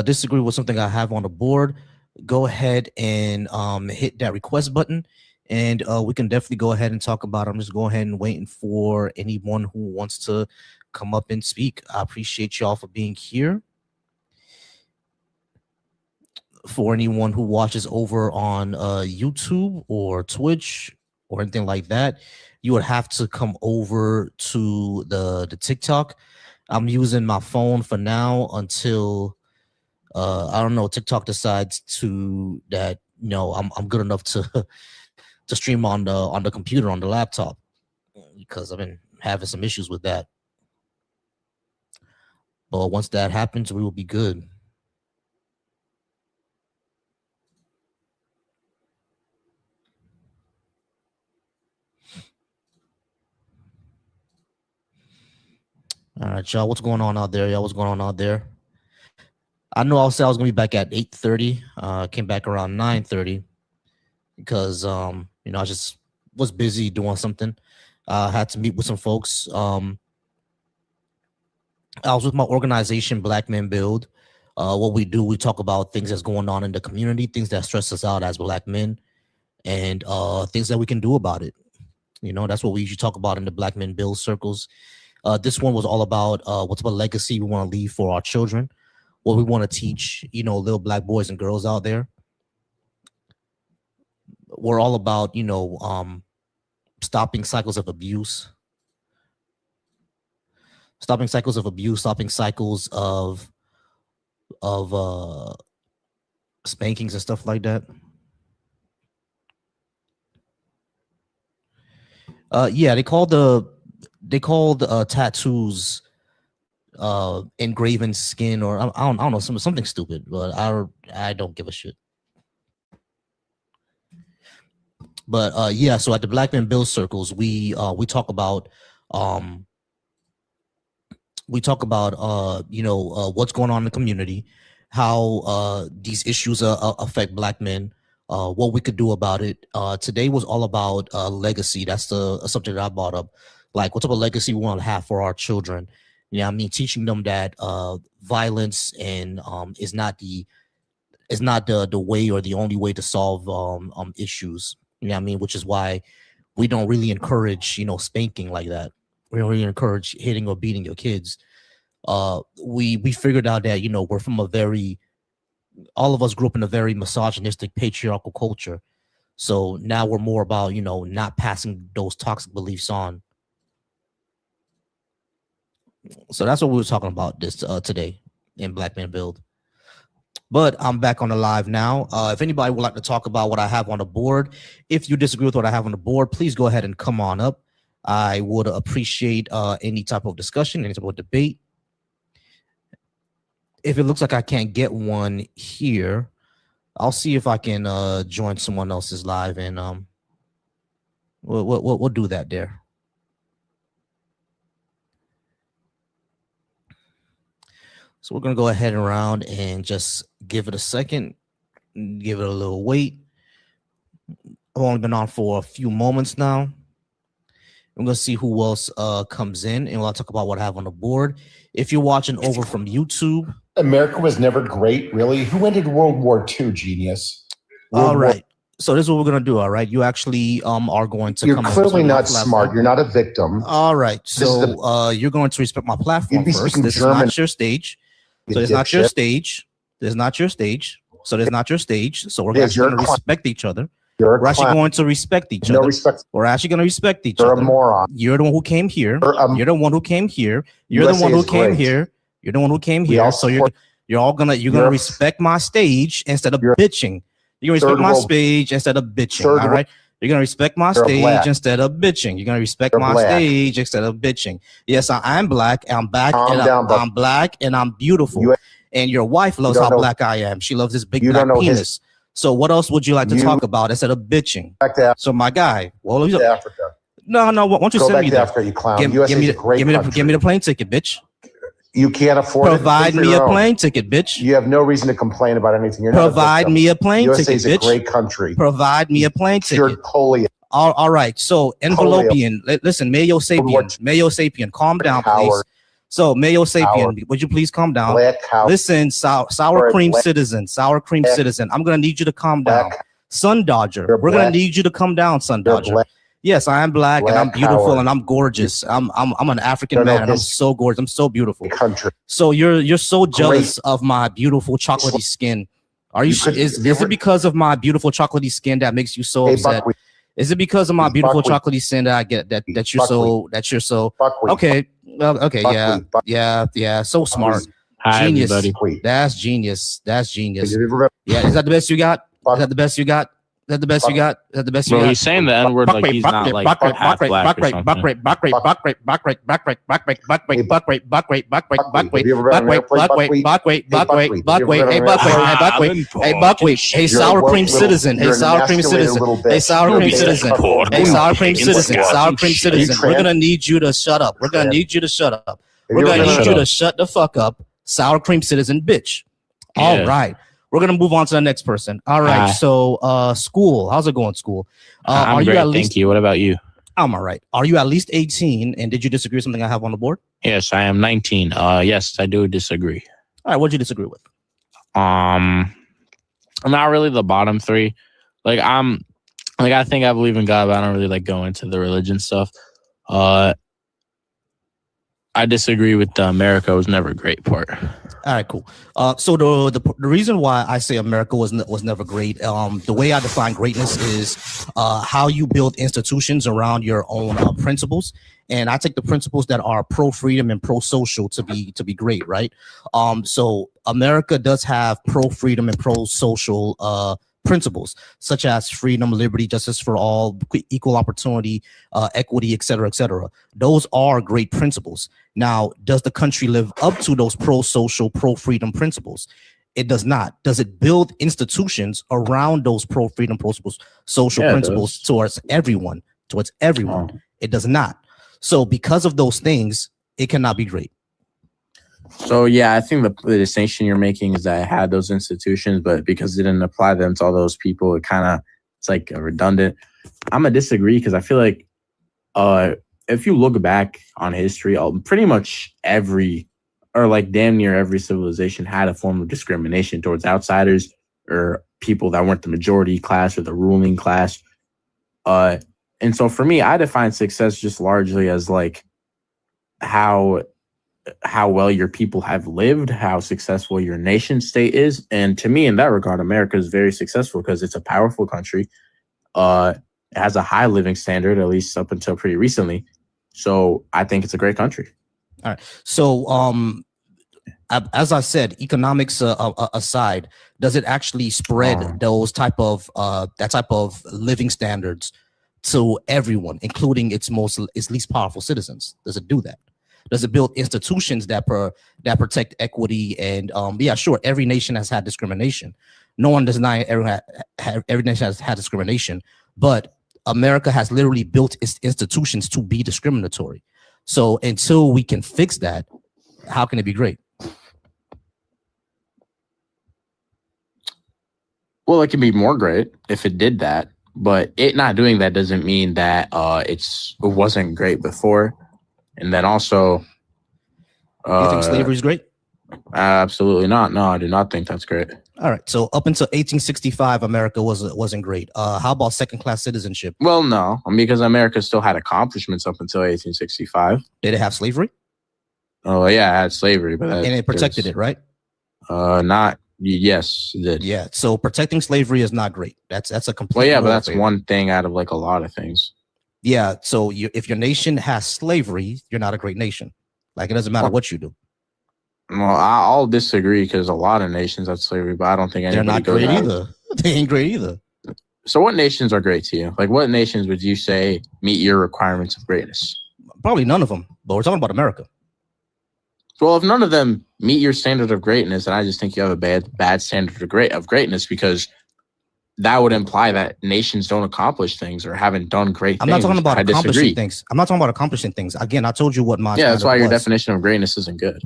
disagree with something I have on the board, go ahead and hit that request button, and we can definitely go ahead and talk about it. I'm just going ahead and waiting for anyone who wants to come up and speak. I appreciate y'all for being here. For anyone who watches over on YouTube or Twitch or anything like that, you would have to come over to the TikTok. I'm using my phone for now until I don't know, TikTok decides to that I'm good enough to to stream on the computer, on the laptop, because I've been having some issues with that. But once that happens, we will be good. All right, y'all. What's going on out there? Y'all, what's going on out there? I know I said I was gonna be back at 8:30. Came back around 9:30 because I just was busy doing something. Had to meet with some folks. I was with my organization, Black Men Build. What we do, we talk about things that's going on in the community, things that stress us out as Black men, and things that we can do about it. That's what we usually talk about in the Black Men Build circles. This one was all about what's a legacy we want to leave for our children, what we want to teach, little Black boys and girls out there. We're all about, stopping cycles of abuse, stopping cycles of spankings and stuff like that. Yeah, they called tattoos engraven skin, or I don't know, something stupid, but I don't give a shit. But yeah, so at the Black Men Build circles, we talk about what's going on in the community, how these issues affect Black men, what we could do about it. Today was all about legacy. That's the subject that I brought up. Like, what type of legacy we want to have for our children. Teaching them that violence and is not the way or the only way to solve issues. Which is why we don't really encourage spanking like that. We don't really encourage hitting or beating your kids. We figured out that we're from all of us grew up in a very misogynistic, patriarchal culture. So now we're more about not passing those toxic beliefs on. So that's what we were talking about this today in Black Men Build. But I'm back on the live now. If anybody would like to talk about what I have on the board, if you disagree with what I have on the board, please go ahead and come on up. I would appreciate any type of discussion, any type of debate. If it looks like I can't get one here, I'll see if I can join someone else's live, and we'll do that there. So we're going to go ahead and around and just give it a second, give it a little wait. I've only been on for a few moments now. I'm going to see who else comes in, and we'll talk about what I have on the board. If you're watching over from YouTube. America was never great, really. Who ended World War II, genius? All right. So this is what we're going to do, all right? You actually are going to You're come clearly not smart. You're not a victim. All right. So you're going to respect my platform first. This is not your stage. So it's not your stage. There's not your stage. So there's not your stage. So we're actually going to respect each other. We're actually going to respect each other. We're actually going to respect each other. You're a moron. You're the one who came here. You're the one who came here. You're the one who came here. You're the one who came here. So you're gonna respect my stage instead of bitching. You're gonna respect my stage instead of bitching. All right. You're gonna respect my stage instead of bitching. You're gonna respect my stage instead of bitching. Yes, I'm black. I'm back. I'm black and I'm beautiful. And your wife loves how black I am. She loves this big black penis. So what else would you like to talk about instead of bitching? So my guy, well, Africa. No. Why don't you send me there? Africa, you clown. Give me the plane ticket, bitch. You can't afford Provide me a plane ticket, bitch. You have no reason to complain about anything. You're Provide me a plane ticket, bitch. USA is a great country. Provide me a plane ticket. Polio. All right. So envelopian. Listen, Mayo sapien. Calm down, please. So, Mayo Sapien, would you please calm down? Listen, sour cream citizen, I'm gonna need you to calm down. Sun Dodger, we're gonna need you to calm down, Sun Dodger. Yes, I am black and I'm beautiful and I'm gorgeous. I'm an African man and I'm so gorgeous. I'm so beautiful. So you're so jealous of my beautiful chocolatey skin. Are you? Is it because of my beautiful chocolatey skin that makes you so upset? Is it because of my beautiful chocolatey skin that I get that you're so okay? Okay, yeah. So smart, genius. That's genius. Yeah, is that the best you got? Is that the best you got? Is that the best you got? Is that the best you got? Bro, he's saying the N-word like he's not like half black or something. Hey, buckwheat. Hey, sour cream citizen. Hey, sour cream citizen. Hey, sour cream citizen. Hey, sour cream citizen. Sour cream citizen. We're gonna need you to shut up. We're gonna need you to shut up. We're gonna need you to shut the fuck up, sour cream citizen, bitch. All right. We're gonna move on to the next person. All right. So, school. How's it going, school? I'm great, thank you. What about you? I'm all right. Are you at least 18? And did you disagree with something I have on the board? Yes, I am 19. Yes, I do disagree. All right. What'd you disagree with? Not really the bottom three. I think I believe in God, but I don't really go into the religion stuff. I disagree with the America was never a great part. All right, cool. So the reason why I say America was never great, the way I define greatness is how you build institutions around your own principles, and I take the principles that are pro freedom and pro social to be great, right? So America does have pro freedom and pro social principles such as freedom, liberty, justice for all, equal opportunity, equity, etc., etc. Those are great principles. Now, does the country live up to those pro-social, pro-freedom principles? It does not. Does it build institutions around those pro-freedom, pro-social principles towards everyone? It does not. So because of those things, it cannot be great. So, yeah, I think the distinction you're making is that it had those institutions, but because it didn't apply them to all those people, it's like redundant. I'm going to disagree because I feel like if you look back on history, pretty much damn near every civilization had a form of discrimination towards outsiders or people that weren't the majority class or the ruling class. And so for me, I define success just largely as how well your people have lived, how successful your nation state is. And to me, in that regard, America is very successful because it's a powerful country. It has a high living standard, at least up until pretty recently. So I think it's a great country. All right. So as I said, economics aside, does it actually spread those type of living standards to everyone, including its least powerful citizens? Does it do that? Does it build institutions that protect equity? And yeah, sure, every nation has had discrimination. No one does deny every nation has had discrimination, but America has literally built its institutions to be discriminatory. So until we can fix that, how can it be great? Well, it can be more great if it did that, but it not doing that doesn't mean that it wasn't great before. And then also, you think slavery is great? Absolutely not. No, I do not think that's great. All right. So up until 1865, America wasn't great. How about second-class citizenship? Well, no, because America still had accomplishments up until 1865. Did it have slavery? Oh yeah, it had slavery, but and it protected it, right? Not. Yes, it did. Yeah. So protecting slavery is not great. That's a complete. Well, yeah, but that's one thing out of a lot of things. Yeah. So if your nation has slavery, you're not a great nation. It doesn't matter what you do. Well, I'll disagree because a lot of nations have slavery, but I don't think they're not great either. They ain't great either. So what nations are great to you? What nations would you say meet your requirements of greatness? Probably none of them, but we're talking about America. Well, if none of them meet your standard of greatness, then I just think you have a bad standard of greatness, because that would imply that nations don't accomplish things or haven't done great things. I'm not talking about accomplishing things. I'm not talking about accomplishing things. Again, I told you what my that's why your definition of greatness isn't good.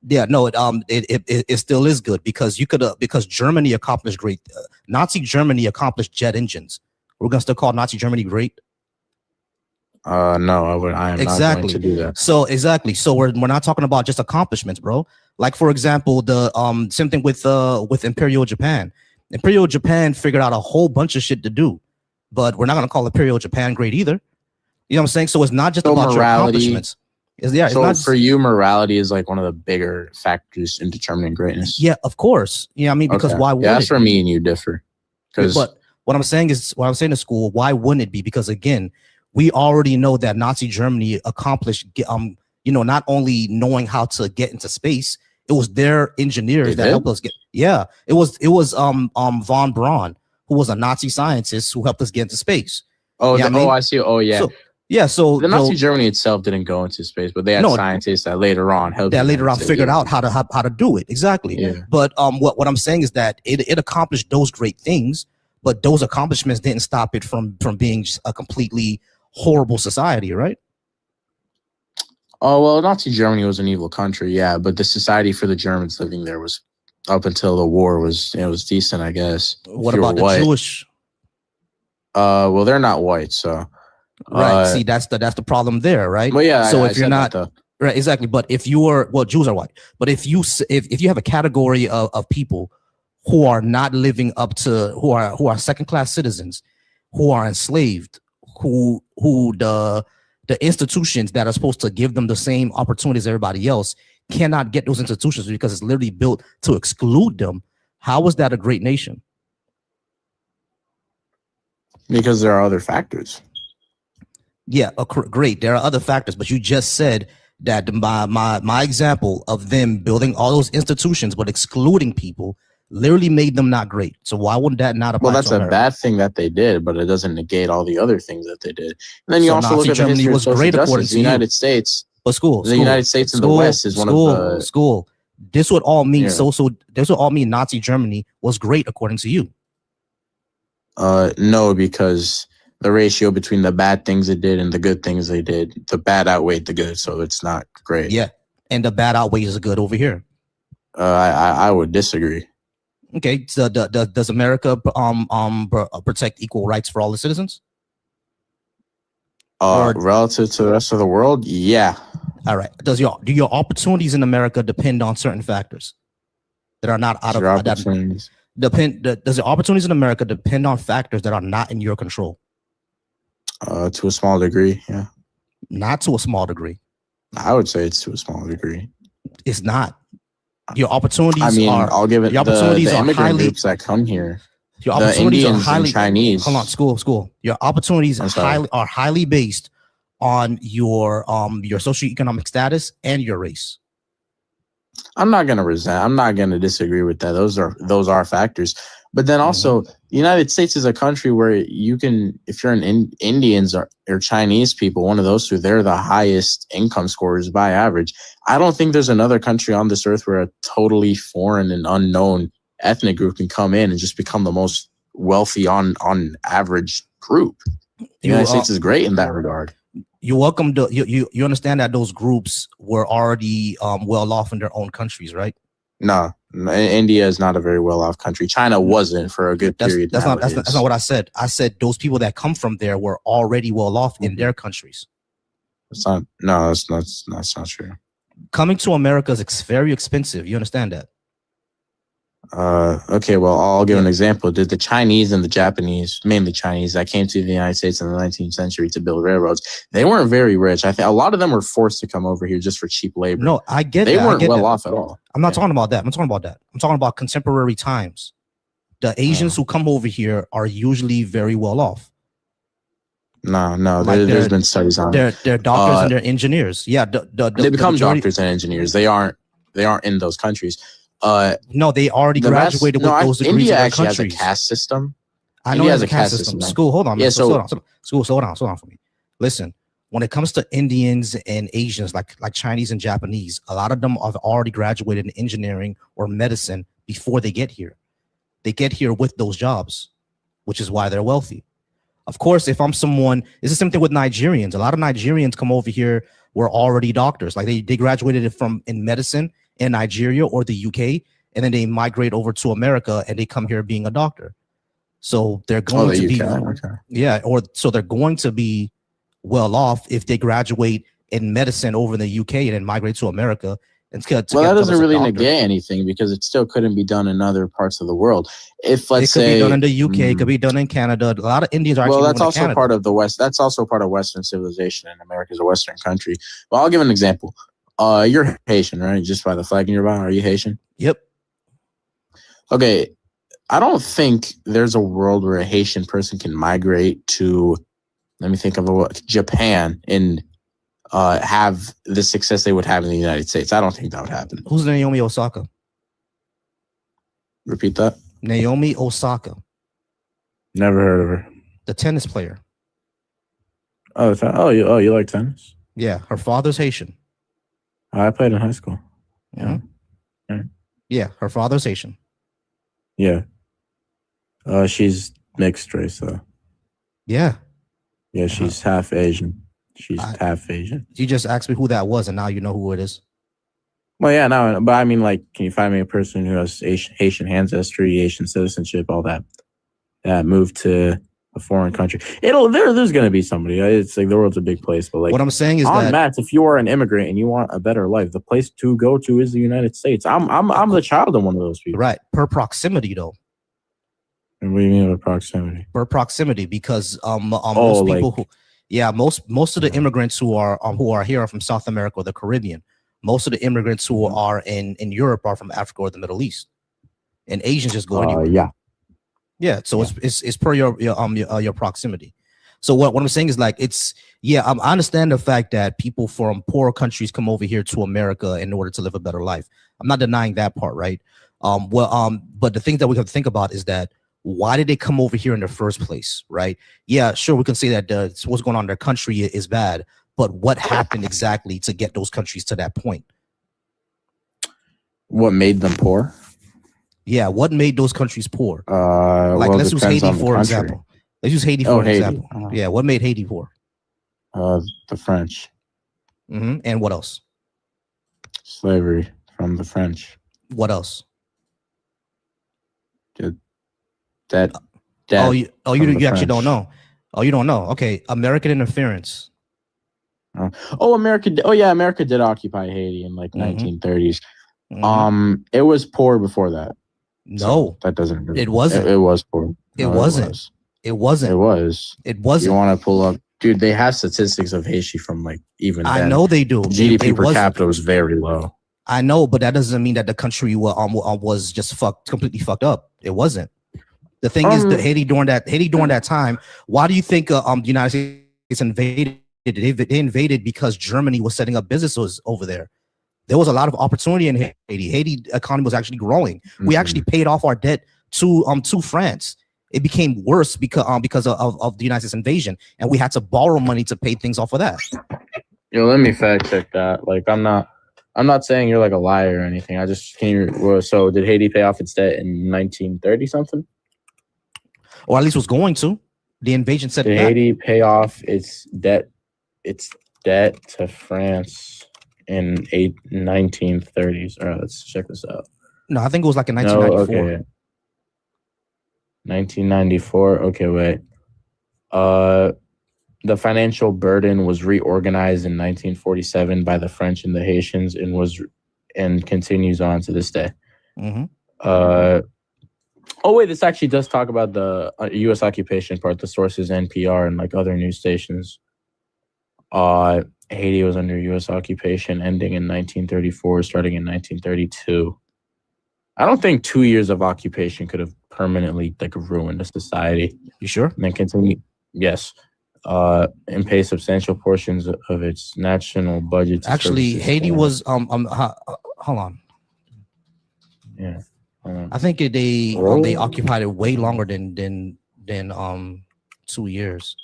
Yeah, no, it still is good because because Germany accomplished great. Nazi Germany accomplished jet engines. We're gonna still call Nazi Germany great. No, I am not going to do that. So exactly. So we're not talking about just accomplishments, bro. Like for example, the same thing with Imperial Japan. Imperial Japan figured out a whole bunch of shit to do, but we're not gonna call Imperial Japan great either. You know what I'm saying? So it's not just about your accomplishments. It's not for you, morality is like one of the bigger factors in determining greatness. Yeah, of course. Yeah, I mean, because why would that's where me and you differ. But what I'm saying to school, why wouldn't it be? Because again, we already know that Nazi Germany accomplished, not only knowing how to get into space, it was their engineers that helped us get. Yeah, it was von Braun, who was a Nazi scientist who helped us get into space. Oh, I see. Oh, yeah. So the Nazi Germany itself didn't go into space, but they had scientists that later on helped. That later on figured out how to do it exactly. Yeah. But what I'm saying is that it accomplished those great things, but those accomplishments didn't stop it from being just a completely horrible society, right? Oh well, Nazi Germany was an evil country, yeah, but the society for the Germans living there was up until the war was decent, I guess. What about the Jewish? Well, they're not white, so. Right. See, that's the problem there, right? Well, yeah. So if you're not right, exactly. But if you are, Jews are white. But if you have a category of people who are not living up to, who are second class citizens, who are enslaved, who the institutions that are supposed to give them the same opportunities as everybody else cannot get those institutions because it's literally built to exclude them. How is that a great nation? Because there are other factors. Yeah, great. There are other factors, but you just said that my example of them building all those institutions but excluding people literally made them not great. So why wouldn't that not apply? Well, that's a bad thing that they did, but it doesn't negate all the other things that they did. And then you also look at the history of social justice. The United States, but the United States and the West is one of the This would all mean this would all mean Nazi Germany was great according to you. No, because the ratio between the bad things they did and the good things they did, the bad outweighed the good, so it's not great. Yeah, and the bad outweighs the good over here. I would disagree. Okay, so does America protect equal rights for all the citizens? Relative to the rest of the world, yeah. All right. Do your opportunities in America depend on certain factors that are not out of opportunities? Does the opportunities in America depend on factors that are not in your control? To a small degree, yeah. Not to a small degree. I would say it's to a small degree. It's not. Your opportunities. I mean, I'll give it. The immigrant groups that come here. Your opportunities are highly Chinese. Hold on, school. Your opportunities are highly based on your socioeconomic status and your race. I'm not gonna disagree with that. Those are factors. But then also, the United States is a country where you can, if you're an Indians or Chinese people, one of those two, they're the highest income scorers by average. I don't think there's another country on this earth where a totally foreign and unknown ethnic group can come in and just become the most wealthy on average group. The United States is great in that regard. You're welcome to you understand that those groups were already well off in their own countries, right? No, India is not a very well off country. China wasn't for a good period. That's not what I said. I said those people that come from there were already well off in their countries. That's not true. Coming to America is very expensive. You understand that? Okay, well, I'll give an example. Did the Chinese and the Japanese, mainly Chinese, that came to the United States in the 19th century to build railroads, they weren't very rich. I think a lot of them were forced to come over here just for cheap labor. No, I get they weren't well off at all. I'm not talking about that. I'm talking about contemporary times. The Asians who come over here are usually very well off. No, there's been studies on it. They're doctors and they're engineers. Yeah, they become doctors and engineers. They aren't in those countries. No, they already graduated with those degrees India in their actually countries. has a caste system. I know it has a caste system. School, hold on. Yeah, slow down for me. Listen, when it comes to Indians and Asians, like Chinese and Japanese, a lot of them have already graduated in engineering or medicine before they get here. They get here with those jobs, which is why they're wealthy. Of course, if I'm someone, it's the same thing with Nigerians. A lot of Nigerians come over here were already doctors. Like they graduated in medicine in Nigeria or the UK, and then they migrate over to America and they come here being a doctor. So they're going to be, so they're going to be well off if they graduate in medicine over in the UK and then migrate to America and to Well, get that a job doesn't as a really doctor. negate anything because it still couldn't be done in other parts of the world. If let's It could say be done in the UK, it could be done in Canada. A lot of Indians are well, actually that's moving to also Canada. part of the West. That's also part of Western civilization, and America's a Western country. Well, I'll give an example. You're Haitian, right? Just by the flag in your bow, are you Haitian? Yep. Okay, I don't think there's a world where a Haitian person can migrate to, let me think of Japan and have the success they would have in the United States. I don't think that would happen. Who's Naomi Osaka? Repeat that. Naomi Osaka. Never heard of her. The tennis player. You like tennis? Yeah, her father's Haitian. I played in high school. Yeah. Yeah, her father's Haitian. Yeah. She's mixed race though. Yeah. Yeah, she's half Asian. She's half Asian. You just asked me who that was, and now you know who it is. Well, yeah, no, but I mean, like, can you find me a person who has Haitian ancestry, Haitian citizenship, all that moved to a foreign country? There's going to be somebody. It's like the world's a big place, but like what I'm saying is that Matt, if you are an immigrant and you want a better life, the place to go to is the United States. I'm the child of one of those people. Right, per proximity though. And what do you mean by proximity? Per proximity, because most people most of the immigrants who are here are from South America or the Caribbean. Most of the immigrants who are in Europe are from Africa or the Middle East, and Asians just go anywhere. So it's per your proximity. So what I'm saying is like I understand the fact that people from poorer countries come over here to America in order to live a better life. I'm not denying that part, right? But the thing that we have to think about is that why did they come over here in the first place, right? Yeah, sure, we can say that what's going on in their country is bad, but what happened exactly to get those countries to that point? What made them poor? Yeah, what made those countries poor? Let's use Haiti for example. Let's use Haiti for example. Yeah, what made Haiti poor? The French. And what else? Slavery from the French. What else? You actually don't know. Oh, you don't know. Okay, American interference. America did occupy Haiti in like 1930s. It was poor before that. No, so that doesn't. It wasn't. It was poor. It wasn't. It wasn't. It was. It wasn't. You want to pull up, dude? They have statistics of Haiti from like even. I know they do. GDP per capita was very low. I know, but that doesn't mean that the country was just completely fucked up. It wasn't. The thing is that Haiti during that time, why do you think the United States invaded? They invaded because Germany was setting up businesses over there. There was a lot of opportunity in Haiti. Haiti economy was actually growing. We actually paid off our debt to France. It became worse because of the United States invasion, and we had to borrow money to pay things off of that. Yo, let me fact check that. Like, I'm not saying you're like a liar or anything. I just so did Haiti pay off its debt in 1930 something? Or at least was going to. The invasion set it back. Did Haiti pay off its debt to France in 1930s? All right, let's check this out. No, I think it was like in 1994. No, okay. 1994. Okay, wait. The financial burden was reorganized in 1947 by the French and the Haitians and continues on to this day. Oh, wait, this actually does talk about the U.S. occupation part. The source is NPR and like other news stations. Haiti was under U.S. occupation ending in 1934, starting in 1932. I don't think 2 years of occupation could have permanently like ruined a society. You sure? And then continue. Yes. And pay substantial portions of its national budget. Actually, Haiti was hold on. Yeah. I think they occupied it way longer than 2 years,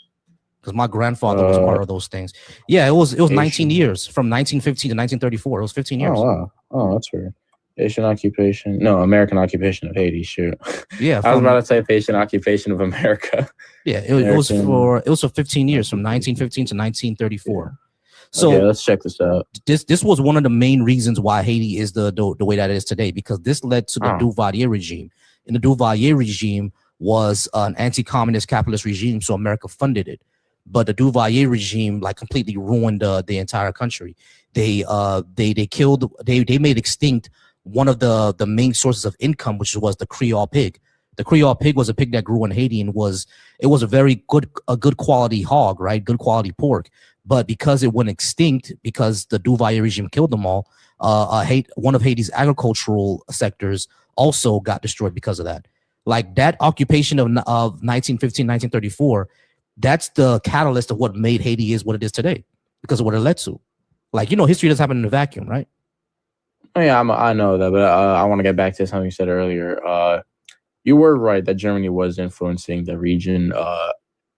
because my grandfather was part of those things. Yeah, it was 19 years from 1915 to 1934. It was 15 years. Oh wow. Oh, that's weird. Haitian occupation. No, American occupation of Haiti. Shoot. Yeah, I was about to say Haitian occupation of America. Yeah, it was for 15 years from 1915 to 1934. Yeah. So okay, let's check this out. This was one of the main reasons why Haiti is the way that it is today, because this led to the Duvalier regime. And the Duvalier regime was an anti-communist capitalist regime, so America funded it. but the Duvalier regime like completely ruined the entire country. They made extinct one of the main sources of income, which was the Creole pig. The Creole pig was a pig that grew in Haiti and was a very good quality hog, right? Good quality pork. But because it went extinct, because the Duvalier regime killed them all, one of Haiti's agricultural sectors also got destroyed because of that. Like that occupation of 1915, 1934, that's the catalyst of what made Haiti is what it is today, because of what it led to. Like, history doesn't happen in a vacuum, right? Oh, yeah, I know that, but I want to get back to something you said earlier. You were right that Germany was influencing the region.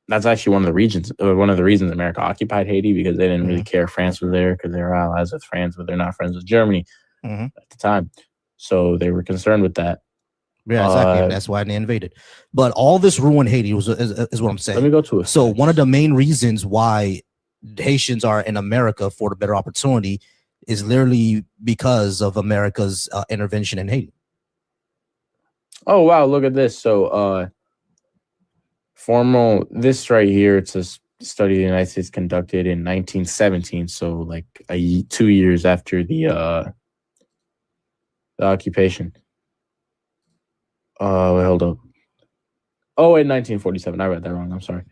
That's actually one of the reasons America occupied Haiti, because they didn't really care France was there, because they were allies with France, but they're not friends with Germany at the time. So they were concerned with that. Yeah, exactly. And that's why they invaded. But all this ruined Haiti is what I'm saying. Let me go to it. So one of the main reasons why Haitians are in America for the better opportunity is literally because of America's intervention in Haiti. Oh, wow. Look at this. So this right here, it's a study the United States conducted in 1917. So like 2 years after the occupation. Wait, hold up. Oh, in 1947. I read that wrong. I'm sorry.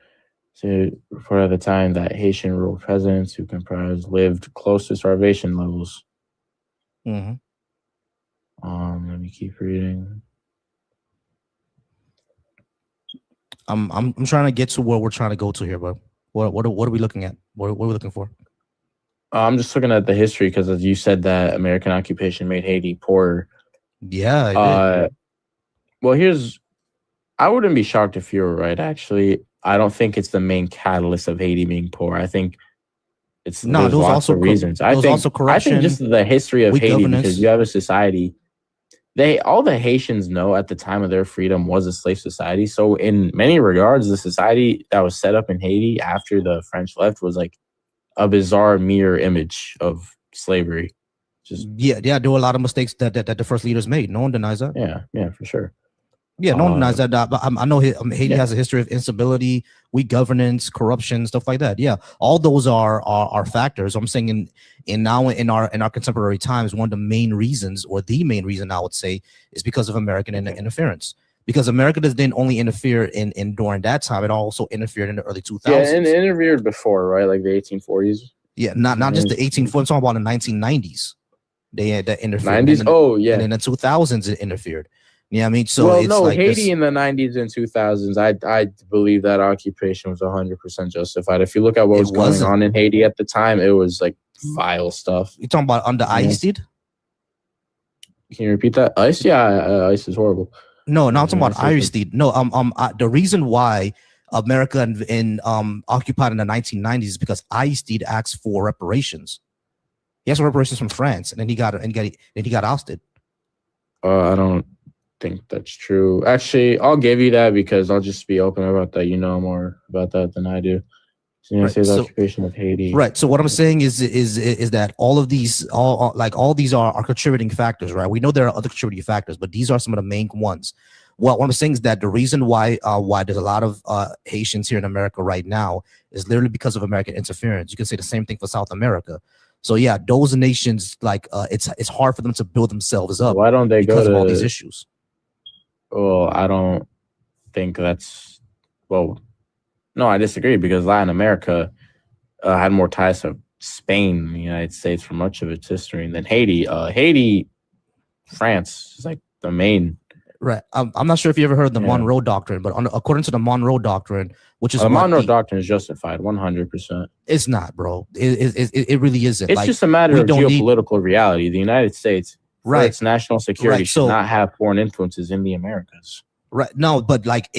So for the time that Haitian rural peasants who comprised lived close to starvation levels. Let me keep reading. I'm trying to get to where we're trying to go to here, bro. What are we looking at? What are we looking for? I'm just looking at the history, because as you said that American occupation made Haiti poorer. Yeah. Well, I wouldn't be shocked if you were right. Actually, I don't think it's the main catalyst of Haiti being poor. I think there's lots of reasons. I think just the history of Haiti, because you have a society. All the Haitians know at the time of their freedom was a slave society. So in many regards, the society that was set up in Haiti after the French left was like a bizarre mirror image of slavery. There were a lot of mistakes that the first leaders made. No one denies that. Yeah, for sure. Yeah, no one denies that. But I know Haiti has a history of instability, weak governance, corruption, stuff like that. Yeah, all those are factors. I'm saying in our contemporary times, one of the main reasons, or the main reason I would say, is because of American interference. Because America didn't only interfere in during that time; it also interfered in the early 2000s. Yeah, and it interfered before, right? Like the 1840s. Yeah, not just the 1840s. I'm talking about the 1990s. They had that interfered. 90s. And in the 2000s, it interfered. Yeah, I mean, so well, it's no, like Haiti in the 90s and 2000s, I believe that occupation was 100% justified. If you look at what was going on in Haiti at the time, it was like vile stuff. You talking about under ICE? Can you repeat that? ICE? Yeah, ICE is horrible. No, I'm talking about Aristide. No, the reason why America occupied in the 1990s is because Aristide asked for reparations. He asked for reparations from France, and then he got ousted. I don't think that's true. Actually, I'll give you that, because I'll just be open about that. You know more about that than I do. So you say the occupation of Haiti. Right. So what I'm saying is that all of these, all these are contributing factors, right? We know there are other contributing factors, but these are some of the main ones. What I'm saying is that the reason why there's a lot of Haitians here in America right now is literally because of American interference. You can say the same thing for South America. So yeah, those nations, it's hard for them to build themselves up. Why don't they because of all these issues? Well, I don't think that's no, I disagree, because Latin America had more ties to Spain than the United States for much of its history than Haiti. Haiti, France is like the main. Right. I'm not sure if you ever heard of the Monroe Doctrine, but according to the Monroe Doctrine, which is the Monroe Doctrine is justified 100%. It's not, bro. It really isn't. It's just a matter of geopolitical reality. The United States, for its national security, should not have foreign influences in the Americas. Right. No, but what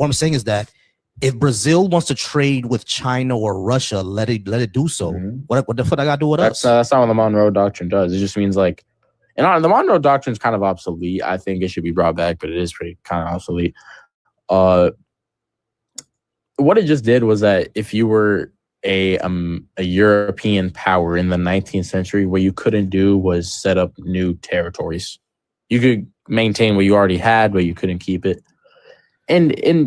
I'm saying is that if Brazil wants to trade with China or Russia, let it do so. What the fuck I got to do with us? That's not what the Monroe Doctrine does. It just means and the Monroe Doctrine is kind of obsolete. I think it should be brought back, but it is pretty kind of obsolete. What it just did was that if you were a European power in the 19th century, what you couldn't do was set up new territories. You could maintain what you already had, but you couldn't keep it. And in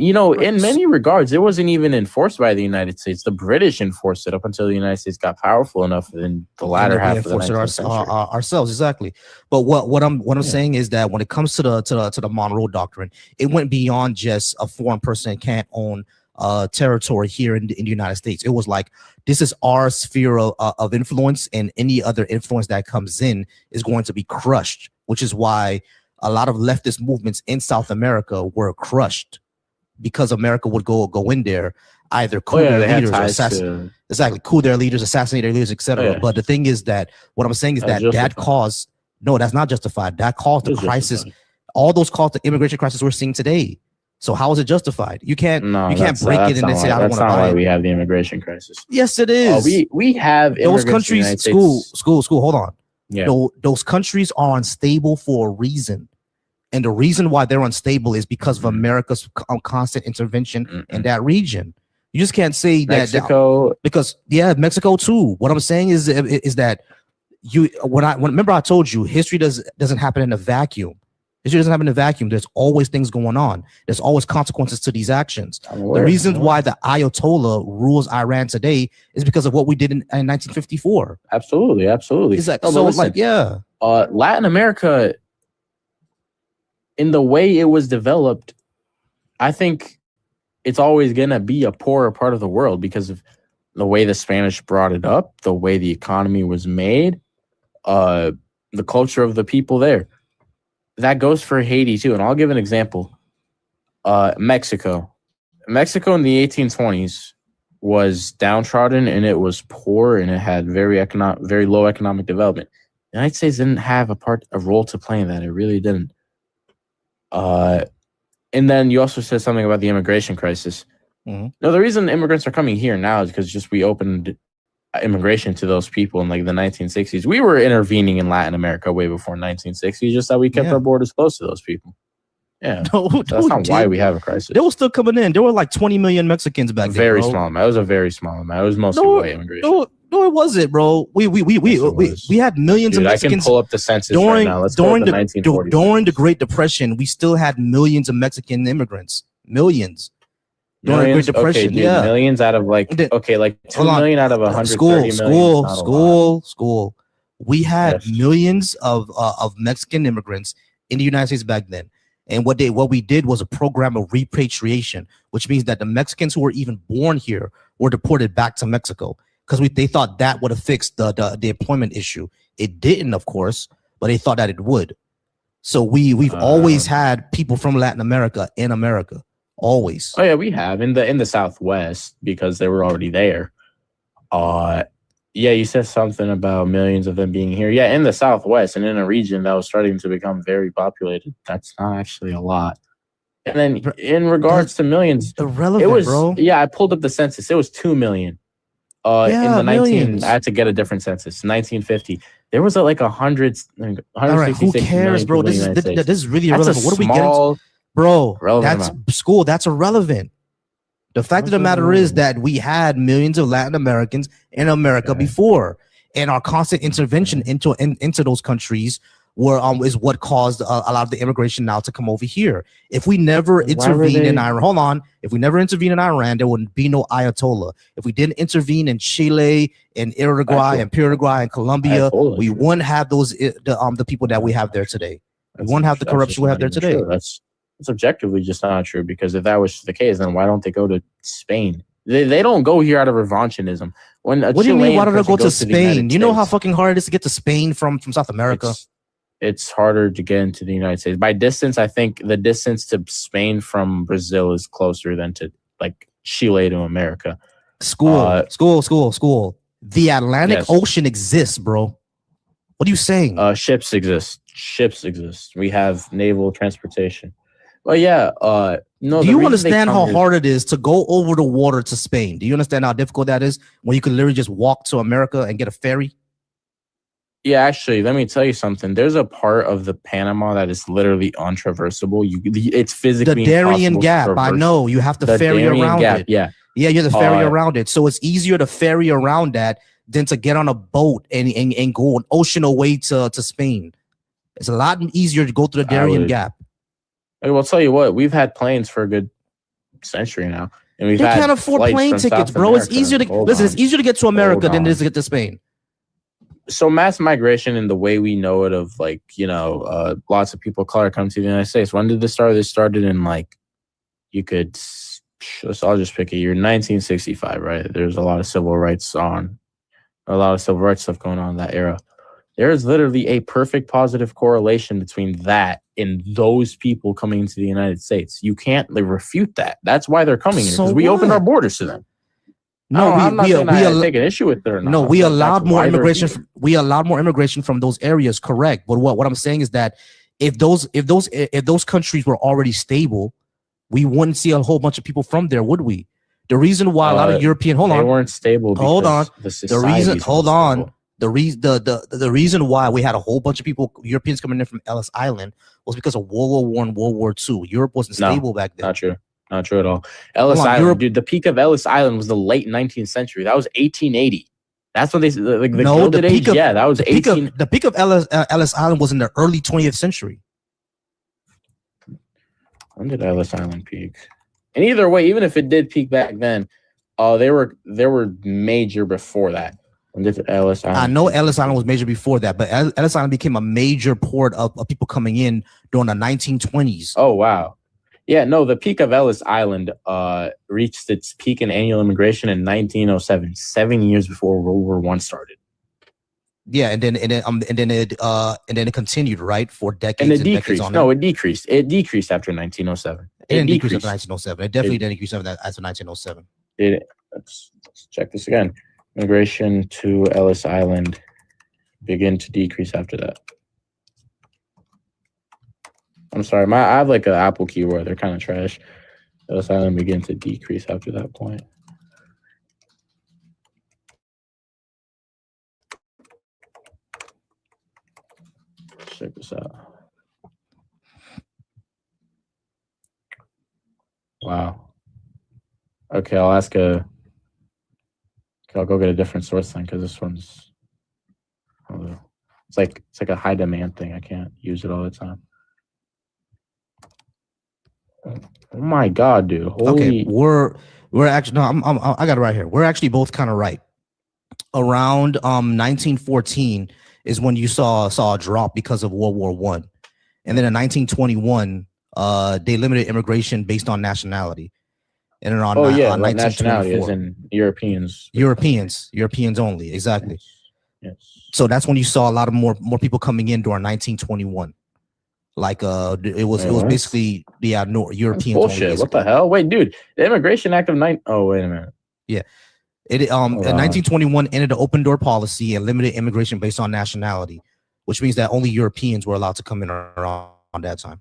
many regards, it wasn't even enforced by the United States. The British enforced it up until the United States got powerful enough in the latter and we half of the enforce it 19th century. ourselves, exactly. But what I'm saying is that when it comes to the Monroe Doctrine, it went beyond just a foreign person can't own territory here in the United States. It was like, this is our sphere of influence, and any other influence that comes in is going to be crushed, which is why a lot of leftist movements in South America were crushed, because America would go in there, either coup their leaders or coup their leaders, assassinate their leaders, etc. But the thing is that what I'm saying is that caused, no, that's not justified. That caused the crisis. All those caused the immigration crisis we're seeing today. So how is it justified? You can't break it and then say I don't want to buy it. That's not why we have the immigration crisis. Yes, it is. We have those countries. School. Hold on. Yeah. Those countries are unstable for a reason. And the reason why they're unstable is because of America's constant intervention in that region. You just can't say Mexico, because Mexico too. What I'm saying is that remember I told you history doesn't happen in a vacuum. History doesn't happen in a vacuum. There's always things going on. There's always consequences to these actions. The reason why the Ayatollah rules Iran today is because of what we did in 1954. Absolutely. Latin America, in the way it was developed, I think it's always going to be a poorer part of the world because of the way the Spanish brought it up, the way the economy was made, the culture of the people there. That goes for Haiti too. And I'll give an example. Mexico in the 1820s was downtrodden, and it was poor, and it had very low economic development. The United States didn't have a role to play in that. It really didn't. And then you also said something about the immigration crisis. Mm-hmm. No, the reason immigrants are coming here now is because we opened immigration to those people in like the 1960s. We were intervening in Latin America way before 1960s, just that we kept our borders close to those people. Yeah, that's not why we have a crisis. They were still coming in. There were like 20 million Mexicans back then. Very small amount. It was a very small amount. It was mostly white immigration. No, it wasn't, bro. We had millions of Mexicans. I can pull up the census during, right now. Let's during go to the 1940s. During the Great Depression, we still had millions of Mexican immigrants. Millions. During the Great Depression, okay, dude, millions out of like 2 million out of 130 million. School. We had millions of Mexican immigrants in the United States back then. And what we did was a program of repatriation, which means that the Mexicans who were even born here were deported back to Mexico, because they thought that would have fixed the employment issue. It didn't, of course, but they thought that it would. So we've always had people from Latin America in America, always. Oh yeah, we have in the Southwest because they were already there. Yeah, you said something about millions of them being here. Yeah, in the Southwest and in a region that was starting to become very populated. That's not actually a lot. And then in regards to millions, irrelevant, it was, bro. Yeah, I pulled up the census. It was 2 million. In the millions. I had to get a different census. 1950, there was like 166 right, who cares, bro? This is really irrelevant. What are we getting? Bro, that's irrelevant. The fact of the matter is that we had millions of Latin Americans in America before, and our constant intervention into those countries is what caused a lot of the immigration now to come over here. If we never intervened in Iran, if we never intervened in Iran, there would be no Ayatollah. If we didn't intervene in Chile and Uruguay and Paraguay and Colombia, we wouldn't have the people that we have there today. We wouldn't have the corruption we have there today. It's objectively just not true, because if that was the case, then why don't they go to Spain? They don't go here out of revanchinism. What do you mean? Why don't they go to Spain? You know how fucking hard it is to get to Spain from South America? It's harder to get into the United States. By distance, I think the distance to Spain from Brazil is closer than to like Chile to America. School. The Atlantic Ocean exists, bro. What are you saying? Ships exist. We have naval transportation. Well, yeah. No. Do you understand how hard it is to go over the water to Spain? Do you understand how difficult that is when you could literally just walk to America and get a ferry? Yeah, actually, let me tell you something. There's a part of the Panama that is literally untraversable. It's physically the Darien Gap. I know you have to ferry around it. Yeah, you have to ferry around it. So it's easier to ferry around that than to get on a boat and go an ocean away to Spain. It's a lot easier to go through the Darien Gap. I'll tell you what, we've had planes for a good century now. And we've They had can't afford flights plane from tickets, South bro. America. It's easier to Hold listen. on. It's easier to get to America Hold than it is on. to get to Spain. So mass migration in the way we know it of like, lots of people of color come to the United States. When did this start? This started in like, I'll just pick a year, 1965, right? There's a lot of civil rights stuff going on in that era. There is literally a perfect positive correlation between that and those people coming into the United States. You can't refute that. That's why they're coming here, because we opened our borders to them. No, I'm not saying I take an issue with it or not. No, we allowed more immigration. Here. We allowed more immigration from those areas, correct? But what I'm saying is that if those countries were already stable, we wouldn't see a whole bunch of people from there, would we? The reason why a lot of European they weren't stable. The reason why we had a whole bunch of Europeans coming in from Ellis Island was because of World War I, World War II. Europe wasn't stable back then. Not true. Not true at all. Ellis Island, dude. The peak of Ellis Island was the late 19th century. That was 1880. That's when they like the Gilded Age. Yeah, that was 18. The peak of Ellis Island was in the early 20th century. When did Ellis Island peak? And either way, even if it did peak back then, they were major before that. When did Ellis Island? I know Ellis Island was major before that, but Ellis Island became a major port of people coming in during the 1920s. Oh wow. Yeah, no, the peak of Ellis Island reached its peak in annual immigration in 1907, 7 years before World War I started. Yeah, and then it continued, right, for decades. And it decreased. It decreased. It decreased after 1907. It didn't decrease after 1907. It definitely didn't decrease after 1907. Let's check this again. Immigration to Ellis Island begin to decrease after that. I'm sorry, I have like an Apple keyword. They're kind of trash. Ellis Island begin to decrease after that point. Check this out. Wow. Okay, I'll go get a different source then, because this one's it's like a high demand thing. I can't use it all the time. Oh my god, dude! Okay, we're actually I got it right here. We're actually both kind of right. Around 1914 is when you saw a drop because of World War I, and then in 1921 they limited immigration based on nationality. And around nationality as in Europeans only, exactly. Yes. So that's when you saw a lot of more people coming in during 1921. Like it was basically Europeans. Bullshit. What the hell? Wait, dude, the Immigration Act of Oh, wait a minute. Yeah. In 1921 ended the open door policy and limited immigration based on nationality, which means that only Europeans were allowed to come in around that time.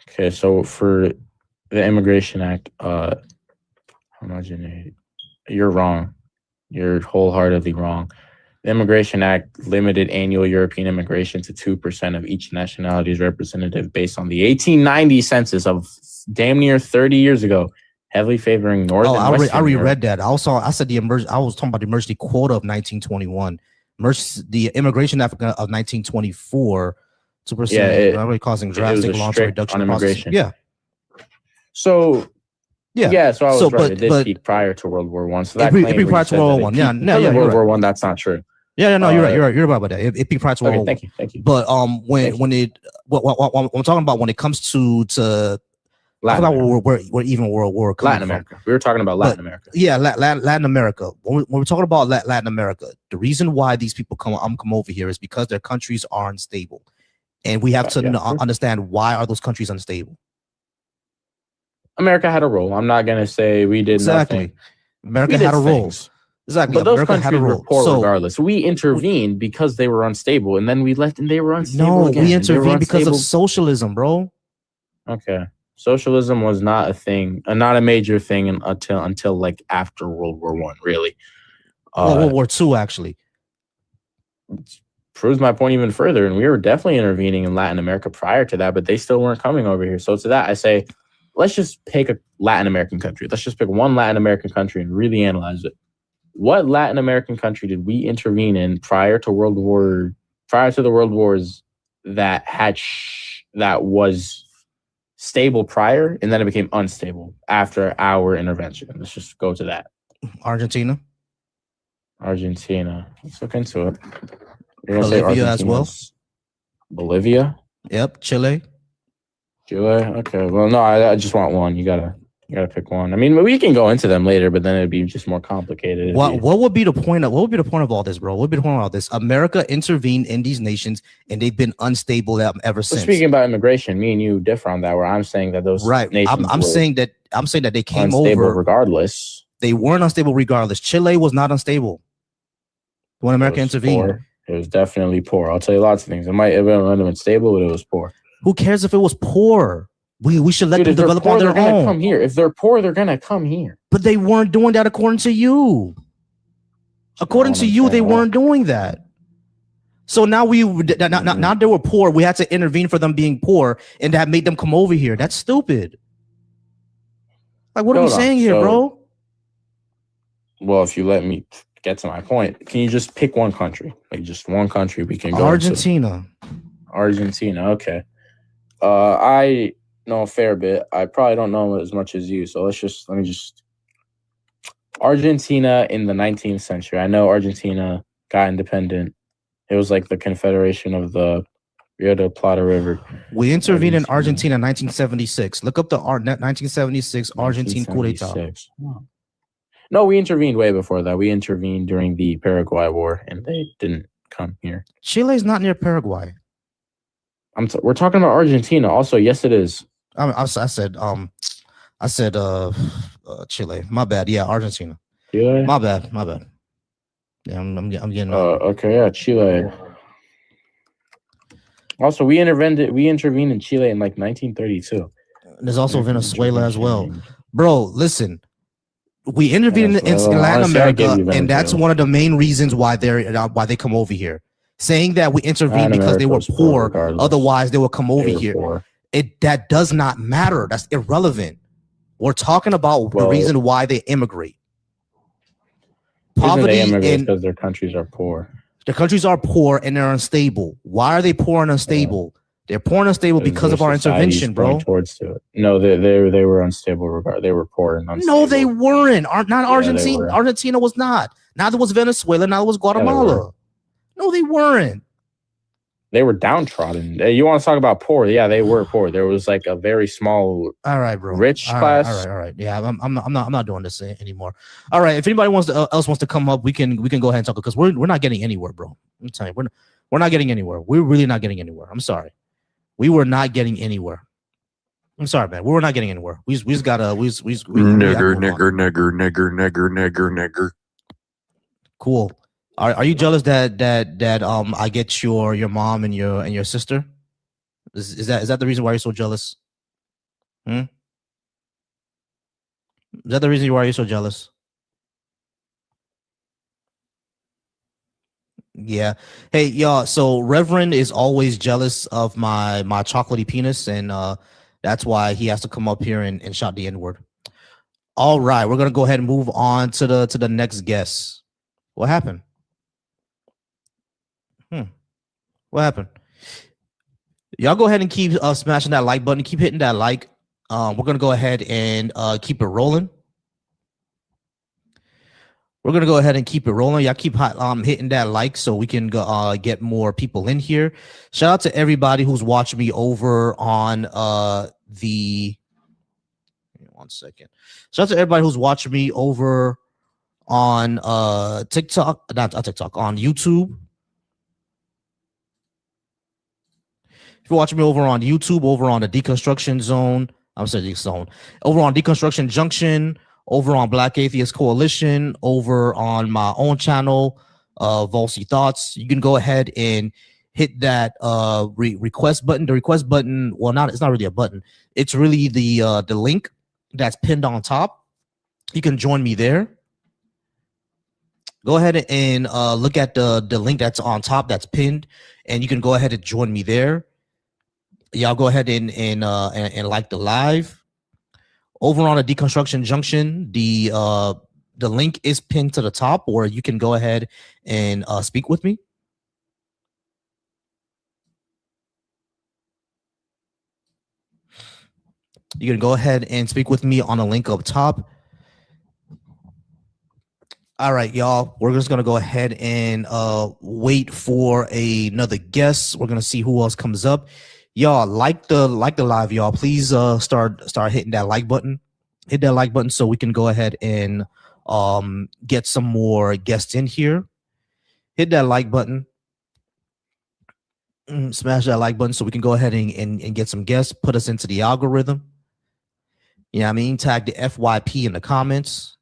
Okay, so for the Immigration Act, you're wrong. You're wholeheartedly wrong. The Immigration Act limited annual European immigration to 2% of each nationality's representative based on the 1890 census of damn near 30 years ago, heavily favoring Northern. I reread that. I said I was talking about the emergency quota of 1921. The Immigration Act of 1924. 2%, already causing drastic long-term reduction on immigration. Yeah. So I was right. It did peak prior to World War I. So that it peaked prior to World War I. World War I, that's not true. Yeah, no, you're right. You're right about that. It peaked prior to World War I. Thank you. But when I'm talking about when it comes to Latin America. Where even World War Latin America. We were talking about Latin America. Yeah, Latin America. When we're talking about Latin America, the reason why these people come over here is because their countries are unstable. And we have to understand, why are those countries unstable? America had a role. I'm not going to say we did nothing. America had a role. Exactly. But those countries were poor regardless. We intervened because they were unstable, and then we left and they were unstable again. We intervened because of socialism, bro. Okay. Socialism was not a thing, not a major thing until like after World War I, really. World War II, actually. Proves my point even further, and we were definitely intervening in Latin America prior to that, but they still weren't coming over here. So to that, I say, let's just pick a Latin American country. Let's just pick one Latin American country and really analyze it. What Latin American country did we intervene in prior to the world wars that that was stable prior, and then it became unstable after our intervention. Let's just go to that. Argentina. Let's look into it. You're gonna say Bolivia as well. Bolivia. Yep. Chile. Okay. Well, no, I just want one. You gotta pick one. I mean, we can go into them later, but then it'd be just more complicated. What would be the point of all this, bro? What would be the point of all this? America intervened in these nations, and they've been unstable ever since. Speaking about immigration, me and you differ on that. Where I'm saying that those nations I'm saying that they came unstable over regardless. They weren't unstable regardless. Chile was not unstable when America intervened. Poor. It was definitely poor. I'll tell you lots of things. It might have been stable, but it was poor. Who cares if it was poor? We should let them develop on their own. Come here. If they're poor, they're gonna come here. But they weren't doing that according to you. According to you, they weren't doing that. So now now they were poor. We had to intervene for them being poor, and that made them come over here. That's stupid. Like, what are we saying here, bro? Well, if you let me get to my point, can you just pick one country? Like just one country we can go Argentina. Argentina, okay. I know a fair bit. I probably don't know as much as you. So let me just Argentina in the 19th century. I know Argentina got independent. It was like the Confederation of the Rio de Plata River. We intervened in Argentina in 1976. Look up the 1976 Argentine coup d'etat. No, we intervened way before that. We intervened during the Paraguay War, and they didn't come here. Chile's not near Paraguay. We're talking about Argentina. Also, yes, it is. I said Chile. My bad. Yeah, Argentina. Chile? My bad. Yeah, I'm getting. Okay, yeah, Chile. Also, we intervened in Chile in like 1932. There's also Venezuela as well, bro. Listen, we intervened in Latin America, and that's one of the main reasons why they come over here. Saying that we intervened because they were poor, otherwise they would come over here. That does not matter. That's irrelevant. We're talking about the reason why they immigrate. Poverty because their countries are poor. Their countries are poor and they're unstable. Why are they poor and unstable? Yeah. They're poor and unstable because of our intervention, bro. No, they were unstable. They were poor and unstable. No, they weren't. Not Argentina. Argentina was not. Neither was Venezuela. Neither was Guatemala. No, they weren't. They were downtrodden. You want to talk about poor? Yeah, they were poor. There was like a very small, all right, bro, rich class. All right. Yeah, I'm not doing this anymore. All right, if anybody else wants to come up, we can go ahead and talk because we're not getting anywhere, bro. I'm telling you, we're not getting anywhere. We're really not getting anywhere. I'm sorry, we were not getting anywhere. I'm sorry, man. We were not getting anywhere. We just gotta nigger. Cool. Are you jealous that I get your mom and your sister? Is that the reason why you're so jealous? Is that the reason why you're so jealous? Yeah. Hey, y'all. So Reverend is always jealous of my chocolatey penis, and that's why he has to come up here and shout the N-word. All right, we're gonna go ahead and move on to the next guest. What happened? What happened? Y'all go ahead and keep smashing that like button. Keep hitting that like. We're gonna go ahead and keep it rolling. We're gonna go ahead and keep it rolling. Y'all keep hitting that like so we can get more people in here. Shout out to everybody who's watching me over on the. One second. Shout out to everybody who's watching me over on TikTok, not TikTok, on YouTube. If you're watching me over on YouTube, over on the Deconstruction Zone, over on Deconstruction Junction, over on Black Atheist Coalition, over on my own channel, Volcy Thoughts, you can go ahead and hit that request button. The request button, it's not really a button. It's really the link that's pinned on top. You can join me there. Go ahead and look at the link that's on top that's pinned, and you can go ahead and join me there. Y'all go ahead and like the live. Over on the Deconstruction Junction, the link is pinned to the top, or you can go ahead and speak with me. You can go ahead and speak with me on the link up top. All right, y'all. We're just gonna go ahead and wait for another guest. We're gonna see who else comes up. Y'all like the live, y'all. Please start hitting that like button. Hit that like button so we can go ahead and get some more guests in here. Hit that like button. Smash that like button so we can go ahead and get some guests. Put us into the algorithm. You know what I mean? Tag the FYP in the comments.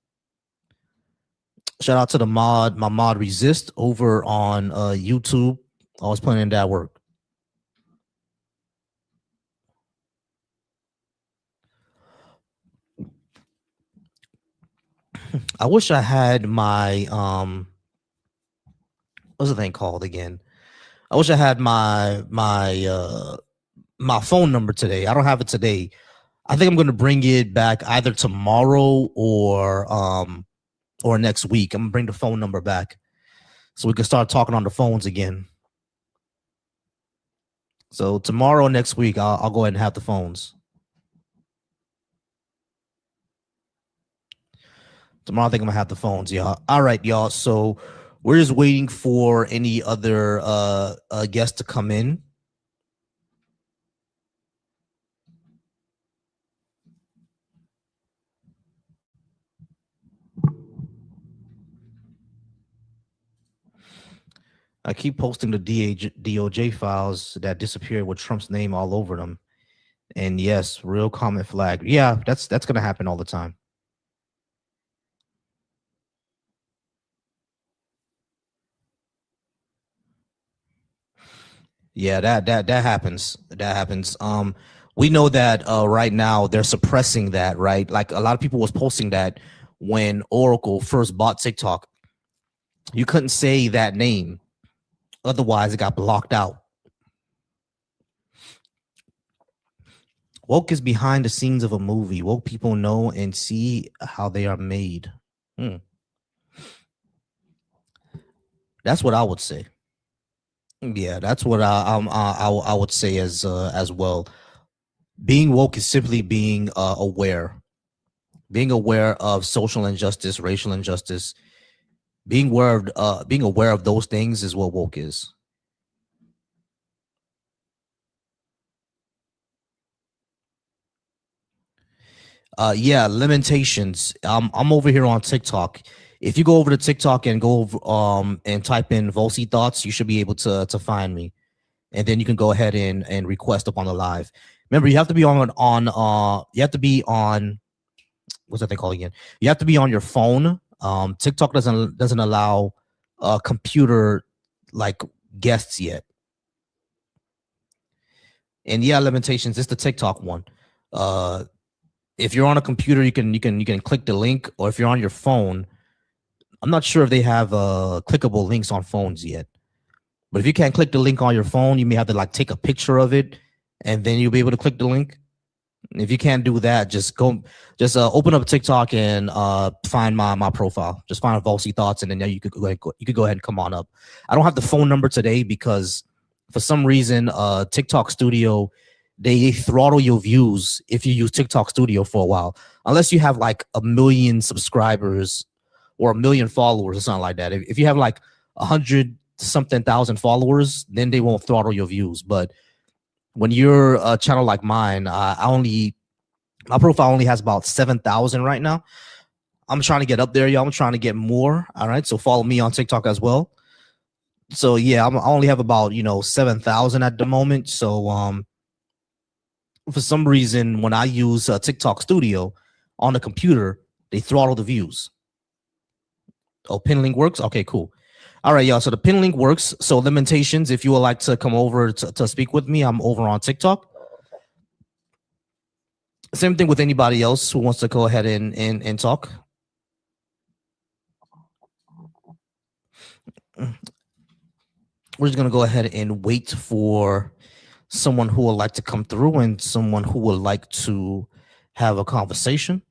Shout out to my mod Resist over on YouTube. Always putting in that work. I wish I had my what's the thing called again? I wish I had my phone number today. I don't have it today. I think I'm going to bring it back either tomorrow or next week. I'm gonna bring the phone number back so we can start talking on the phones again. So tomorrow, next week, I'll go ahead and have the phones. Tomorrow, I think I'm gonna have the phones, y'all. All right, y'all. So we're just waiting for any other guests to come in. I keep posting the DOJ files that disappeared with Trump's name all over them. And yes, real comment flag. Yeah, that's gonna happen all the time. Yeah, that happens. That happens. We know that right now they're suppressing that, right? Like a lot of people was posting that when Oracle first bought TikTok, you couldn't say that name, otherwise it got blocked out. Woke is behind the scenes of a movie. Woke people know and see how they are made. That's what I would say. Yeah, that's what I would say as well. Being woke is simply being aware of social injustice, racial injustice. Being aware of those things is what woke is. Yeah, limitations. I'm over here on TikTok. If you go over to TikTok and go over, and type in Volcy thoughts, you should be able to find me, and then you can go ahead and request up on the live. Remember, you have to be on you have to be on, what's that thing called again? You have to be on your phone. TikTok doesn't allow computer like guests yet. And yeah, limitations. It's the TikTok one. If you're on a computer, you can click the link, or if you're on your phone, I'm not sure if they have clickable links on phones yet. But if you can't click the link on your phone, you may have to like take a picture of it, and then you'll be able to click the link. If you can't do that, just open up TikTok and find my profile. Just find Volcy Thoughts, and then you could go ahead and come on up. I don't have the phone number today because for some reason TikTok Studio, they throttle your views if you use TikTok Studio for a while, unless you have like 1 million subscribers or 1 million followers or something like that. If you have like 100 something thousand followers, then they won't throttle your views. But when you're a channel like mine, my profile only has about 7,000 right now. I'm trying to get up there, y'all. I'm trying to get more. All right, so follow me on TikTok as well. So yeah, I only have about 7,000 at the moment. So for some reason, when I use TikTok Studio on the computer, they throttle the views. Oh, pin link works. Okay, cool. All right, y'all. So the pin link works. So limitations. If you would like to come over to speak with me, I'm over on TikTok. Same thing with anybody else who wants to go ahead and talk. We're just gonna go ahead and wait for someone who would like to come through and someone who would like to have a conversation.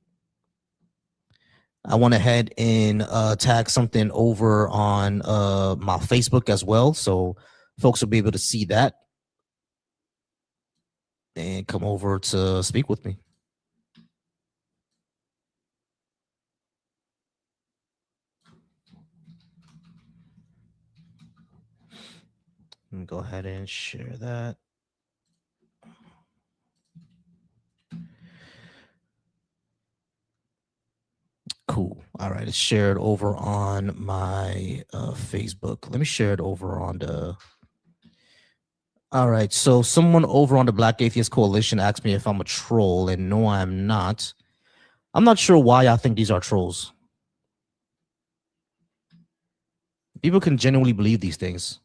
I went ahead and tag something over on my Facebook as well, so folks will be able to see that and come over to speak with me. Let me go ahead and share that. Cool. All right, it's shared over on my Facebook. Let me share it over on the. All right, so someone over on the Black Atheist Coalition asked me if I'm a troll, and no, I'm not. I'm not sure why I think these are trolls. People can genuinely believe these things.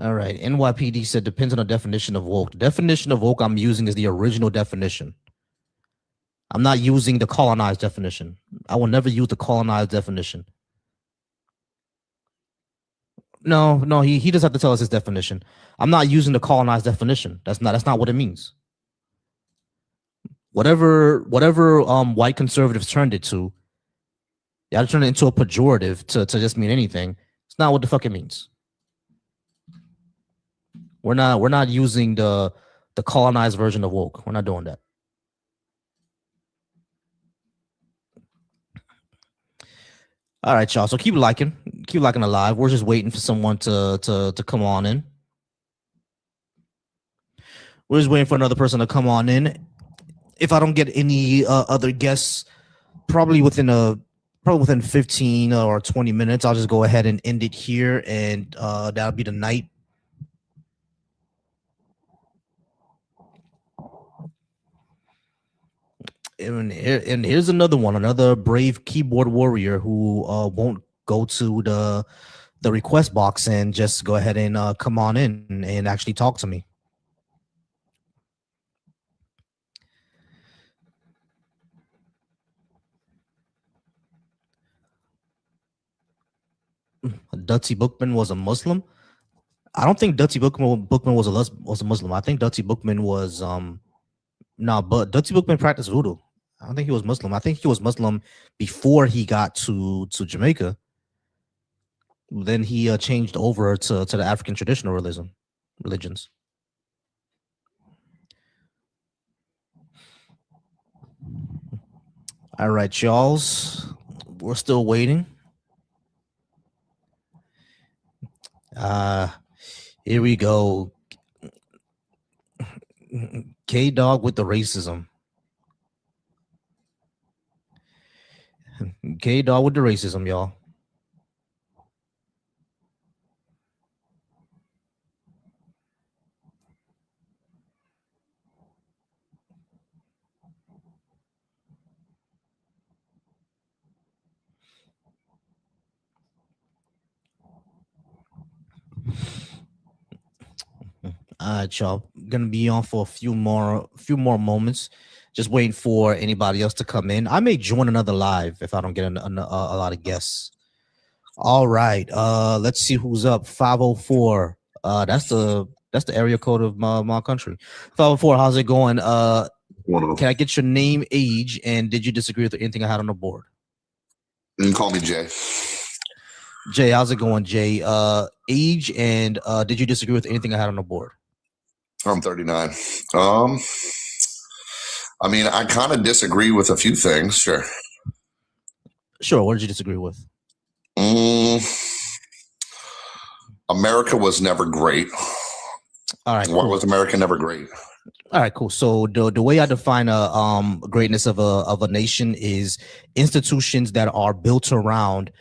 All right, NYPD said depends on the definition of woke. The definition of woke I'm using is the original definition. I'm not using the colonized definition. I will never use the colonized definition. No, he does have to tell us his definition. I'm not using the colonized definition. That's not what it means. Whatever white conservatives turned it to, you got to turn it into a pejorative to just mean anything. It's not what the fuck it means. We're not using the colonized version of woke. We're not doing that. All right, y'all. So keep liking the live. We're just waiting for someone to come on in. We're just waiting for another person to come on in. If I don't get any other guests, probably within 15 or 20 minutes, I'll just go ahead and end it here, and that'll be the night. And here's another brave keyboard warrior who won't go to the request box and just go ahead and come on in and actually talk to me. Dutty Bookman was a Muslim. I don't think Dutty Bookman was a Muslim. I think Dutty Bookman was but Dutty Bookman practiced voodoo. I don't think he was Muslim. I think he was Muslim before he got to Jamaica. Then he changed over to the African traditional religions. All right, y'all's. We're still waiting. Here we go. K-Dog with the racism. K-Dog with the racism, y'all. All right, y'all. Gonna be on for a few more moments. Just waiting for anybody else to come in. I may join another live if I don't get a lot of guests. All right. Let's see who's up. 504. That's the area code of my country. 504. How's it going? Can I get your name, age, and did you disagree with anything I had on the board? You can call me Jay. Jay, how's it going, Jay? Age, and did you disagree with anything I had on the board? I'm 39. I mean, I kind of disagree with a few things. Sure. What did you disagree with? America was never great. All right. Why was America never great? All right, cool. So the way I define a greatness of a nation is institutions that are built around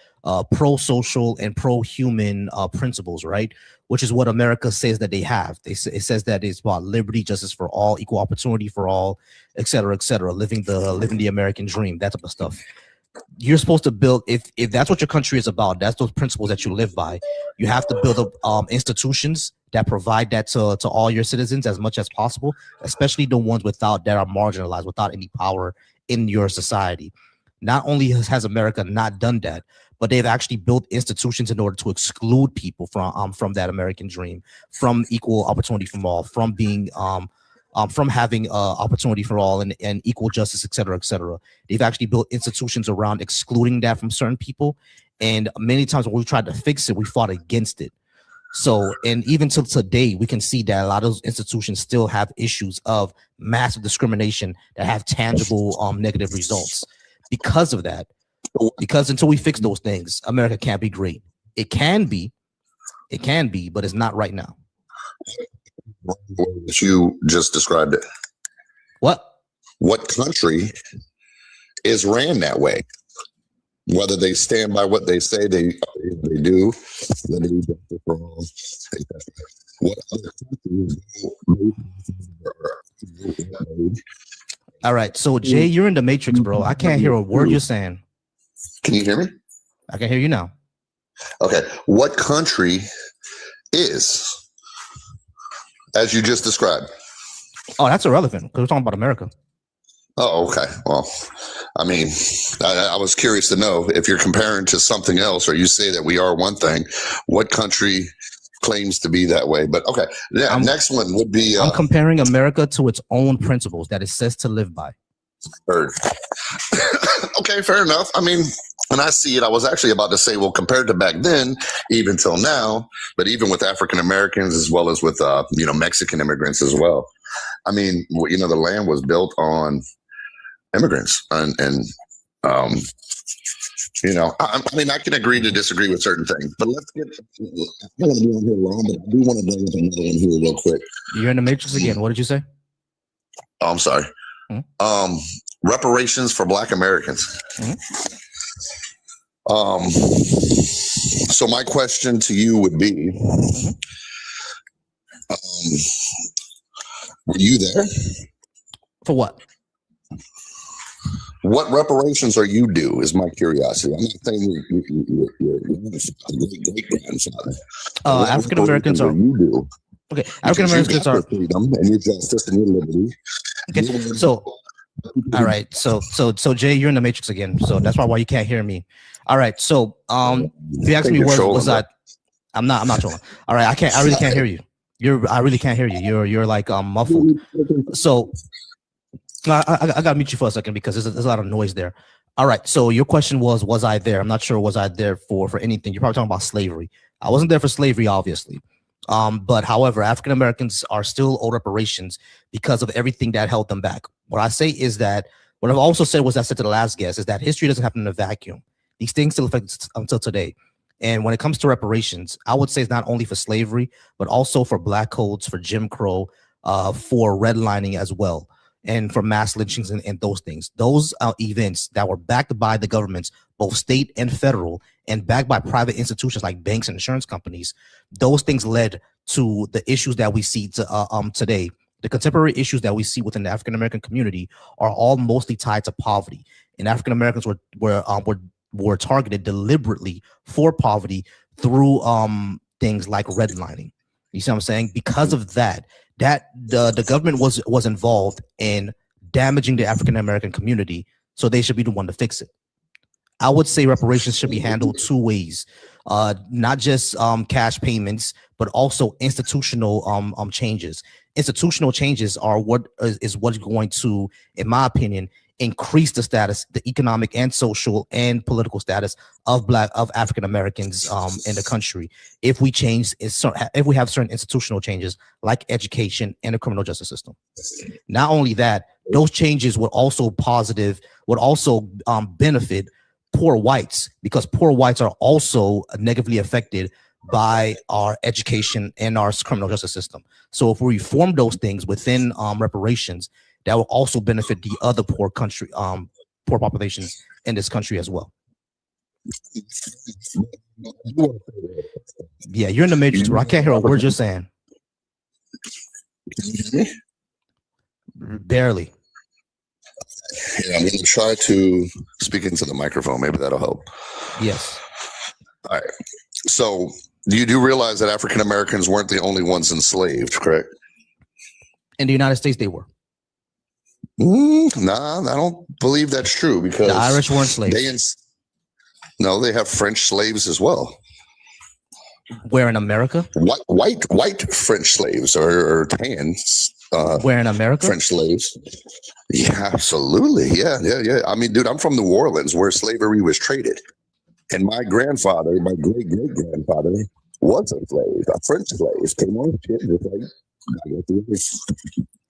pro-social and pro-human principles, right? Which is what America says that they have. It says that it's about liberty, justice for all, equal opportunity for all, et cetera, living the American dream, that type of stuff. You're supposed to build, if that's what your country is about, that's those principles that you live by. You have to build up institutions that provide that to all your citizens as much as possible, especially the ones that are marginalized, without any power in your society. Not only has America not done that, but they've actually built institutions in order to exclude people from that American dream, from equal opportunity for all, from being from having opportunity for all and equal justice, et cetera, et cetera. They've actually built institutions around excluding that from certain people. And many times when we tried to fix it, we fought against it. So, and even till today, we can see that a lot of those institutions still have issues of massive discrimination that have tangible negative results. Because of that, because until we fix those things, America can't be great. It can be, but it's not right now. You just described it. What country is ran that way? Whether they stand by what they say they do, whether they do justice for all. What other countries? All right, so Jay, you're in the Matrix, bro. I can't hear a word you're saying. Can you hear me? I can hear you now. Okay. What country is, as you just described? Oh, that's irrelevant because we're talking about America. Oh, okay. Well, I mean, I was curious to know if you're comparing to something else, or you say that we are one thing, what country claims to be that way? But okay, yeah. Next one would be. I'm comparing America to its own principles that it says to live by. Heard. Okay, fair enough. I mean, when I see it, I was actually about to say, well, compared to back then, even till now, but even with African Americans as well as with Mexican immigrants as well. I mean, the land was built on immigrants, and I mean, I can agree to disagree with certain things, but let's get. I'm not going to be on here long, but I do want to bring up another one here real quick. You're in the Matrix again. What did you say? Oh, I'm sorry. Reparations for Black Americans. So my question to you would be, were you there? For what? What reparations are you due? Is my curiosity. I'm not saying you're great grandfather. African Americans are. You do. Okay, African Americans are freedom and your justice and your liberty. Okay, so all right, so Jay, you're in the Matrix again, so that's why you can't hear me. All right, so if you ask me was I? I'm not trolling. All right, I really can't hear you. I really can't hear you. You're like muffled. So I gotta mute you for a second because there's a lot of noise there. All right, so your question was I there? I'm not sure was I there for anything. You're probably talking about slavery. I wasn't there for slavery, obviously. But however, African Americans are still owed reparations because of everything that held them back. What I say is that what I've also said was I said to the last guest is that history doesn't happen in a vacuum. These things still affect until today. And when it comes to reparations, I would say it's not only for slavery, but also for Black codes, for Jim Crow, for redlining as well, and for mass lynchings and those things. Those events that were backed by the governments, both state and federal, and backed by private institutions like banks and insurance companies, those things led to the issues that we see today. The contemporary issues that we see within the African American community are all mostly tied to poverty, and African Americans were targeted deliberately for poverty through things like redlining. You see what I'm saying? Because of that the government was involved in damaging the African American community, so they should be the one to fix it. I would say reparations should be handled two ways, not just cash payments, but also institutional changes. Institutional changes are what's going to, in my opinion, increase the status, the economic and social and political status of African Americans in the country. If we have certain institutional changes like education and the criminal justice system. Not only that, those changes would also benefit poor whites, because poor whites are also negatively affected by our education and our criminal justice system. So if we reform those things within reparations, that will also benefit the other poor populations in this country as well. Yeah, you're in the Matrix, bro. I can't hear a word you're saying. Barely. Yeah, I'm going to try to speak into the microphone. Maybe that'll help. Yes. All right. So you do realize that African Americans weren't the only ones enslaved, correct? In the United States, they were. Nah, I don't believe that's true, because the Irish weren't slaves. No, they have French slaves as well. Where in America? White French slaves or tan. Where in America? French slaves. Yeah, absolutely. Yeah. I mean, dude, I'm from New Orleans, where slavery was traded. And my grandfather, my great-great-grandfather, was a slave, a French slave. Came on ship just like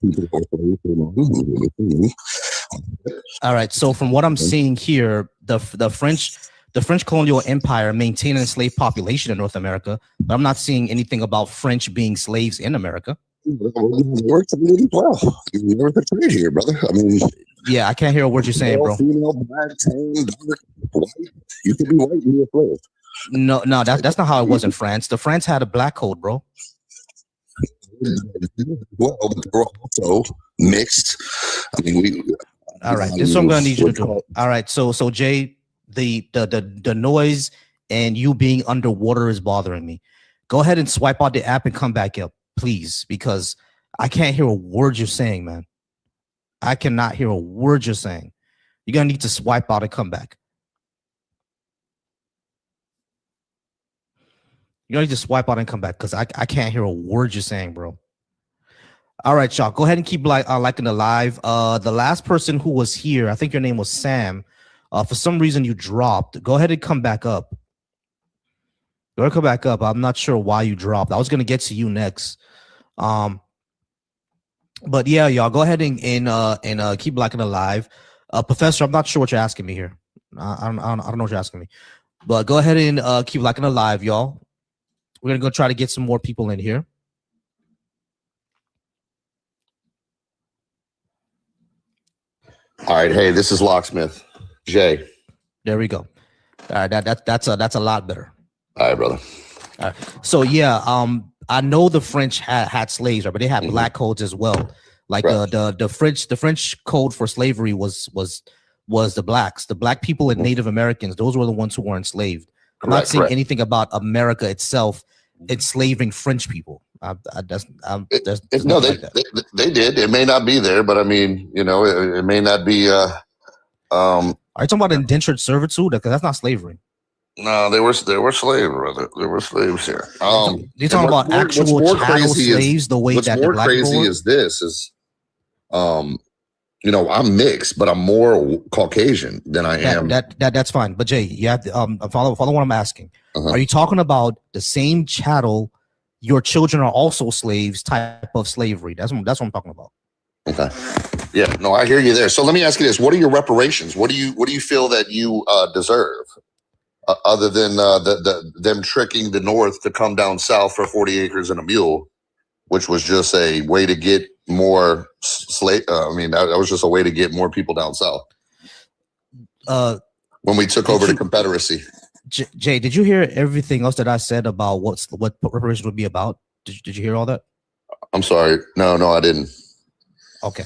people were slaves came on. All right. So from what I'm seeing here, the French colonial empire maintained an enslaved population in North America, but I'm not seeing anything about French being slaves in America. We're community well. You never portrayed here, brother. I mean, yeah, I can't hear a word you're saying, bro. Female, black, tan, dark, white. You can be white and be a slave. No, that's not how it was in France. The France had a black code, bro. Well, but they're also mixed. I mean, we. All right, this is what I'm gonna need you to do. All right, so Jay, the noise and you being underwater is bothering me. Go ahead and swipe out the app and come back up, please, because I can't hear a word you're saying, man. I cannot hear a word you're saying. You're gonna need to swipe out and come back. You're gonna need to swipe out and come back because I can't hear a word you're saying, bro. All right, y'all. Go ahead and keep liking the live. The last person who was here, I think your name was Sam. For some reason you dropped. Go ahead and come back up. Go ahead and come back up. I'm not sure why you dropped. I was gonna get to you next. But yeah, y'all go ahead and keep liking the live. Professor, I'm not sure what you're asking me here. I don't know what you're asking me. But go ahead and keep liking the live, y'all. We're gonna go try to get some more people in here. All right, hey, this is Locksmith Jay. There we go. All right, that's a lot better. All right, brother. All right. So yeah, I know the French had slaves, right, but they had black codes as well. Like the French code for slavery was the blacks, the black people and Native Americans. Those were the ones who were enslaved. I'm not saying anything about America itself enslaving French people. No, they did. It may not be there, but I mean, you know, it may not be. Are you talking about indentured servitude? Because that's not slavery. No, they were slaves, brother. There were slaves here. You're talking about actual chattel slaves. The way that the black people were? What's more crazy is this is, you know, I'm mixed, but I'm more Caucasian than I am. That's fine. But Jay, you have to follow what I'm asking. Are you talking about the same chattel? Your children are also slaves type of slavery. That's what I'm talking about. Okay. Yeah. No, I hear you there. So let me ask you this: what are your reparations? What do you feel that you deserve, other than them tricking the North to come down south for 40 acres and a mule, which was just a way to get more slave. I mean, that was just a way to get more people down south. When we took over the Confederacy. Jay, did you hear everything else that I said about what reparations would be about? Did you hear all that? I'm sorry. No, I didn't. Okay.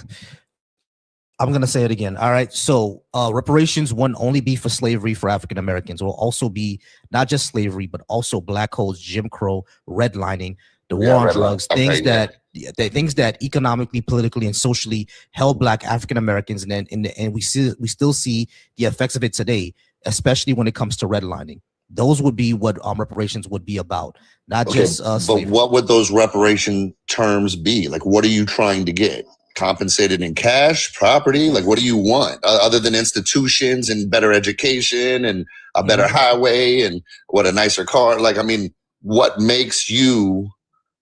I'm going to say it again. All right. So reparations won't only be for slavery for African Americans. It will also be not just slavery, but also black codes, Jim Crow, redlining, the war on drugs, things that economically, politically, and socially held black African Americans. And we still see the effects of it today, especially when it comes to redlining. Those would be what reparations would be about, not just slavery. But what would those reparation terms be? Like, what are you trying to get? Compensated in cash, property? Like, what do you want other than institutions and better education and a better highway and a nicer car? Like, I mean, what makes you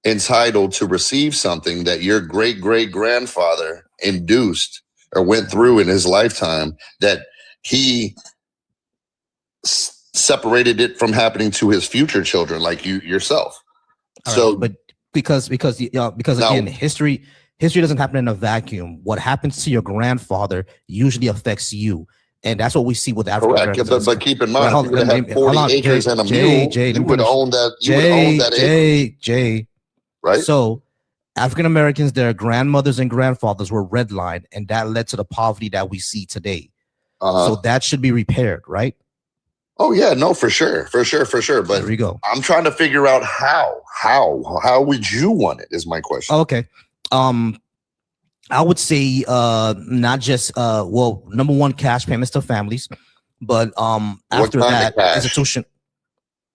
entitled to receive something that your great-great-grandfather induced or went through in his lifetime that he separated it from happening to his future children, like you yourself? All so, right, but because again, history doesn't happen in a vacuum. What happens to your grandfather usually affects you, and that's what we see with African Americans. But keep in mind, if you had 40 acres and a mule, you would own that. Jay, right? So, African Americans, their grandmothers and grandfathers were redlined, and that led to the poverty that we see today. So that should be repaired, right? Oh yeah, no, for sure. But there we go. I'm trying to figure out how would you want it is my question. Okay. I would say not just number one, cash payments to families, but after that, institution.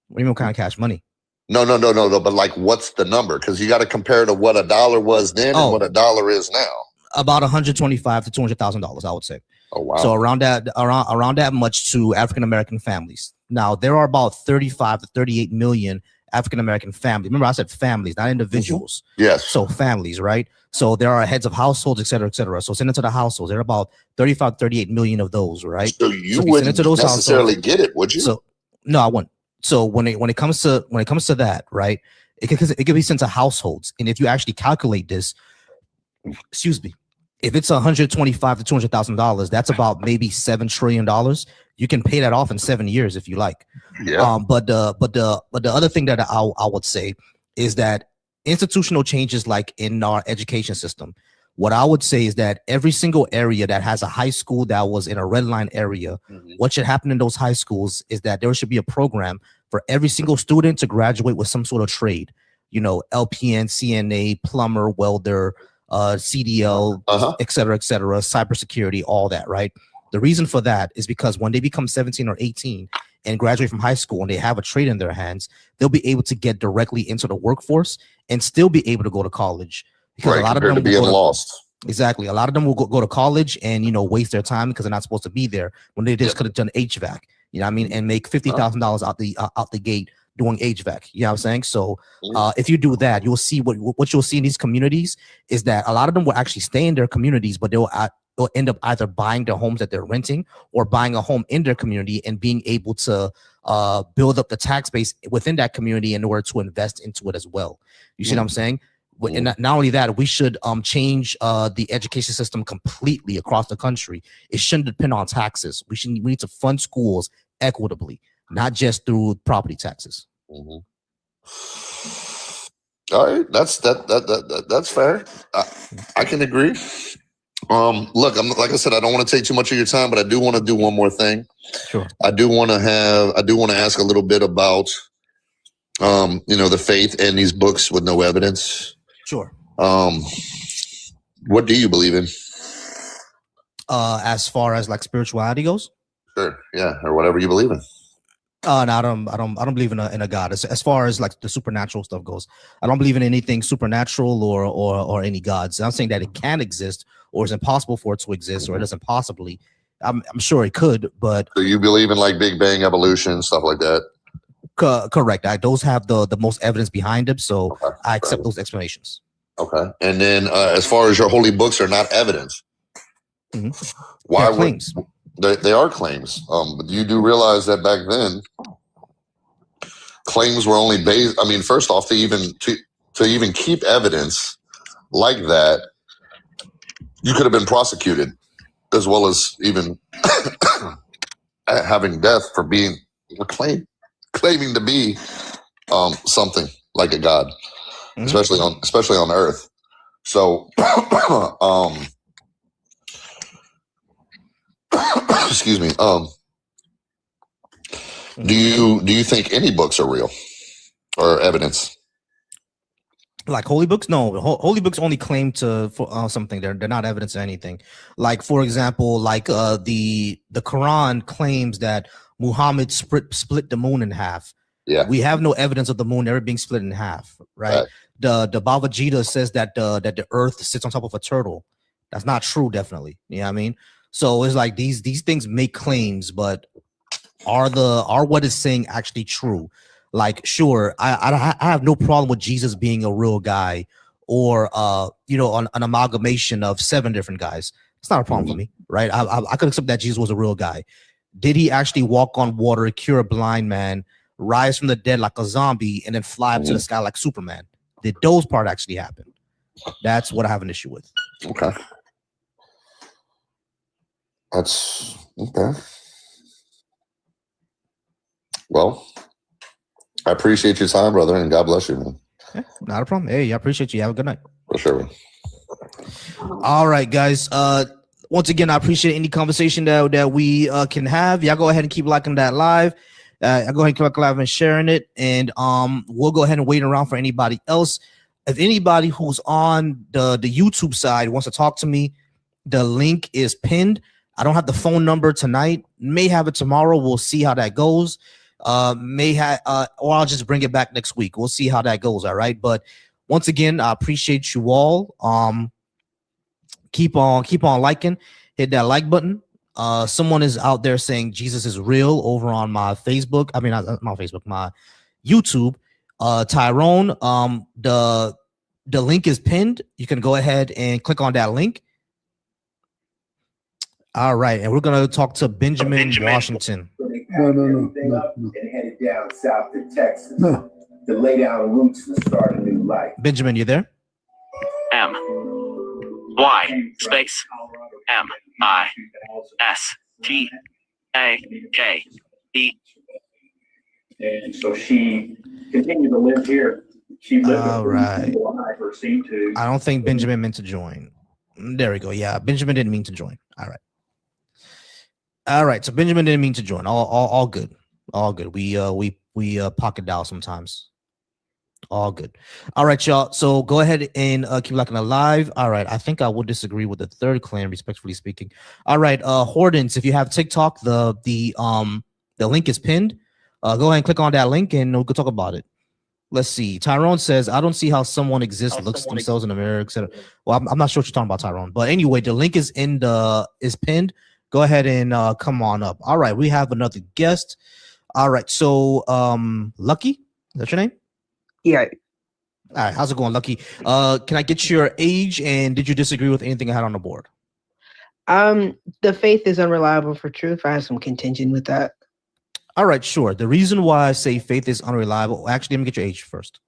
What do you mean, what kind of cash? Money? No. But like, what's the number? Because you got to compare to what a dollar was then and what a dollar is now. About $125,000 to $200,000, I would say. Oh wow! So around that much to African American families. Now there are about 35 to 38 million African American family. Remember, I said families, not individuals. Yes. So families, right? So there are heads of households, et cetera, et cetera. So send it to the households. There are about 35, 38 million of those, right? So you So if wouldn't send it to those necessarily households, get it, would you? so no, I wouldn't. So when it comes to that, right? It could be sent to households, and if you actually calculate this, excuse me, if it's $125 to $200,000, that's about maybe $7 trillion. You can pay that off in 7 years if you like. Yeah. But the other thing that I would say is that institutional changes, like in our education system, what I would say is that every single area that has a high school that was in a red line area, what should happen in those high schools is that there should be a program for every single student to graduate with some sort of trade, you know, LPN, CNA, plumber, welder, CDL, et cetera, cybersecurity, all that, right? The reason for that is because when they become 17 or 18 and graduate from high school and they have a trade in their hands, they'll be able to get directly into the workforce and still be able to go to college. Because a lot of them being lost. Exactly. A lot of them will go to college and, you know, waste their time because they're not supposed to be there when they just could have done HVAC, you know what I mean? And make $50,000 out the gate doing HVAC. You know what I'm saying? So if you do that, you'll see what you'll see in these communities is that a lot of them will actually stay in their communities, but they'll end up either buying the homes that they're renting or buying a home in their community and being able to build up the tax base within that community in order to invest into it as well. You see what I'm saying? And not only that, we should change the education system completely across the country. It shouldn't depend on taxes. We need to fund schools equitably, not just through property taxes. All right, that's fair. I can agree. Look, like I said, I don't want to take too much of your time, but I do want to do one more thing. Sure. I do want to ask a little bit about the faith and these books with no evidence. Sure. What do you believe in? As far as like spirituality goes? Sure. Yeah, or whatever you believe in. No, I don't believe in a God. As far as like the supernatural stuff goes, I don't believe in anything supernatural or any gods. I'm saying that it can exist or it's impossible for it to exist or it doesn't possibly. I'm sure it could, but so you believe in like Big Bang evolution, stuff like that? Correct. Those have the most evidence behind them, so I accept those explanations. Okay. And then as far as your holy books are not evidence, why claims? They are claims. But you do realize that back then, claims were only based. I mean, first off, to even keep evidence like that, you could have been prosecuted, as well as even having death for being claiming to be something like a god, especially on Earth. So, excuse me. Do you think any books are real or evidence? Like holy books? No, holy books only claim for something. They're not evidence of anything. Like, for example, like the Quran claims that Muhammad split the moon in half. Yeah, we have no evidence of the moon ever being split in half, right? The Bhagavad Gita says that the earth sits on top of a turtle. That's not true, definitely. You know what I mean? So it's like these things make claims, but are what it's saying actually true? Like, sure, I have no problem with Jesus being a real guy or an amalgamation of 7 different guys. It's not a problem for me, right? I could accept that Jesus was a real guy. Did he actually walk on water, cure a blind man, rise from the dead like a zombie, and then fly up to the sky like Superman? Did those part actually happen? That's what I have an issue with. Okay. That's okay. Well, I appreciate your time, brother, and God bless you, man. Yeah, not a problem. Hey, I appreciate you. Have a good night. For sure. All right, guys. Once again, I appreciate any conversation that we can have. Y'all go ahead and keep liking that live. I go ahead and click live and sharing it, and we'll go ahead and wait around for anybody else. If anybody who's on the YouTube side wants to talk to me, the link is pinned. I don't have the phone number tonight. May have it tomorrow. We'll see how that goes. Or I'll just bring it back next week. We'll see how that goes. All right. But once again, I appreciate you all. Keep on liking. Hit that like button. Someone is out there saying Jesus is real over on my Facebook. I mean, not my Facebook, my YouTube. Tyrone, the link is pinned. You can go ahead and click on that link. All right, and we're gonna talk to Benjamin Washington. No. And headed down south to Texas. No. To lay down roots and start a new life. Benjamin, you there? M Y space M I S T A K E. And so she continued to live here. She lived All right. or seemed to. I don't think Benjamin meant to join. There we go. Yeah, Benjamin didn't mean to join. All right. So Benjamin didn't mean to join. All good. All good. We pocket dial sometimes. All good. All right, y'all. So go ahead and keep locking alive. All right. I think I would disagree with the third claim, respectfully speaking. All right. Hordens, if you have TikTok, the link is pinned. Go ahead and click on that link and we'll talk about it. Let's see. Tyrone says, I don't see how someone exists, looks themselves in the mirror, etc. Well, I'm not sure what you're talking about, Tyrone. But anyway, the link is pinned. Go ahead and come on up. All right, we have another guest. All right, so Lucky, is that your name? Yeah. All right, how's it going, Lucky? Can I get your age and did you disagree with anything I had on the board? The faith is unreliable for truth. I have some contention with that. All right, sure. The reason why I say faith is unreliable, actually, let me get your age first.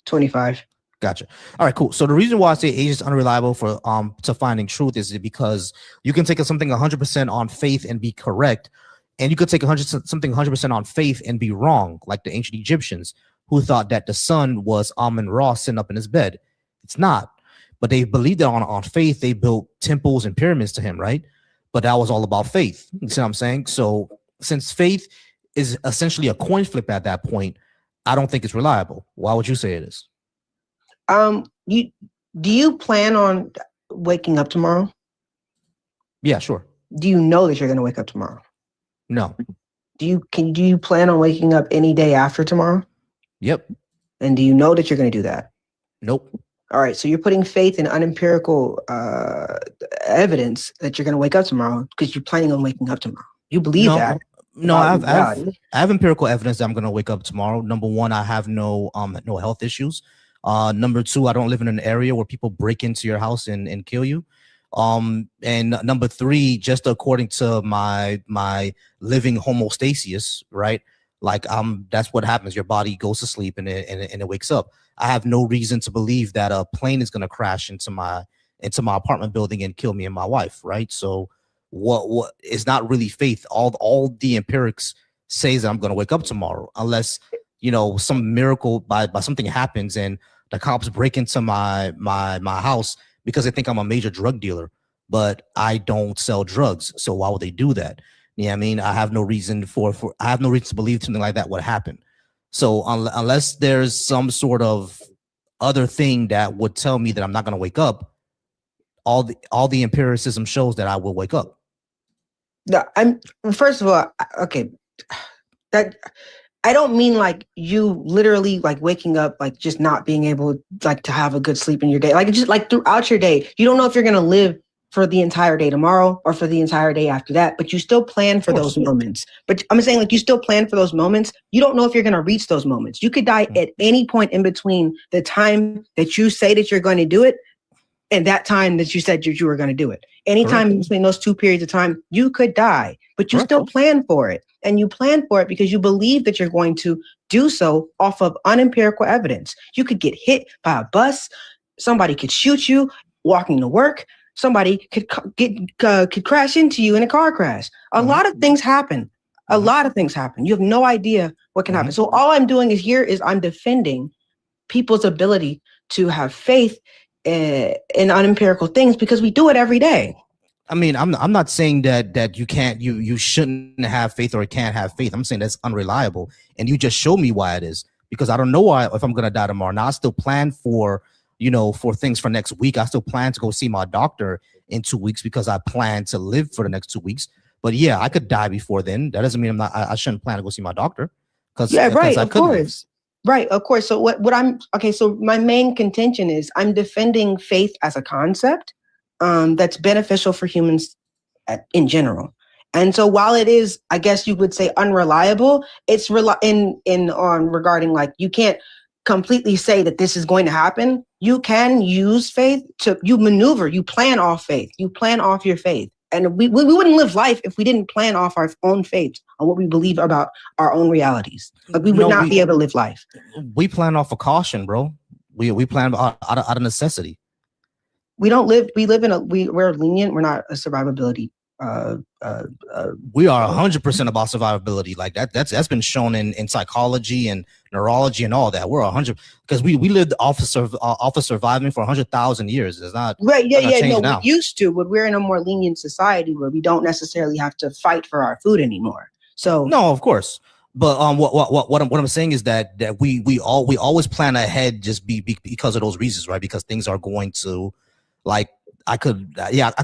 25. Gotcha. All right, cool. So the reason why I say age is unreliable for to finding truth is because you can take something 100% on faith and be correct, and you could take 100% on faith and be wrong, like the ancient Egyptians who thought that the sun was Amun-Ra sitting up in his bed. It's not, but they believed that on faith. They built temples and pyramids to him, right? But that was all about faith. You see what I'm saying? So since faith is essentially a coin flip at that point, I don't think it's reliable. Why would you say it is? Do you plan on waking up tomorrow? Yeah, sure. Do you know that you're going to wake up tomorrow? No. Do you plan on waking up any day after tomorrow? Yep. And do you know that you're going to do that? Nope. All right. So you're putting faith in unempirical evidence that you're going to wake up tomorrow because you're planning on waking up tomorrow. You believe that? No, I have empirical evidence that I'm going to wake up tomorrow. Number one, I have no health issues. Number two, I don't live in an area where people break into your house and kill you. And number three, just according to my living homeostasis, right? Like that's what happens. Your body goes to sleep and it wakes up. I have no reason to believe that a plane is going to crash into my apartment building and kill me and my wife, right? So what is not really faith. All the empirics says that I'm going to wake up tomorrow, unless some miracle by something happens and the cops break into my house because they think I'm a major drug dealer, but I don't sell drugs. So why would they do that? Yeah, I mean, I have no reason to believe something like that would happen. So unless there's some sort of other thing that would tell me that I'm not going to wake up, all the empiricism shows that I will wake up. No, first of all, okay, that I don't mean like you literally like waking up, like just not being able like to have a good sleep in your day. Like just like throughout your day, you don't know if you're going to live for the entire day tomorrow or for the entire day after that, but you still plan for those moments. But I'm saying like you still plan for those moments. You don't know if you're going to reach those moments. You could die at any point in between the time that you say that you're going to do it and that time that you said you were going to do it. Anytime between those two periods of time, you could die, but you still plan for it. And you plan for it because you believe that you're going to do so off of unempirical evidence. You could get hit by a bus. Somebody could shoot you walking to work. Somebody could crash into you in a car crash. A lot of things happen. A lot of things happen. You have no idea what can happen. So all I'm doing is I'm defending people's ability to have faith in unempirical things because we do it every day. I mean, I'm not saying that you shouldn't have faith or can't have faith. I'm saying that's unreliable, and you just show me why it is, because I don't know if I'm gonna die tomorrow. Now I still plan for things for next week. I still plan to go see my doctor in 2 weeks because I plan to live for the next 2 weeks. But yeah, I could die before then. That doesn't mean I shouldn't plan to go see my doctor. Of course. Right, of course. So so my main contention is I'm defending faith as a concept that's beneficial for humans in general. And so while it is, I guess you would say unreliable, it's regarding like you can't completely say that this is going to happen. You can use faith you maneuver, you plan off faith, you plan off your faith. And we wouldn't live life if we didn't plan off our own faith on what we believe about our own realities. Like we would not be able to live life. We plan off a caution, bro. We plan out of necessity. We don't live. We live we're lenient. We're not a survivability. We are 100% about survivability. Like that's been shown in psychology and neurology and all that. We're 100 because we lived off of surviving for 100,000 years. It's not right. Yeah. No, now. We used to, but we're in a more lenient society where we don't necessarily have to fight for our food anymore. So no, of course. But what I'm saying is that we always plan ahead just because of those reasons, right? Because things are going to, like, I could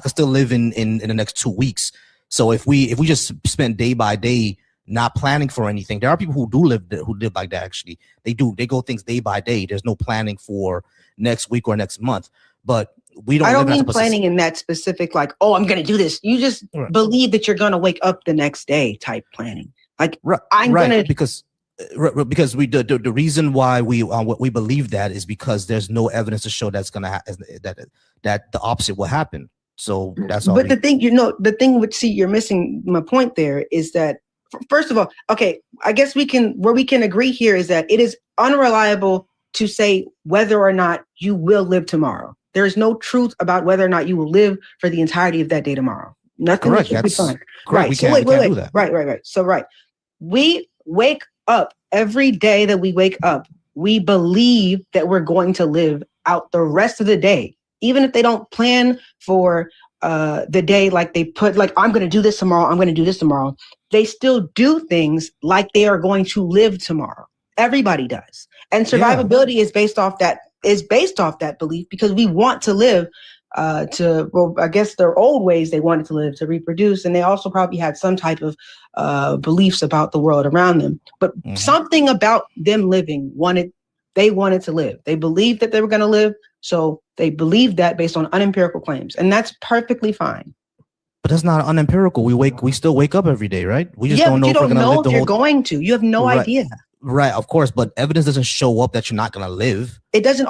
still live in the next 2 weeks. So if we just spend day by day not planning for anything, there are people who live like that. Actually, they go things day by day. There's no planning for next week or next month. But we don't. I don't mean planning in that specific, like, oh, I'm going to do this. You just believe that you're going to wake up the next day type planning. Like because the reason why we believe that is because there's no evidence to show that's gonna that the opposite will happen. So that's all. But the thing which you're missing my point there is that, first of all, okay, I guess we can agree here is that it is unreliable to say whether or not you will live tomorrow. There is no truth about whether or not you will live for the entirety of that day tomorrow. Nothing. Correct. That's correct. Right. We can't do that. Right. So we wake up every day that we wake up. We believe that we're going to live out the rest of the day, even if they don't plan for the day, like they put, like, I'm going to do this tomorrow. I'm going to do this tomorrow. They still do things like they are going to live tomorrow. Everybody does. And survivability is based off that belief, because we want to live I guess their old ways they wanted to live, to reproduce. And they also probably had some type of beliefs about the world around them. But something about them living they wanted to live. They believed that they were going to live. So they believed that based on unempirical claims. And that's perfectly fine. But that's not unempirical. We still wake up every day, right? We just don't know if we're going to live the whole. You're going to. You have no idea. Right, of course. But evidence doesn't show up that you're not going to live. It doesn't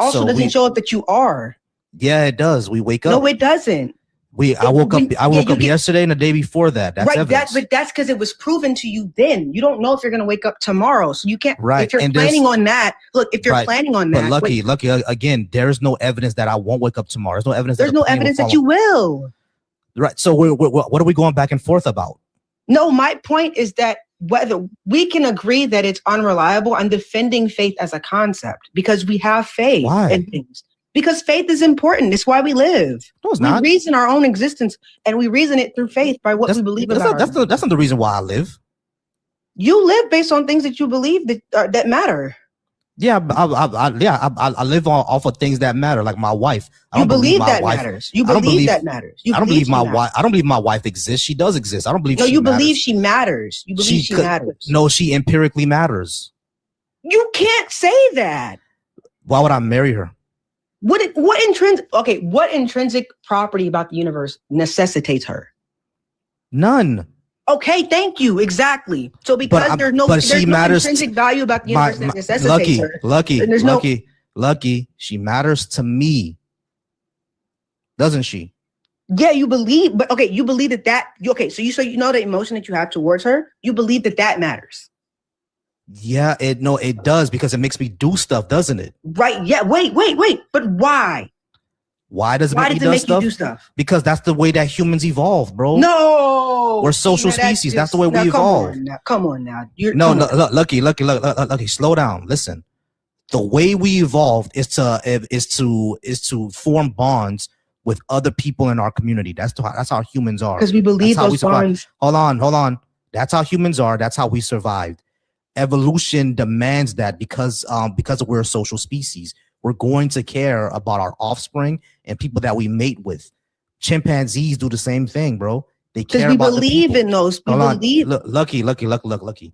show up that you are. Yeah, it does. We wake up. No, it doesn't. I woke up yesterday and the day before that. That's evidence. But that's because it was proven to you then. You don't know if you're going to wake up tomorrow, so you can't. Right. If you're planning on that, planning on that. But lucky again, there is no evidence that I won't wake up tomorrow. There's no evidence. There's no evidence that you will. Right. So what are we going back and forth about? No, my point is that whether we can agree that it's unreliable, I'm defending faith as a concept because we have faith in things. Because faith is important. It's why we live. No, it's not. We reason our own existence, and we reason it through faith by what we believe about. That's not the reason why I live. You live based on things that you believe that matter. Yeah, I live off of things that matter, like my wife. I don't believe that matters. You believe that matters. I don't believe my wife. I don't believe my wife exists. She does exist. I don't believe. No, you believe she matters. You believe she matters. No, she empirically matters. You can't say that. Why would I marry her? What intrinsic property about the universe necessitates her? None. Okay, thank you. Exactly. So because there's no intrinsic value about the universe that necessitates her. Lucky. She matters to me. Doesn't she? Yeah, you believe, but okay, you believe that so you know the emotion that you have towards her, you believe that matters. Yeah, it does, because it makes me do stuff, doesn't it? Right. Yeah. Wait. But why? Why does it make you do stuff? Because that's the way that humans evolve, bro. No, we're social species. That's the way we evolve. Come on now. Lucky. Slow down. Listen, the way we evolved is to form bonds with other people in our community. That's how humans are. Because we believe those bonds. Hold on. That's how humans are. That's how we survived. Evolution demands that because we're a social species, we're going to care about our offspring and people that we mate with. Chimpanzees do the same thing, bro. They care about the people. In those. We believe. Look, lucky.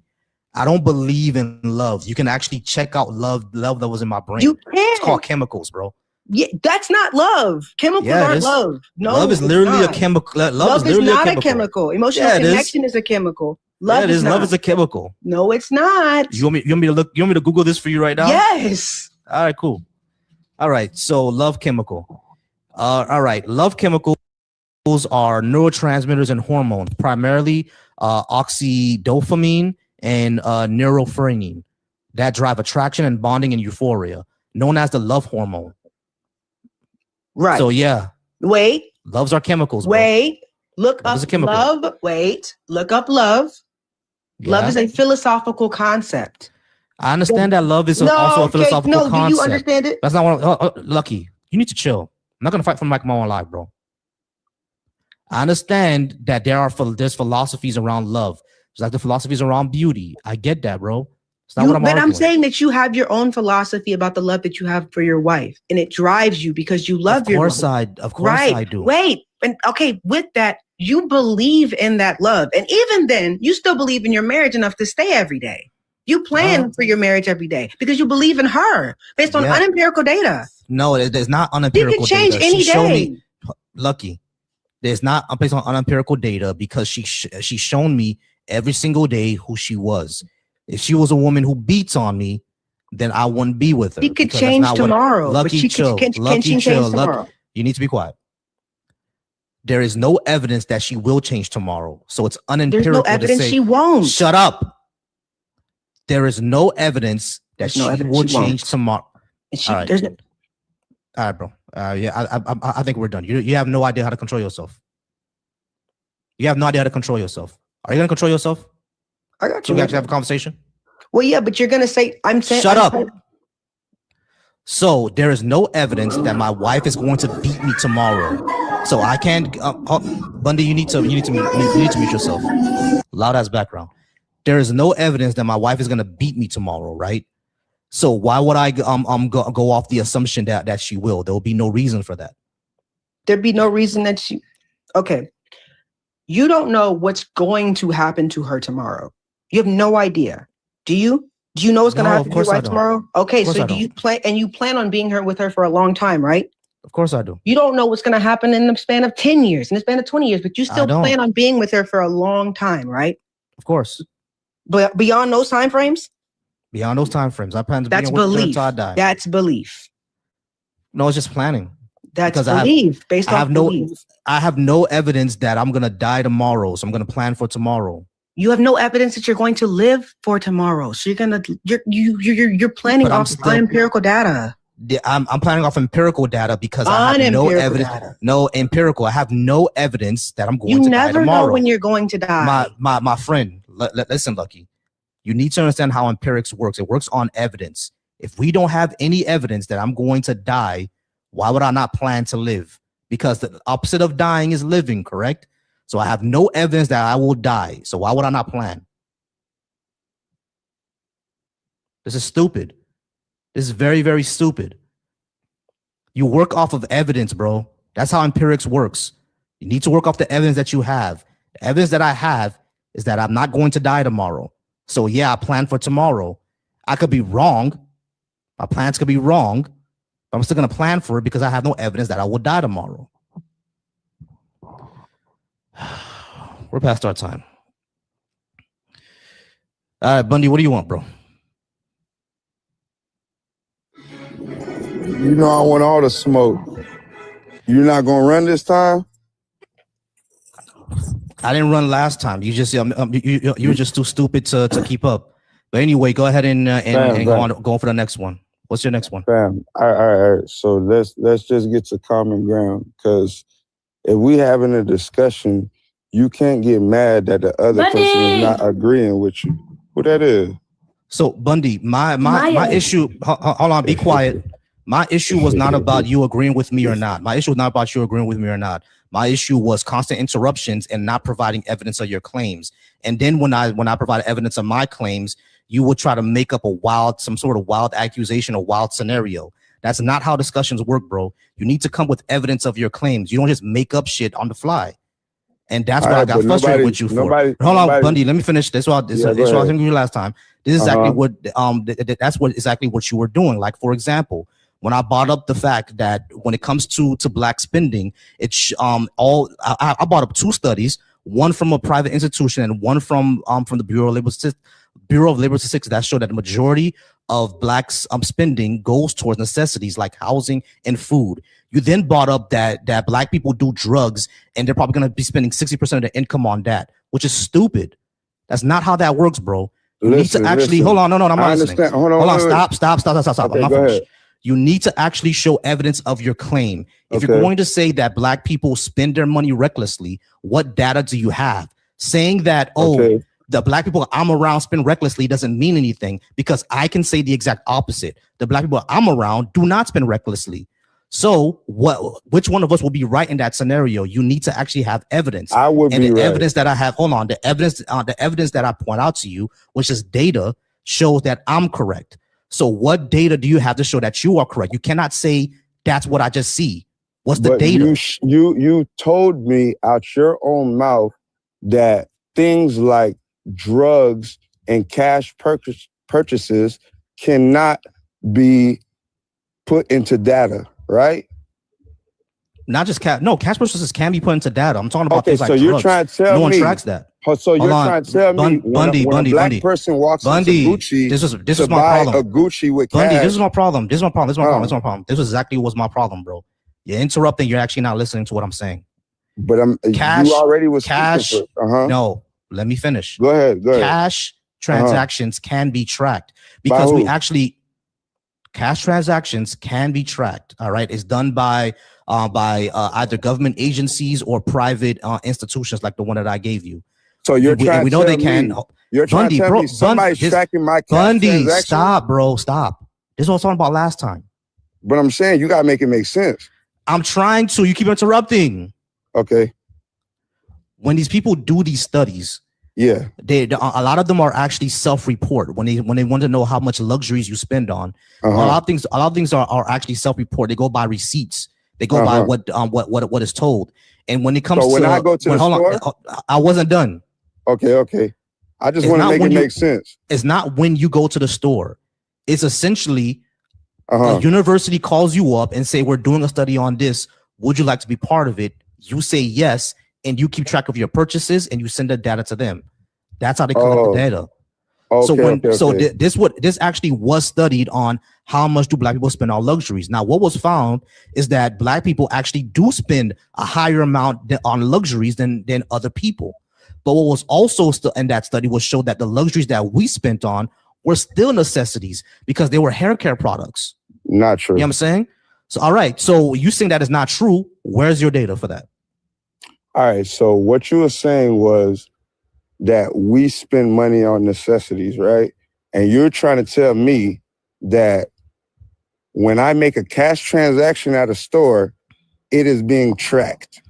I don't believe in love. You can actually check out love that was in my brain. You can. It's called chemicals, bro. Yeah, that's not love. Chemicals aren't love. No, love is literally a chemical. Love is not a chemical. Emotional connection is a chemical. Love is not. Love is a chemical. No, it's not. You want me to look? You want me to Google this for you right now? Yes. All right, cool. All right, so love chemical. All right, love chemicals are neurotransmitters and hormones, primarily oxydopamine and neurophreniine, that drive attraction and bonding and euphoria, known as the love hormone. Right. So yeah. Wait. Loves are chemicals. Bro. Wait. Look love up love. Wait. Look up love. Yeah. Love is a philosophical concept. I understand that love is also a philosophical concept. Do you understand it? That's not what. Lucky, you need to chill. I'm not gonna fight for my own life, bro. I understand that there's philosophies around love. It's like the philosophies around beauty. I get that, bro. It's not what I'm arguing. I'm saying that you have your own philosophy about the love that you have for your wife, and it drives you because you love your wife. Of course I do. Wait, and okay, with that, you believe in that love, and even then, you still believe in your marriage enough to stay every day. You plan for your marriage every day because you believe in her based on unempirical data. No, there's not unempirical data. You can change any day. Lucky, there's not based on unempirical data because she's shown me every single day who she was. If she was a woman who beats on me, then I wouldn't be with her. She could change tomorrow. Lucky, chill. Lucky, chill. You need to be quiet. There is no evidence that she will change tomorrow. So it's unempirical. There's no evidence to say, she won't. Shut up. There is no evidence that she will change tomorrow. All right. All right, bro. I think we're done. You have no idea how to control yourself. You have no idea how to control yourself. Are you going to control yourself? I got you. So we actually have a conversation? Well, yeah, but you're going to say, I'm saying. Shut up. So there is no evidence that my wife is going to beat me tomorrow. So I can't, Bundy, you need to mute yourself. Loud ass background. There is no evidence that my wife is going to beat me tomorrow, right? So why would I go off the assumption that she will? There will be no reason for that. There'd be no reason that she. Okay, you don't know what's going to happen to her tomorrow. You have no idea. Do you? Do you know what's going to happen to your wife tomorrow? Okay, so do you plan on being with her for a long time, right? Of course I do. You don't know what's going to happen in the span of 10 years, in the span of 20 years, but you still plan on being with her for a long time, right? Of course. But beyond those time frames? Beyond those time frames, I plan to be with her until I die. That's belief. No, it's just planning. That's belief. Based on belief. I have no evidence that I'm going to die tomorrow, so I'm going to plan for tomorrow. You have no evidence that you're going to live for tomorrow, so you're planning off unempirical data. I'm planning off empirical data because I have no evidence. No empirical. I have no evidence that I'm going to die tomorrow. You never know when you're going to die. My friend, listen, Lucky. You need to understand how empirics works. It works on evidence. If we don't have any evidence that I'm going to die, why would I not plan to live? Because the opposite of dying is living, correct? So I have no evidence that I will die. So why would I not plan? This is stupid. This is very, very stupid. You work off of evidence, bro. That's how empirics works. You need to work off the evidence that you have. The evidence that I have is that I'm not going to die tomorrow. So yeah, I plan for tomorrow. I could be wrong. My plans could be wrong, but I'm still going to plan for it because I have no evidence that I will die tomorrow. We're past our time. All right, Bundy, what do you want, bro? You know I want all the smoke. You're not going to run this time? I didn't run last time. You just you were just too stupid to keep up. But anyway, go ahead and go on for the next one. What's your next one? Fam, all right. So let's just get to common ground, because if we having a discussion, you can't get mad that the other person is not agreeing with you. Who that is? So Bundy, my issue. Hold on, be quiet. My issue was not about you agreeing with me or not. My issue was not about you agreeing with me or not. My issue was constant interruptions and not providing evidence of your claims. And then when I provided evidence of my claims, you would try to make up some sort of wild accusation or wild scenario. That's not how discussions work, bro. You need to come with evidence of your claims. You don't just make up shit on the fly. And that's what I got frustrated with you for. Hold on, Bundy. Let me finish. That's what I was telling you last time. This is exactly what that's exactly what you were doing. Like, for example, when I brought up the fact that when it comes to black spending, it's I brought up two studies. one from a private institution and one from the Bureau of Labor Statistics that showed that the majority of blacks spending goes towards necessities like housing and food. You then brought up that black people do drugs and they're probably going to be spending 60% of their income on that, which is stupid. That's not how that works, bro. You need to actually hold on. No, I'm not listening. Hold on. Stop. Okay, I'm not go finished. ahead. You need to actually show evidence of your claim. If you're going to say that black people spend their money recklessly, what data do you have? Saying that, the black people I'm around spend recklessly doesn't mean anything, because I can say the exact opposite. The black people I'm around do not spend recklessly. So which one of us will be right in that scenario? You need to actually have evidence. I would and be the right. evidence that I have, the evidence that I point out to you, which is data, shows that I'm correct. So what data do you have to show that you are correct? You cannot say that's what I just see. What's the data? You told me out your own mouth that things like drugs and cash purchases cannot be put into data, right? Not just cash. No, cash purchases can be put into data. I'm talking about things like drugs. You're trying to tell no one me, tracks that. So you're trying to tell me when a black person walks into Gucci, this is my buy problem. a Gucci with Bundy, cash. this is my problem. This is my problem. This is exactly what's my problem, bro. You're interrupting. You're actually not listening to what I'm saying. But you already was cash. No, let me finish. Go ahead. Cash transactions can be tracked because cash transactions can be tracked. All right, it's done by either government agencies or private institutions like the one that I gave you. So you're trying to tell me, you're trying to tell me somebody's tracking my cash transaction? Stop, bro. Stop. This is what I was talking about last time. But I'm saying you gotta make it make sense. I'm trying to. You keep interrupting. Okay. When these people do these studies, a lot of them are actually self-report when they want to know how much luxuries you spend on. A lot of things are actually self-report. They go by receipts. They go by what is told. And when it comes when I go to the store, I wasn't done. Okay. I just want to make it make sense. It's not when you go to the store. It's essentially a university calls you up and say, we're doing a study on this. Would you like to be part of it? You say yes, and you keep track of your purchases and you send the data to them. That's how they collect the data. This actually was studied on how much do black people spend on luxuries. Now, what was found is that black people actually do spend a higher amount on luxuries than other people. But what was also in that study was showed that the luxuries that we spent on were still necessities because they were hair care products. Not true. You know what I'm saying? So, all right. So you saying that is not true. Where's your data for that? All right. So what you were saying was that we spend money on necessities, right? And you're trying to tell me that when I make a cash transaction at a store, it is being tracked.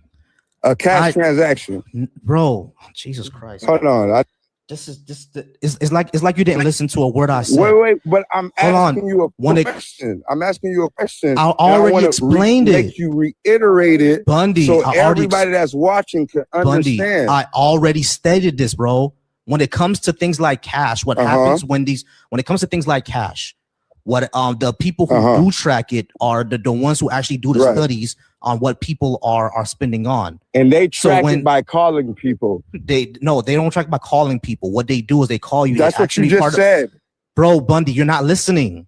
A cash transaction. Bro, Jesus Christ. Hold on. It's like you didn't listen to a word I said. Wait, but I'm asking you a question. I'm asking you a question. I already explained it. Make you reiterate it, Bundy. so everybody that's watching can understand. Bundy, I already stated this, bro. When it comes to things like cash, what happens when it comes to things like cash, what the people who do track it are the ones who actually do the studies on what people are spending on. And they track it by calling people. They don't track by calling people. What they do is they call you. That's what you just said. Bro, Bundy, you're not listening.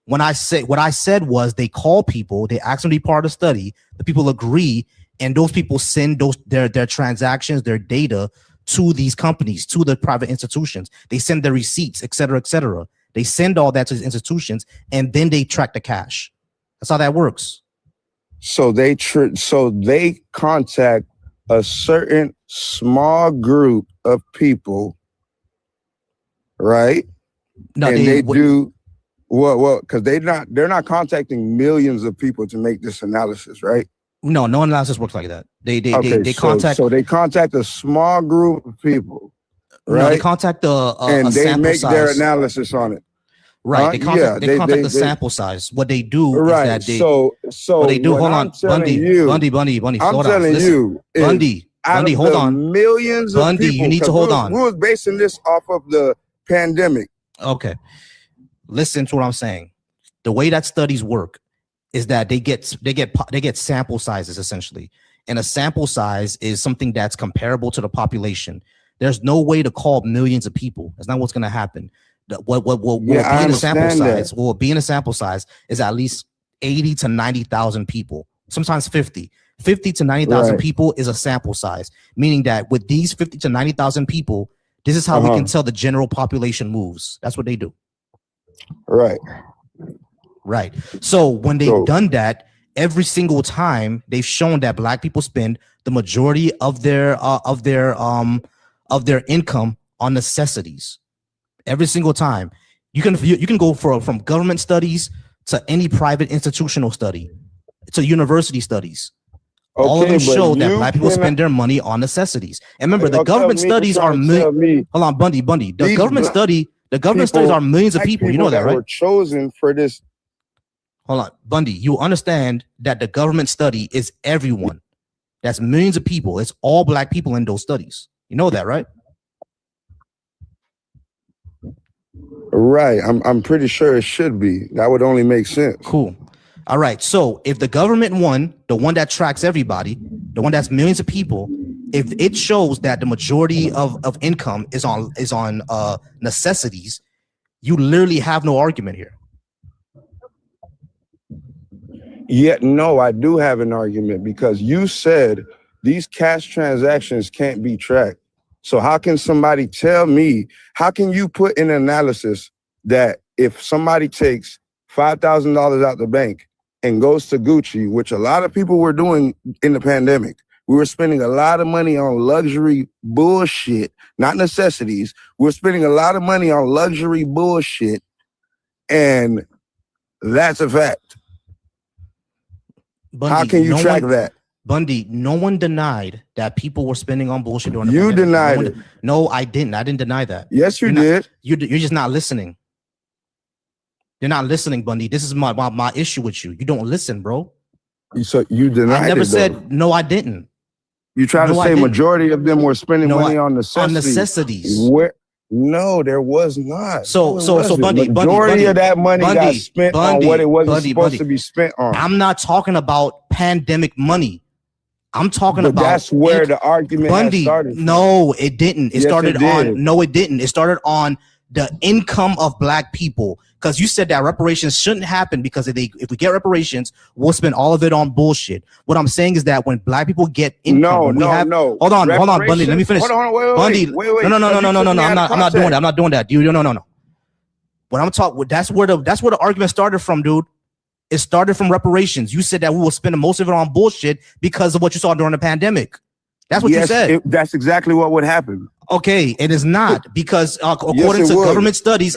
What I said was they call people, they ask them to be part of the study, the people agree, and those people send their transactions, their data to these companies, to the private institutions. They send their receipts, et cetera, et cetera. They send all that to the institutions, and then they track the cash. That's how that works. So they contact a certain small group of people, right? No, and they do because they're not contacting millions of people to make this analysis, right? No analysis works like that. They contact. So they contact a small group of people, right? No, they contact and they make their analysis on it. Right. They contact the sample size. What they do is that they what they do. Hold on, Bundy. I'm telling you, Bundy, hold on. Millions of Bundy, people, you need to hold on. We was basing this off of the pandemic. Okay. Listen to what I'm saying. The way that studies work is that they get sample sizes essentially. and a sample size is something that's comparable to the population. There's no way to call millions of people. That's not what's going to happen. What will be in a sample size? What will be in a sample size is at least 80 to 90,000 people. Sometimes 50 to 90,000 people is a sample size, meaning that with these 50 to 90,000 people, this is how we can tell the general population moves. That's what they do. Right. So when they've done that, every single time they've shown that black people spend the majority of their income on necessities. Every single time. You can go from government studies to any private institutional study to university studies. All of them show that black people spend their money on necessities. And remember, the government studies are hold on, Bundy. The government studies are millions of people. You know that, right? Were chosen for this. Hold on, Bundy. You understand that the government study is everyone. That's millions of people. It's all black people in those studies. You know that, right? Right. I'm pretty sure it should be. That would only make sense. Cool. All right. So if the government one, the one that tracks everybody, the one that's millions of people, if it shows that the majority of income is on necessities, you literally have no argument here. Yeah, no, I do have an argument because you said these cash transactions can't be tracked. So how can somebody tell me, how can you put in analysis that if somebody takes $5,000 out the bank and goes to Gucci, which a lot of people were doing in the pandemic, we were spending a lot of money on luxury bullshit, not necessities. We're spending a lot of money on luxury bullshit, and that's a fact. Bundy, how can you track that? Bundy, no one denied that people were spending on bullshit during the pandemic. You denied it. No, I didn't. I didn't deny that. Yes, you did. You're just not listening. You're not listening, Bundy. This is my issue with you. You don't listen, bro. So you denied it. I never said, no, I didn't. You try to say majority of them were spending money on necessities. On necessities. Where? No, there was not. So Bundy, majority of that money got spent on what it wasn't supposed to be spent on. I'm not talking about pandemic money. I'm talking about that's where the argument has started from. No, it didn't. It started on no, it didn't. It started on the income of black people. Because you said that reparations shouldn't happen because if we get reparations, we'll spend all of it on bullshit. What I'm saying is that when black people get income, no. Hold on, Bundy. Let me finish. Hold on, wait. No. I'm not doing that. I'm not doing that, dude. No. When I'm talking, that's where the argument started from, dude. It started from reparations. You said that we will spend most of it on bullshit because of what you saw during the pandemic. That's what you said. That's exactly what would happen. Okay, it is not because according to government studies,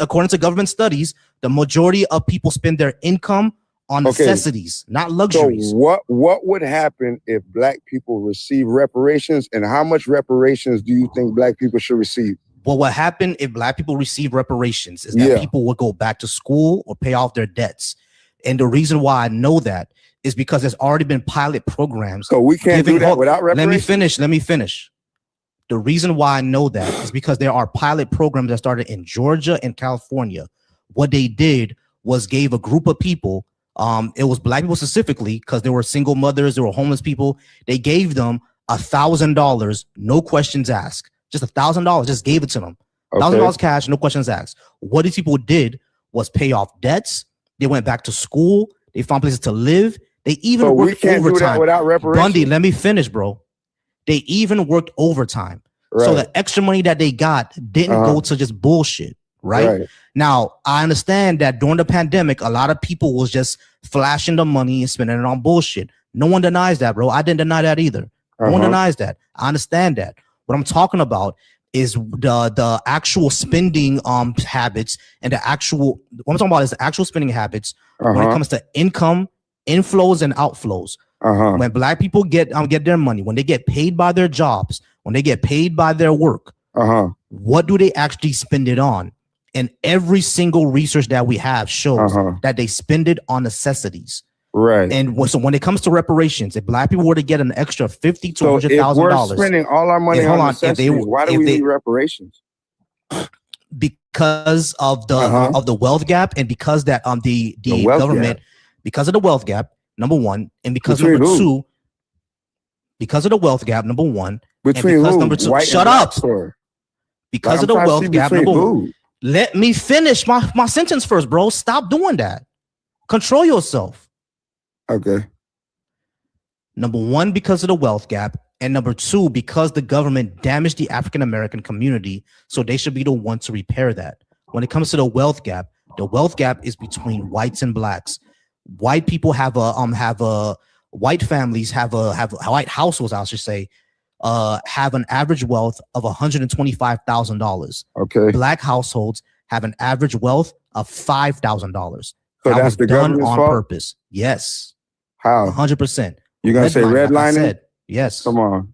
the majority of people spend their income on necessities, not luxuries. So what would happen if black people receive reparations, and how much reparations do you think black people should receive? Well, what happened if black people receive reparations is that people would go back to school or pay off their debts. And the reason why I know that is because there's already been pilot programs. So we can't do that without reparations? Let me finish. The reason why I know that is because there are pilot programs that started in Georgia and California. What they did was gave a group of people, it was black people specifically, because there were single mothers, there were homeless people. They gave them $1,000, no questions asked. Just $1,000, just gave it to them. $1,000 cash, no questions asked. What these people did was pay off debts. They went back to school. They found places to live. They even worked overtime. Do that without reparations? Bundy, let me finish, bro. They even worked overtime. Right. So the extra money that they got didn't go to just bullshit, right? Now, I understand that during the pandemic, a lot of people was just flashing the money and spending it on bullshit. No one denies that, bro. I didn't deny that either. No one denies that. I understand that. What I'm talking about is the actual spending habits and the actual, what I'm talking about is the actual spending habits when it comes to income, inflows and outflows. When black people get their money, when they get paid by their jobs, when they get paid by their work, what do they actually spend it on? And every single research that we have shows that they spend it on necessities. Right. And so when it comes to reparations, if black people were to get an extra $50,000 to $100,000, we're spending all our money on necessities, why do we need reparations? Because of the wealth gap, and because that the government, because of the wealth gap, number one, and because number two, Because of the wealth gap, number one. Between and because who? number two, White shut and up. black, or? Because Like, of the wealth gap, number one. Let me finish my sentence first, bro. Stop doing that. Control yourself. Okay. Number one, because of the wealth gap. And number two, because the government damaged the African American community. So they should be the one to repair that. When it comes to the wealth gap is between whites and blacks. White people have white families have white households, I should say, have an average wealth of $125,000. Okay. Black households have an average wealth of $5,000. So that that's was the done government's on fault? purpose. Yes. How? 100%. You're gonna say redlining? Like I said, yes. Come on.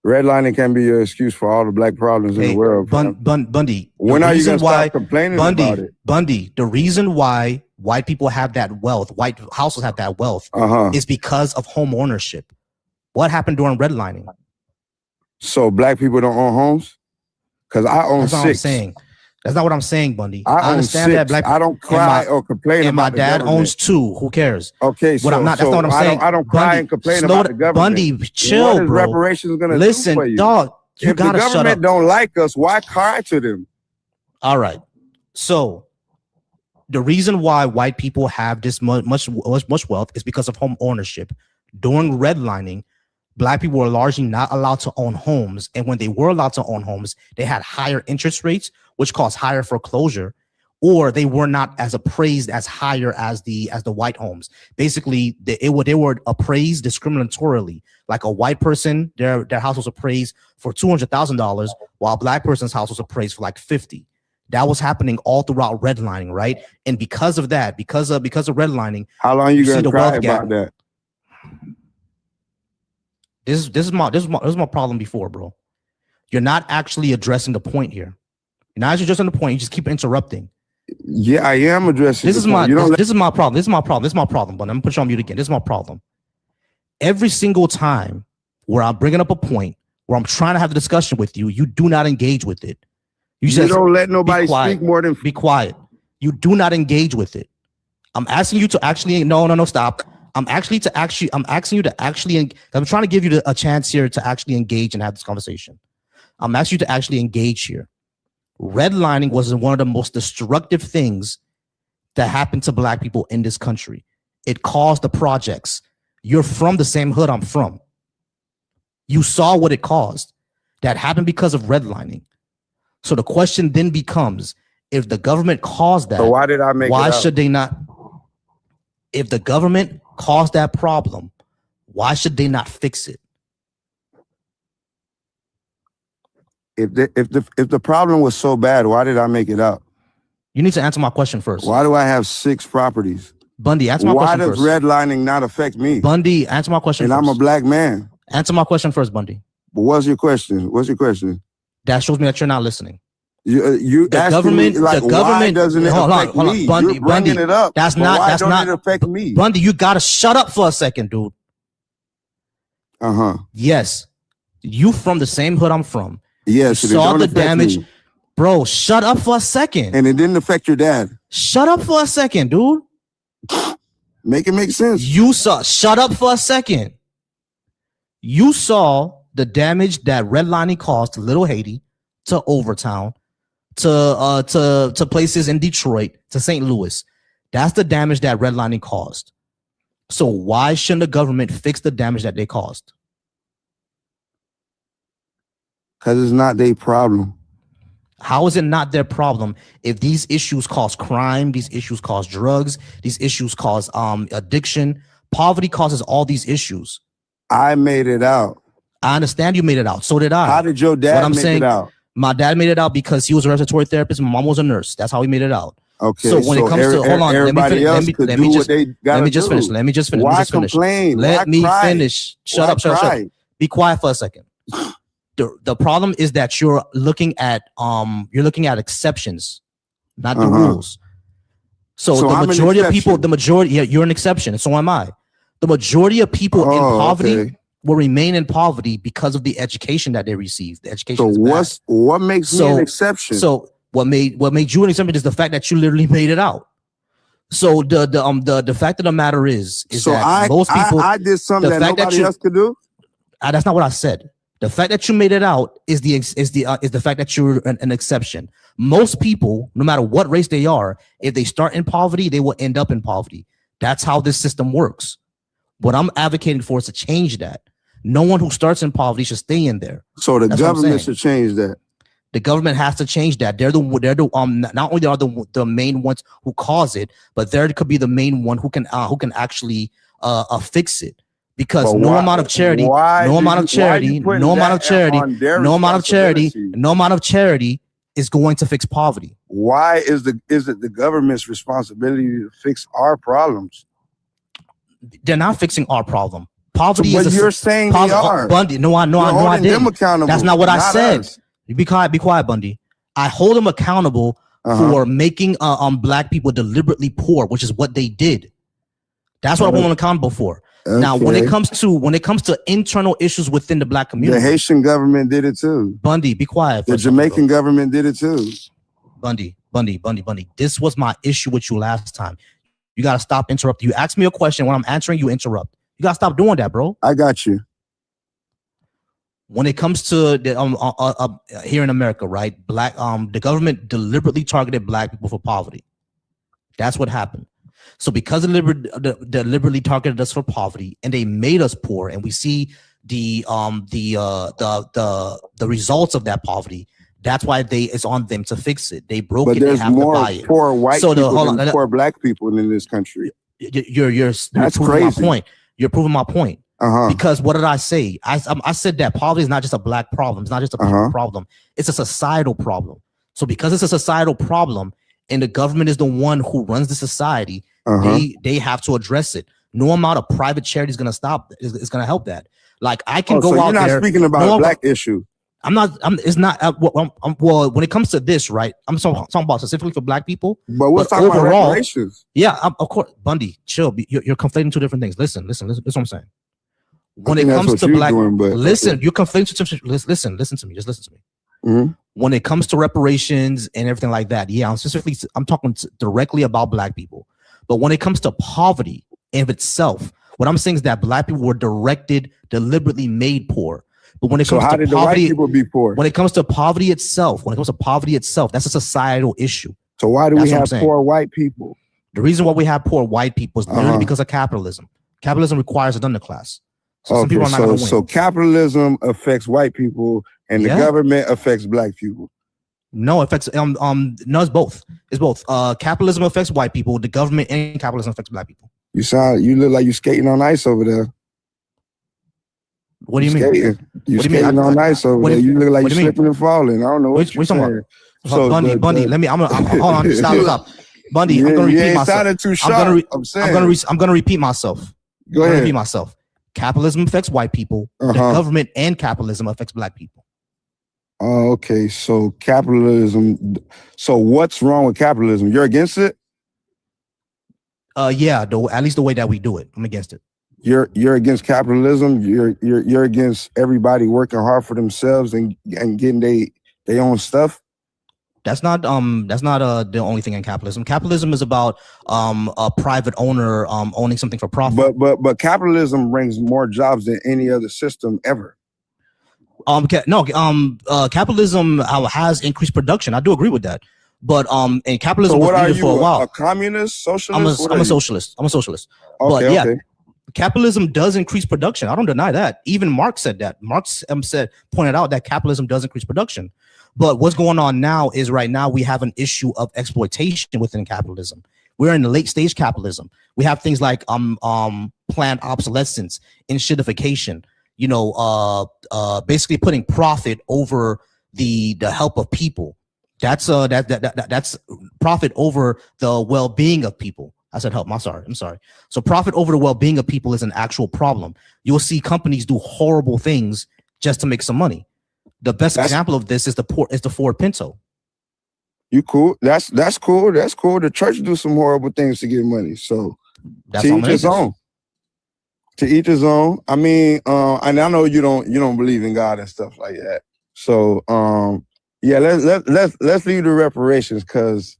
Redlining can be your excuse for all the black problems in the world. Bundy. When are you gonna stop complaining about it? Bundy, the reason why white people have that wealth, white households have that wealth, is because of home ownership. What happened during redlining? So black people don't own homes? Because I own That's not 6. what I'm saying. That's not what I'm saying, Bundy. I understand own 6. that black. I don't cry or complain and about my the dad government. owns 2. Who cares? Okay, that's not what I'm saying. I don't cry Bundy, and complain about the government. Bundy, chill, what is bro. reparations gonna Listen, do for you? Dog, you if the gotta shut up. government don't like us, why cry to them? All right. So the reason why white people have this much wealth is because of home ownership. During redlining, black people were largely not allowed to own homes. And when they were allowed to own homes, they had higher interest rates, which caused higher foreclosure, or they were not as appraised as higher as the white homes. Basically, they were appraised discriminatorily. Like a white person, their house was appraised for $200,000, while a black person's house was appraised for like 50. That was happening all throughout redlining, right? And because of that, because of redlining, how long you gonna cry about that? This is my problem before, bro. You're not actually addressing the point here. You're not actually addressing the point. You just keep interrupting. Yeah, I am addressing. This is my problem. This is my problem. But I'm gonna put you on mute again. This is my problem. Every single time where I'm bringing up a point where I'm trying to have a discussion with you, you do not engage with it. You just don't let nobody speak more than. Be quiet. You do not engage with it. I'm asking you to actually. No, stop. I'm asking you to actually. I'm trying to give you a chance here to actually engage and have this conversation. I'm asking you to actually engage here. Redlining was one of the most destructive things that happened to black people in this country. It caused the projects. You're from the same hood I'm from. You saw what it caused. That happened because of redlining. So the question then becomes, if the government caused that, so why did I make why it up? should they not? If the government caused that problem, why should they not fix it? If the problem was so bad, why did I make it up? You need to answer my question first. Why do I have 6 properties? Bundy, answer my question first. Why does redlining not affect me? Bundy, answer my question first. And I'm a black man. Answer my question first, Bundy. But what's your question? That shows me that you're not listening. You the government, me, like, why doesn't it affect me? Bundy, you're bringing it up. That's not it affect me? Bundy, you gotta shut up for a second, dude. Yes, you from the same hood I'm from. Yes, you saw the damage. Me. Bro, shut up for a second. And it didn't affect your dad. Shut up for a second, dude. Make it make sense. Shut up for a second. You saw the damage that redlining caused to Little Haiti, to Overtown, to places in Detroit, to St. Louis. That's the damage that redlining caused. So why shouldn't the government fix the damage that they caused? Because it's not their problem. How is it not their problem if these issues cause crime, these issues cause drugs, these issues cause addiction? Poverty causes all these issues. I made it out. I understand you made it out. So did I. How did your dad make it out? My dad made it out because he was a respiratory therapist. My mom was a nurse. That's how he made it out. Okay. So when it comes to, hold on, let me just finish. Why complain? Let me finish. Shut up. Be quiet for a second. The problem is that you're looking at exceptions, not the rules. So the majority of people, you're an exception, and so am I. The majority of people in poverty will remain in poverty because of the education that they receive. The education. So what makes me an exception? So what made you an exception is the fact that you literally made it out. So the fact of the matter is so that most people I did something that nobody else could do. That's not what I said. The fact that you made it out is the fact that you're an exception. Most people, no matter what race they are, if they start in poverty, they will end up in poverty. That's how this system works. What I'm advocating for is to change that. No one who starts in poverty should stay in there. So the government should change that. The government has to change that. They're the not only are the main ones who cause it, but there could be the main one who can actually fix it. Because no amount of charity is going to fix poverty. Why is it the government's responsibility to fix our problems? They're not fixing our problem. Poverty is you're saying they are. Bundy. No, I didn't. That's not what I said. Be quiet, Bundy. I hold them accountable for making black people deliberately poor, which is what they did. That's what I hold them accountable for. Okay. Now, when it comes to internal issues within the black community, the Haitian government did it too. Bundy, be quiet. The Jamaican government did it too. Bundy. This was my issue with you last time. You gotta stop interrupting. You ask me a question, when I'm answering, you interrupt. You gotta stop doing that, bro. I got you. When it comes to the, here in America, right? The government deliberately targeted black people for poverty. That's what happened. So because they deliberately targeted us for poverty and they made us poor, and we see the results of that poverty, that's why it's on them to fix it. They broke it. They have to buy it. Poor white people than poor black people in this country. You're proving my point. You're proving my point. Because what did I say? I said that poverty is not just a black problem. It's not just a people problem. It's a societal problem. So because it's a societal problem, and the government is the one who runs the society, they have to address it. No amount of private charity is going to stop. Is going to help that. Like I can go out there. You're not speaking about a black issue. I'm not. It's not. Well, when it comes to this, right? I'm talking about specifically for black people. But we're talking about reparations. Yeah, of course, Bundy, chill. You're conflating two different things. Listen. That's what I'm saying. When it comes to black, listen. You're conflating. Listen to me. Just listen to me. When it comes to reparations and everything like that, yeah, I'm talking directly about black people. But when it comes to poverty in itself, what I'm saying is that black people were deliberately made poor. But when it comes to poverty, the white people be poor? When it comes to poverty itself, that's a societal issue. So why do we have poor white people? The reason why we have poor white people is literally because of capitalism. Capitalism requires an underclass. So some people are not going to win. So capitalism affects white people and the government affects black people. No, it affects no, it's both. It's both. Capitalism affects white people, the government and capitalism affects black people. You look like you're skating on ice over there. What do you mean? You're skating on ice over there. You look like you're slipping and falling. I don't know what you're saying. So Bundy, let me. Hold on. Stop. Bundy, I'm gonna repeat myself. I'm gonna repeat myself. Go ahead. Repeat myself. Capitalism affects white people. The government and capitalism affects black people. Oh, okay. So capitalism. So what's wrong with capitalism? You're against it? Yeah. At least the way that we do it, I'm against it. You're against capitalism. You're against everybody working hard for themselves and getting their own stuff. That's not the only thing in capitalism. Capitalism is about a private owner owning something for profit. But capitalism brings more jobs than any other system ever. Capitalism has increased production. I do agree with that. But and capitalism was needed for a while. A communist, socialist? I'm a socialist. Okay, but yeah, capitalism does increase production. I don't deny that. Even Marx said that. Marx pointed out that capitalism does increase production. But what's going on now is right now we have an issue of exploitation within capitalism. We're in the late stage capitalism. We have things like planned obsolescence, enshittification. Basically putting profit over the help of people. That's profit over the well-being of people. I said help. I'm sorry. So profit over the well-being of people is an actual problem. You'll see companies do horrible things just to make some money. The best example of this is the Ford Pinto. You cool? That's cool. That's cool. The church do some horrible things to get money. So that's to each his own. To each his own. I mean, and I know you don't believe in God and stuff like that. So yeah, let's leave the reparations because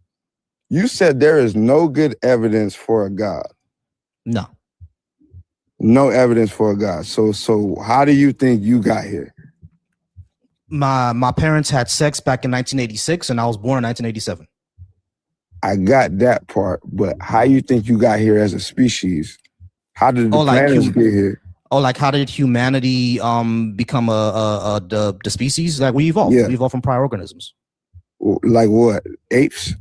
you said there is no good evidence for a God. No. No evidence for a God. So how do you think you got here? My parents had sex back in 1986, and I was born in 1987. I got that part, but how you think you got here as a species? How did the planets get here? Oh, like how did humanity become the species that we evolved? Yeah. We evolved from prior organisms. Like what? Apes?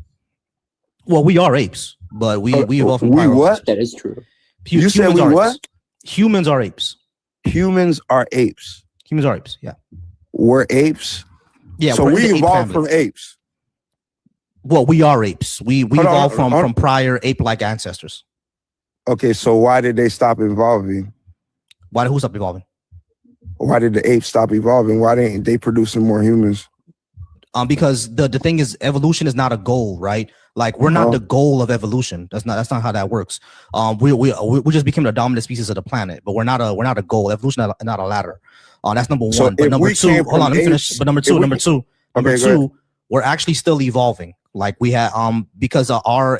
Well, we are apes, but we evolved from prior what? organisms. That is true. You said we what? Apes. Humans are apes. Humans are apes. Humans are apes. Yeah. We're apes. Yeah. So we evolved from apes. Well, we are apes. We evolved from prior ape-like ancestors. Okay, so why did they stop evolving? Why did who stop evolving? Why did the apes stop evolving? Why didn't they producing more humans? Because the thing is, evolution is not a goal, right? Like we're not the goal of evolution. That's not how that works. We just became the dominant species of the planet, but we're not a goal. Evolution is not a ladder. That's number one. But number two, hold on, let me finish. But number two, we're actually still evolving. Like we had because our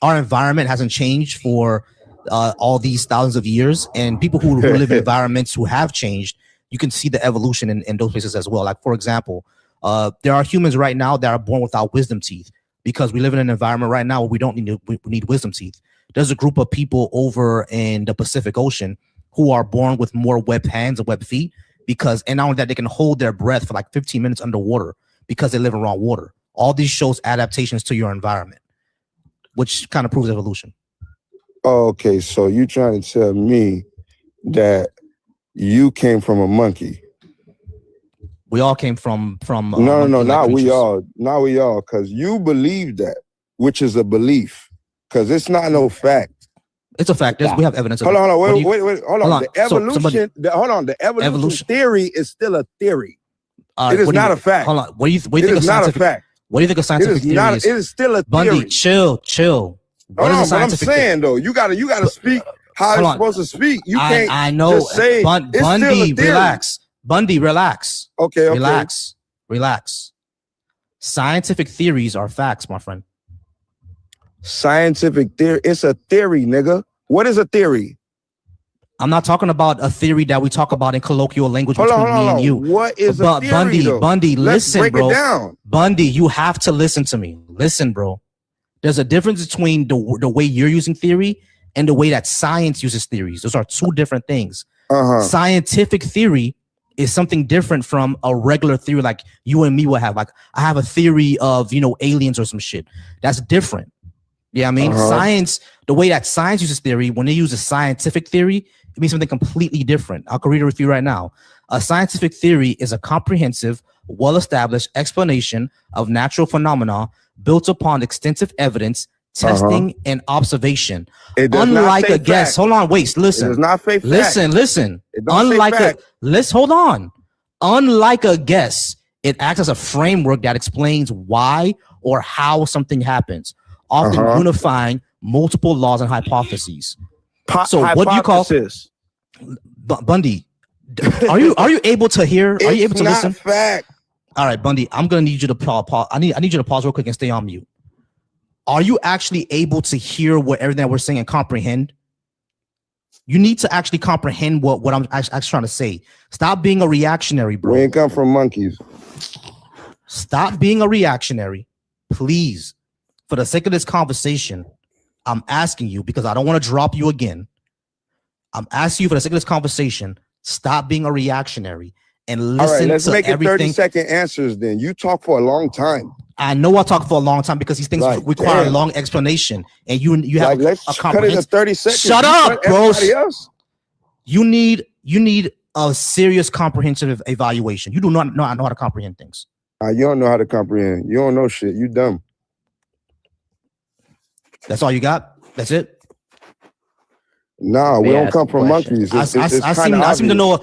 environment hasn't changed for all these thousands of years, and people who live in environments who have changed, you can see the evolution in those places as well. Like for example, there are humans right now that are born without wisdom teeth because we live in an environment right now where we need wisdom teeth. There's a group of people over in the Pacific Ocean who are born with more webbed hands and webbed feet and not only that, they can hold their breath for like 15 minutes underwater because they live in raw water. All these shows adaptations to your environment, which kind of proves evolution. Okay, so you trying to tell me that you came from a monkey? We all came from no, not we all, because you believe that, which is a belief, because it's not no fact. It's a fact. We have evidence. Hold on, wait, hold on. The evolution theory is still a theory. It is not a fact. Hold on. What do you think? It is not a fact. What do you think a scientific theory is? It is still a theory. Bundy, chill. Hold on, what I'm saying though, you gotta speak how it's supposed to speak. You can't. I know. Just say Bundy, relax. Bundy, relax. Okay. Relax. Scientific theories are facts, my friend. Scientific theory. It's a theory, nigga. What is a theory? I'm not talking about a theory that we talk about in colloquial language between me and you. What is a theory, Bundy, listen, break bro. It down. Bundy, you have to listen to me. Listen, bro. There's a difference between the way you're using theory and the way that science uses theories. Those are two different things. Scientific theory is something different from a regular theory like you and me will have. Like I have a theory of, aliens or some shit. That's different. Yeah, I mean, science, the way that science uses theory, when they use a scientific theory, it means something completely different. I'll read it with you right now. A scientific theory is a comprehensive, well-established explanation of natural phenomena built upon extensive evidence, testing, and observation. Unlike a guess, hold on, wait, listen. It does not say fact. Listen. Hold on. Unlike a guess, it acts as a framework that explains why or how something happens, often unifying multiple laws and hypotheses. So what do you call Bundy? Are you able to hear? Are you able to listen? Fact. All right, Bundy, I'm gonna need you to pause. I need you to pause real quick and stay on mute. Are you actually able to hear what everything that we're saying and comprehend? You need to actually comprehend what I'm actually trying to say. Stop being a reactionary, bro. We ain't come from monkeys. Stop being a reactionary, please. For the sake of this conversation, I'm asking you because I don't want to drop you again. I'm asking you for the sake of this conversation, stop being a reactionary and listen. All right, let's make it 30-second answers then. You talk for a long time. I know I talk for a long time because these things require a long explanation, and you have let's a cut it to 30 seconds. Shut up, bro. You need a serious comprehensive evaluation. You do not know how to comprehend things. You don't know how to comprehend. You don't know shit. You dumb. That's all you got? That's it? No, we don't come from monkeys. I seem to know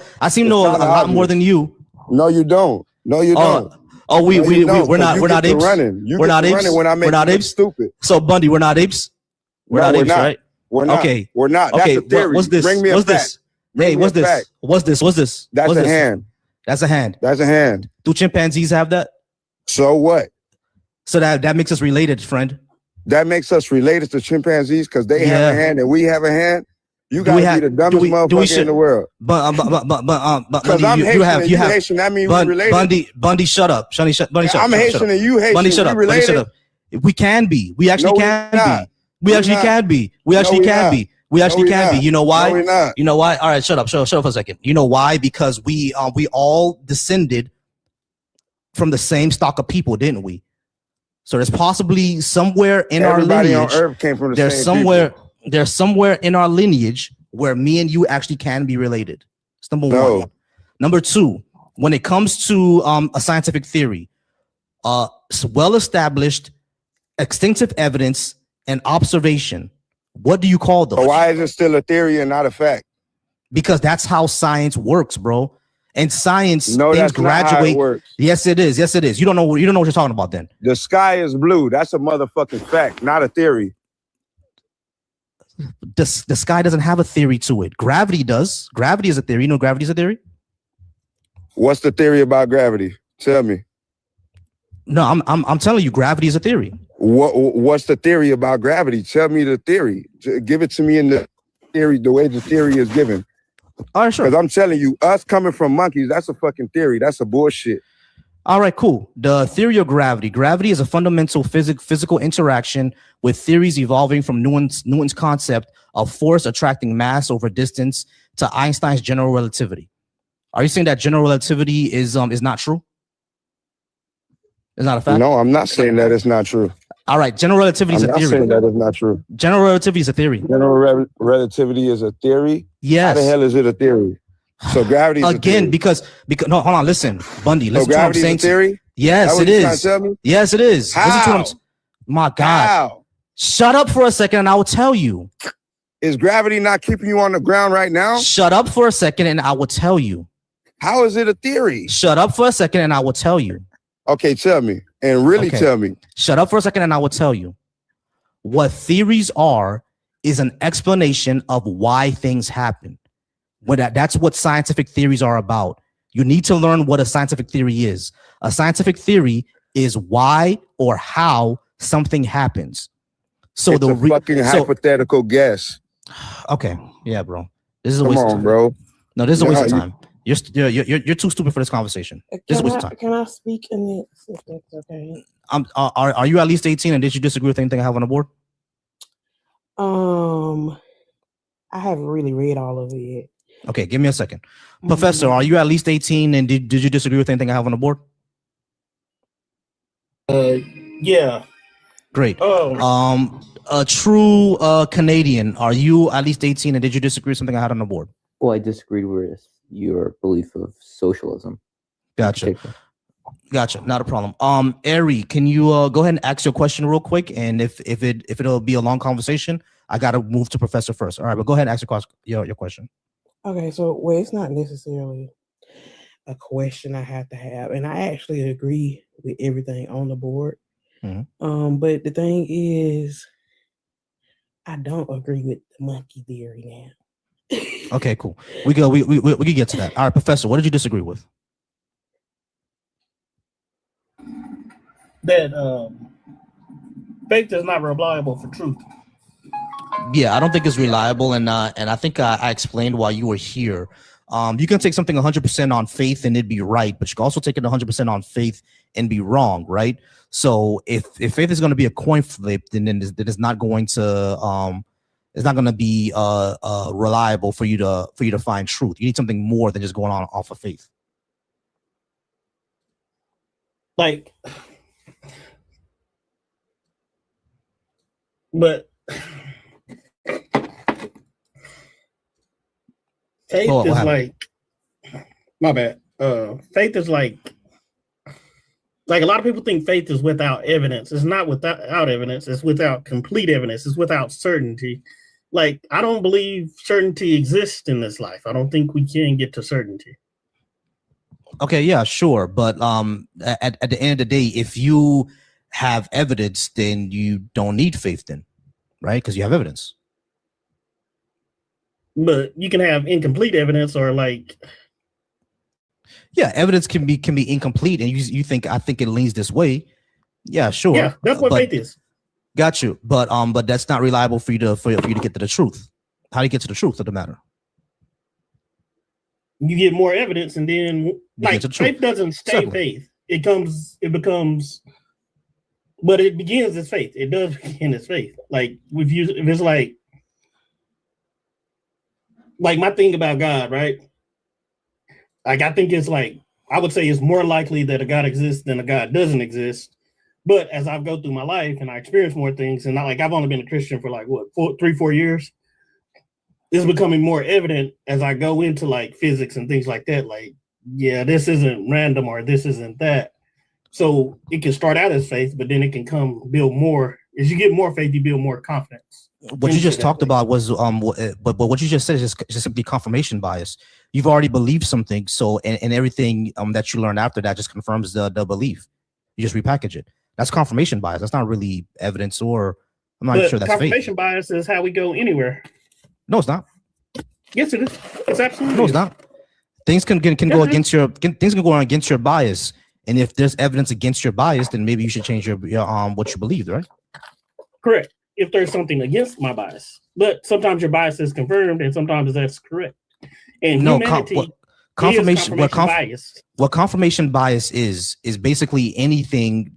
a lot more than you. No, you don't. No, you don't. Oh, we're not apes. We're not apes. We're not apes. Stupid. So Bundy, we're not apes. We're not apes, right? We're not. Okay, we're not. That's a theory. What's this? Bring me a fact. Hey, what's this? What's this? That's a hand. That's a hand. That's a hand. Do chimpanzees have that? So what? So that makes us related, friend. that makes us related to chimpanzees because they have a hand and we have a hand. You gotta be the dumbest motherfucker in the world. But because I'm Haitian and you Haitian, that means we related. Bundy, shut up. Bundy, shut I'm Haitian and you Haitian. Bundy, shut up. Bundy, shut up. We can be. We actually can be. We actually can be. We actually can be. We actually can be. You know why? No, we're not. You know why? All right, shut up for a second. You know why? Because we all descended from the same stock of people, didn't we? So there's possibly somewhere in our lineage. Everybody on Earth came from the same people. There's somewhere in our lineage where me and you actually can be related. It's number one. Number two, when it comes to a scientific theory, well-established, extensive evidence and observation. What do you call those? So why is it still a theory and not a fact? Because that's how science works, bro. And science, no, things that's graduate. Not how it works. Yes, it is. Yes, it is. You don't know what you're talking about then. The sky is blue. That's a motherfucking fact, not a theory. The sky doesn't have a theory to it. Gravity does. Gravity is a theory. You know gravity is a theory? What's the theory about gravity? Tell me. No, I'm telling you, gravity is a theory. What's the theory about gravity? Tell me the theory. Give it to me in the theory, the way the theory is given. All right, sure. Because I'm telling you, us coming from monkeys, that's a fucking theory. That's a bullshit. All right, cool. The theory of gravity. Gravity is a fundamental physical interaction with theories evolving from Newton's concept of force attracting mass over distance to Einstein's general relativity. Are you saying that general relativity is not true? It's not a fact? No, I'm not saying that it's not true. All right, general relativity is a theory. I'm not saying that it's not true. General relativity is a theory. General relativity is a theory? Yes. How the hell is it a theory? So gravity is again, a theory. because no, hold on, listen, Bundy, listen so to what I'm saying. Is a theory? Yes, it is. Yes, it is. How? Listen to what my God. How? Shut up for a second and I will tell you. Is gravity not keeping you on the ground right now? Shut up for a second and I will tell you. How is it a theory? Shut up for a second and I will tell you. Okay, tell me. And really tell me. Shut up for a second and I will tell you. What theories are is an explanation of why things happen. That's what scientific theories are about. You need to learn what a scientific theory is. A scientific theory is why or how something happens. So it's a fucking hypothetical guess. Okay, yeah, bro. This is a waste of time. Bro. No, this is a waste of time. You're too stupid for this conversation. This is a waste of time. Can I speak in this? If that's okay. Are you at least 18 and did you disagree with anything I have on the board? I haven't really read all of it yet. Okay, give me a second. Professor, are you at least 18 and did you disagree with anything I have on the board? Yeah. Great. A true Canadian, are you at least 18 and did you disagree with something I had on the board? Well, I disagreed with your belief of socialism. Gotcha. Not a problem. Ari, can you go ahead and ask your question real quick? And if it'll be a long conversation, I gotta move to Professor first. All right, but go ahead and ask your question. Okay, so it's not necessarily a question I have to have, and I actually agree with everything on the board. Mm-hmm. But the thing is, I don't agree with the monkey theory now. Okay, cool. We can get to that. All right, Professor, what did you disagree with? That faith is not reliable for truth. Yeah, I don't think it's reliable, and I think I explained why you were here. You can take something 100% on faith and it'd be right, but you can also take it 100% on faith and be wrong, right? So if faith is going to be a coin flip, then it's not going to be reliable for you to find truth. You need something more than just going on off of faith. But faith is like, my bad. Faith is like a lot of people think faith is without evidence. It's not without evidence. It's without complete evidence. It's without certainty. Like, I don't believe certainty exists in this life. I don't think we can get to certainty. Okay, yeah, sure. But at the end of the day, if you have evidence, then you don't need faith then, right? Because you have evidence. But you can have incomplete evidence or like... Yeah, evidence can be incomplete and I think it leans this way. Yeah, sure. Yeah, that's what faith is. Got you. But that's not reliable for you to get to the truth. How do you get to the truth of the matter? You get more evidence, and then like faith doesn't stay faith. It becomes, but it begins as faith. It does begin as faith. Like if it's like my thing about God, right? Like I think it's like I would say it's more likely that a God exists than a God doesn't exist. But as I go through my life and I experience more things, and I've only been a Christian for like what 3-4 years. It's becoming more evident as I go into like physics and things like that. Like, yeah, this isn't random or this isn't that. So it can start out as faith, but then it can build more. As you get more faith, you build more confidence. What you just talked about was but what you just said is just simply confirmation bias. You've already believed something, so and everything that you learn after that just confirms the belief. You just repackage it. That's confirmation bias. That's not really evidence, or I'm not sure that's confirmation faith. Bias is how we go anywhere. No, it's not. Yes, it is. It's absolutely. No, it's not. Things can go against things can go on against your bias, and if there's evidence against your bias, then maybe you should change your what you believe, right? Correct. If there's something against my bias, but sometimes your bias is confirmed, and sometimes that's correct. And no, confirmation bias. What confirmation bias is basically anything,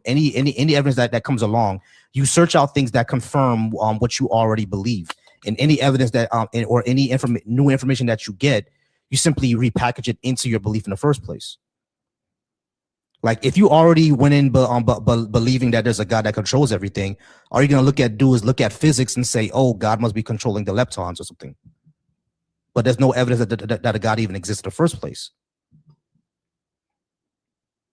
any evidence that comes along. You search out things that confirm what you already believe. And any evidence that or any new information that you get, you simply repackage it into your belief in the first place. Like if you already went in believing that there's a God that controls everything, all you're gonna look at physics and say, "Oh, God must be controlling the leptons or something." But there's no evidence that a God even exists in the first place.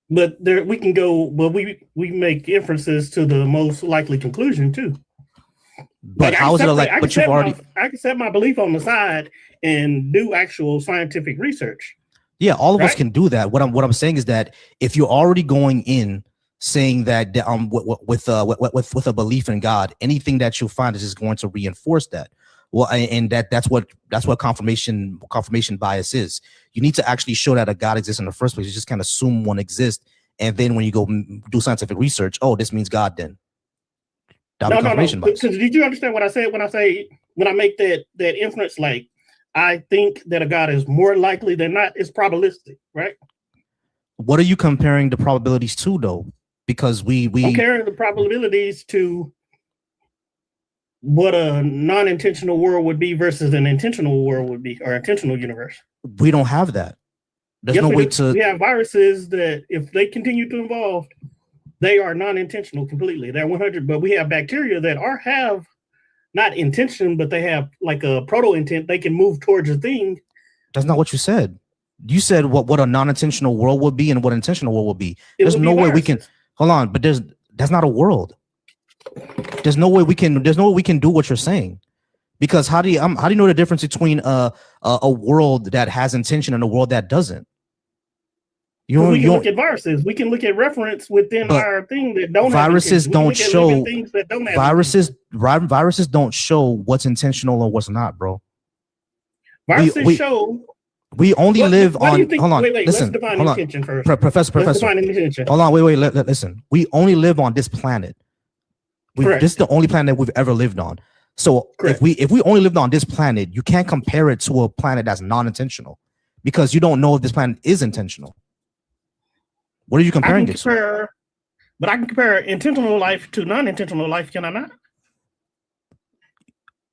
But there we can go. But we make inferences to the most likely conclusion too. But like how is it like? But you've already. I can set my belief on the side and do actual scientific research. Yeah, all of us can do that. What I'm saying is that if you're already going in saying that with a belief in God, anything that you find is just going to reinforce that. Well, and that's what confirmation bias is. You need to actually show that a God exists in the first place. You just kind of assume one exists, and then when you go do scientific research, oh, this means God then. No. Because did you understand what I said when I make that inference? Like, I think that a God is more likely than not. It's probabilistic, right? What are you comparing the probabilities to, though? Because I'm comparing the probabilities to what a non-intentional world would be versus an intentional world would be, or intentional universe. We don't have that. There's no way to. We have viruses that, if they continue to evolve, they are non-intentional completely. They're 100, but we have bacteria that have not intention, but they have like a proto-intent. They can move towards a thing. That's not what you said. You said what a non-intentional world would be and what an intentional world would be. There's no way we can hold on, but that's not a world. There's no way we can do what you're saying. Because how do you know the difference between a world that has intention and a world that doesn't? We can look at viruses. We can look at reference within our thing that don't viruses have don't show things that don't have viruses don't show what's intentional or what's not, bro. Viruses show. We only live on. Hold on. Wait, listen. Let's define hold on. intention first. Professor. Define intention. Hold on. Wait. Listen. We only live on this planet. This is the only planet we've ever lived on. So if we only lived on this planet, you can't compare it to a planet that's non-intentional, because you don't know if this planet is intentional. What are you comparing it to? But I can compare intentional life to non-intentional life, can I not?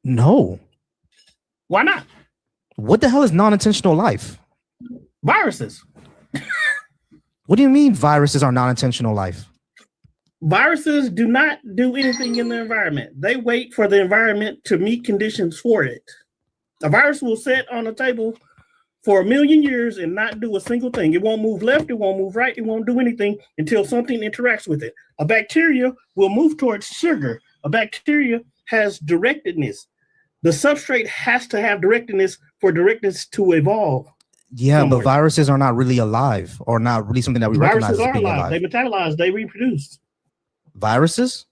No. Why not? What the hell is non-intentional life? Viruses. What do you mean viruses are non-intentional life? Viruses do not do anything in the environment. They wait for the environment to meet conditions for it. A virus will sit on a table for 1 million years and not do a single thing. It won't move left, it won't move right, it won't do anything until something interacts with it. A bacteria will move towards sugar. A bacteria has directedness. The substrate has to have directedness for directedness to evolve. Yeah, somewhere. But viruses are not really alive, or not really something that we recognize as being alive. They metabolize, they reproduce. Viruses?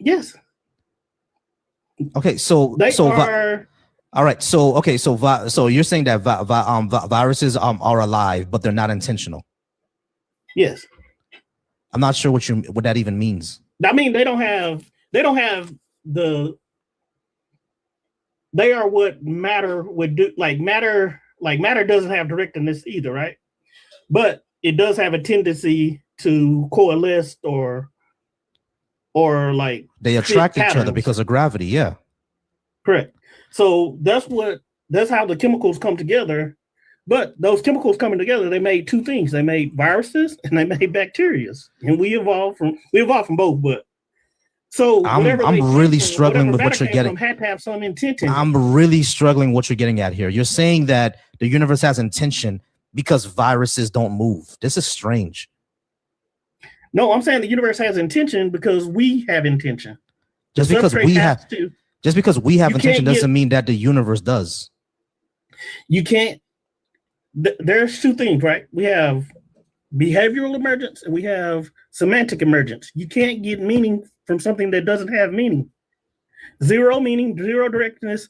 Yes. Okay, so all right, so you're saying that viruses are alive, but they're not intentional. Yes. I'm not sure what that even means. I mean, they don't have the. They are what matter would do. Like matter doesn't have directness either, right? But it does have a tendency to coalesce or like they attract each other because of gravity. Yeah, correct. So that's how the chemicals come together. But those chemicals coming together, they made two things. They made viruses and they made bacteria. And we evolved from both. But so I'm really struggling with what you're getting. Had to have some intention. I'm really struggling what you're getting at here. You're saying that the universe has intention because viruses don't move. This is strange. No, I'm saying the universe has intention because we have intention. Just because we have intention doesn't mean that the universe does. You can't. There's two things, right? We have behavioral emergence and we have semantic emergence. You can't get meaning from something that doesn't have meaning. Zero meaning, zero directness,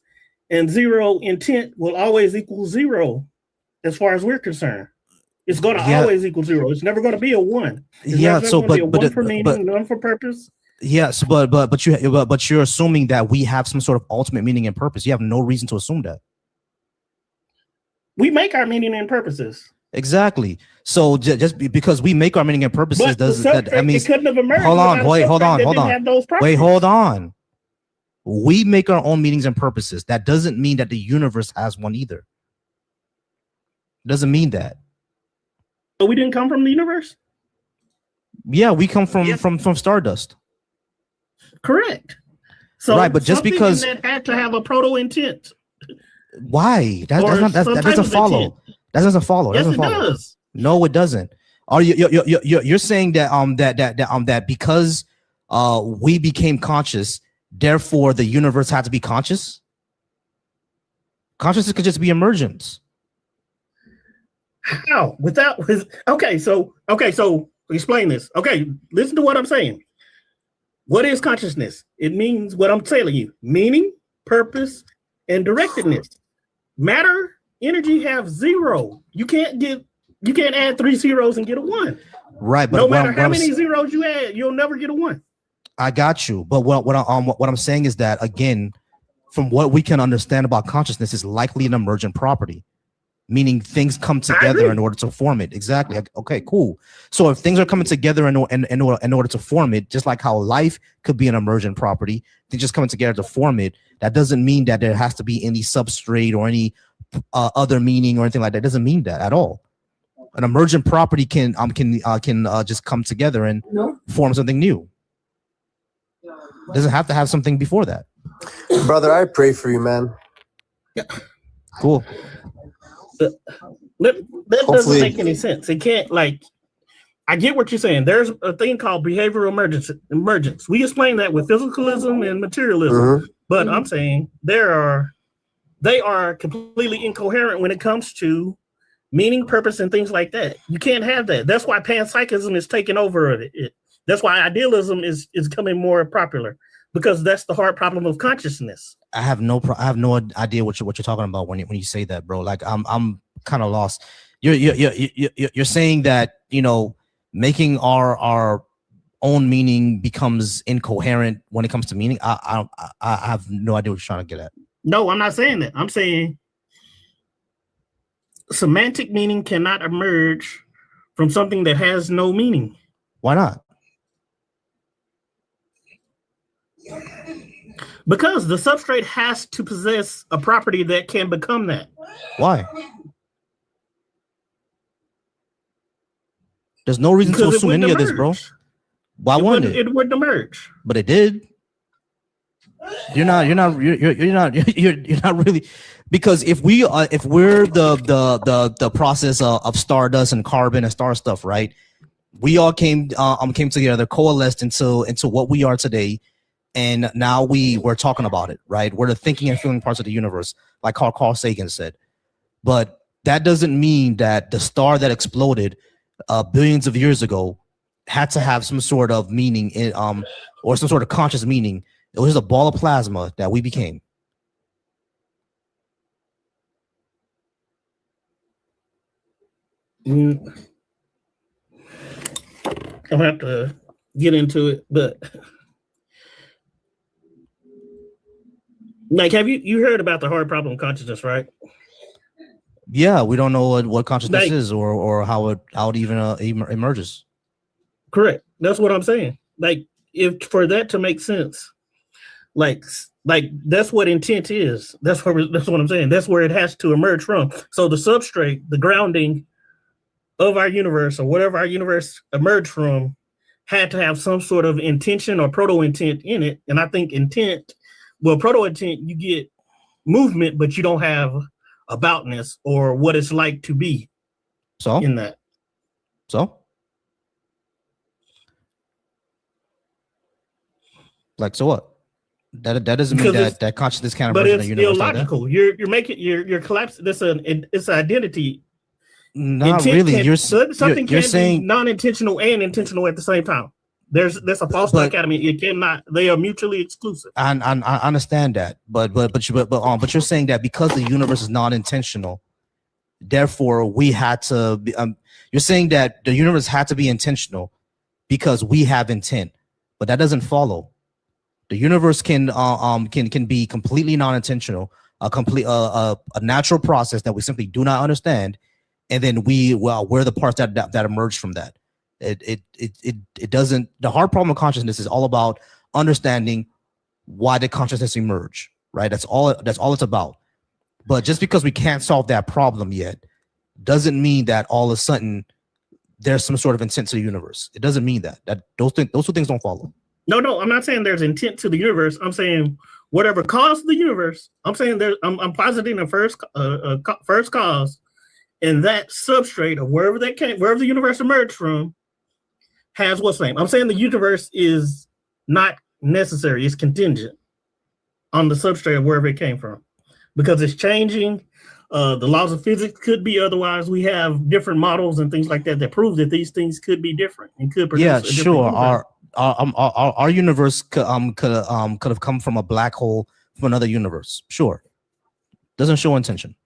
and zero intent will always equal zero as far as we're concerned. It's going to always equal zero. It's never going to be a one. One for meaning, none for purpose. Yes, but you're assuming that we have some sort of ultimate meaning and purpose. You have no reason to assume that. We make our meaning and purposes. Exactly. So just because we make our meaning and purposes that means it couldn't have emerged. Hold on. Wait, hold on. We make our own meanings and purposes. That doesn't mean that the universe has one either. It doesn't mean that. So we didn't come from the universe? Yeah, we come from stardust. Correct. So right, but just because that had to have a proto intent. Why? That doesn't follow. Intent. That doesn't follow. Yes, it does. No, it doesn't. Are you're saying that that because we became conscious, therefore the universe had to be conscious? Consciousness could just be emergence. How? So explain this. Okay, listen to what I'm saying. What is consciousness? It means what I'm telling you: meaning, purpose, and directedness. Matter, energy have zero. You can't add 3 zeros and get a 1. Right, but no matter how many zeros you add, you'll never get a 1. I got you, but what I'm saying is that, again, from what we can understand about consciousness, is likely an emergent property, meaning things come together in order to form it. Exactly. Okay, cool. So if things are coming together in order to form it, just like how life could be an emergent property, they're just coming together to form it. That doesn't mean that there has to be any substrate or any other meaning or anything like that. It doesn't mean that at all. An emergent property can just come together and form something new. It doesn't have to have something before that. Brother, I pray for you, man. Yeah. Cool. That doesn't make any sense. It can't, like, I get what you're saying. There's a thing called behavioral emergence. We explain that with physicalism and materialism, but I'm saying they are completely incoherent when it comes to meaning, purpose, and things like that. You can't have that. That's why panpsychism is taking over it. That's why idealism is becoming more popular, because that's the hard problem of consciousness. I have no idea what you're talking about when you say that, bro. Like I'm kind of lost. You're saying that, making our own meaning becomes incoherent when it comes to meaning. I have no idea what you're trying to get at. No, I'm not saying that. I'm saying semantic meaning cannot emerge from something that has no meaning. Why not? Because the substrate has to possess a property that can become that. Why? There's no reason to assume any of this, bro. Why wouldn't it? It wouldn't emerge. But it did. You're not really, because if we're the process of stardust and carbon and star stuff, right? We all came together, coalesced into what we are today. And now we're talking about it, right? We're the thinking and feeling parts of the universe, like Carl Sagan said. But that doesn't mean that the star that exploded billions of years ago had to have some sort of meaning or some sort of conscious meaning. It was just a ball of plasma that we became. I'll have to get into it, but like, have you heard about the hard problem of consciousness, right? Yeah, we don't know what consciousness Like, is or how it even emerges. Correct. That's what I'm saying. Like, if for that to make sense, like that's what intent is. That's what I'm saying. That's where it has to emerge from. So the substrate, the grounding of our universe, or whatever our universe emerged from, had to have some sort of intention or proto intent in it. And I think intent, well, proto intent, you get movement, but you don't have aboutness or what it's like to be. So in that. So what? That doesn't mean that consciousness can't emerge in a universe like that. Illogical. You're making you're collapsing. It's identity. Not really. Something you're can saying be non-intentional and intentional at the same time. That's a false dichotomy. It cannot. They are mutually exclusive. I understand that, but you're saying that because the universe is non-intentional, therefore we had to. You're saying that the universe had to be intentional because we have intent, but that doesn't follow. The universe can be completely non-intentional, a natural process that we simply do not understand, and then we're the parts that emerge from that. It doesn't. The hard problem of consciousness is all about understanding why did consciousness emerge, right? That's all it's about. But just because we can't solve that problem yet doesn't mean that all of a sudden there's some sort of intent to the universe. It doesn't mean that those two things don't follow. No, I'm not saying there's intent to the universe. I'm saying whatever caused the universe. I'm saying I'm positing a first cause, and that substrate of wherever the universe emerged from, has what's name. I'm saying the universe is not necessary. It's contingent on the substrate of wherever it came from, because it's changing. The laws of physics could be otherwise. We have different models and things like that prove that these things could be different and could produce. Yeah, sure. Our universe could have come from a black hole from another universe. Sure, doesn't show intention.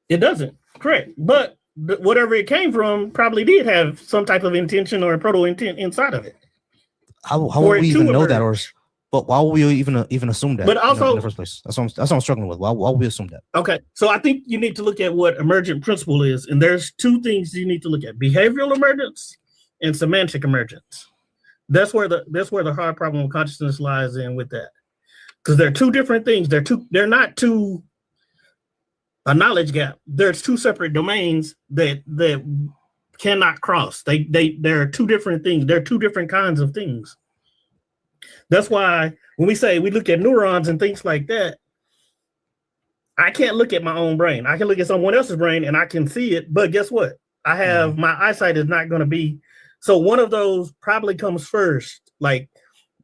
It doesn't. Correct, but whatever it came from probably did have some type of intention or proto intent inside of it. How would we even know that, but why would we even assume that? But also, in the first place, that's what I'm struggling with. Why would we assume that? Okay, so I think you need to look at what emergent principle is, and there's two things you need to look at: behavioral emergence and semantic emergence. That's where the hard problem of consciousness lies in with that, because they're two different things. They're not a knowledge gap. There's two separate domains that cannot cross. They're two different things. They're two different kinds of things. That's why when we look at neurons and things like that, I can't look at my own brain. I can look at someone else's brain and I can see it, but guess what? I have my eyesight is not going to be. So one of those probably comes first. Like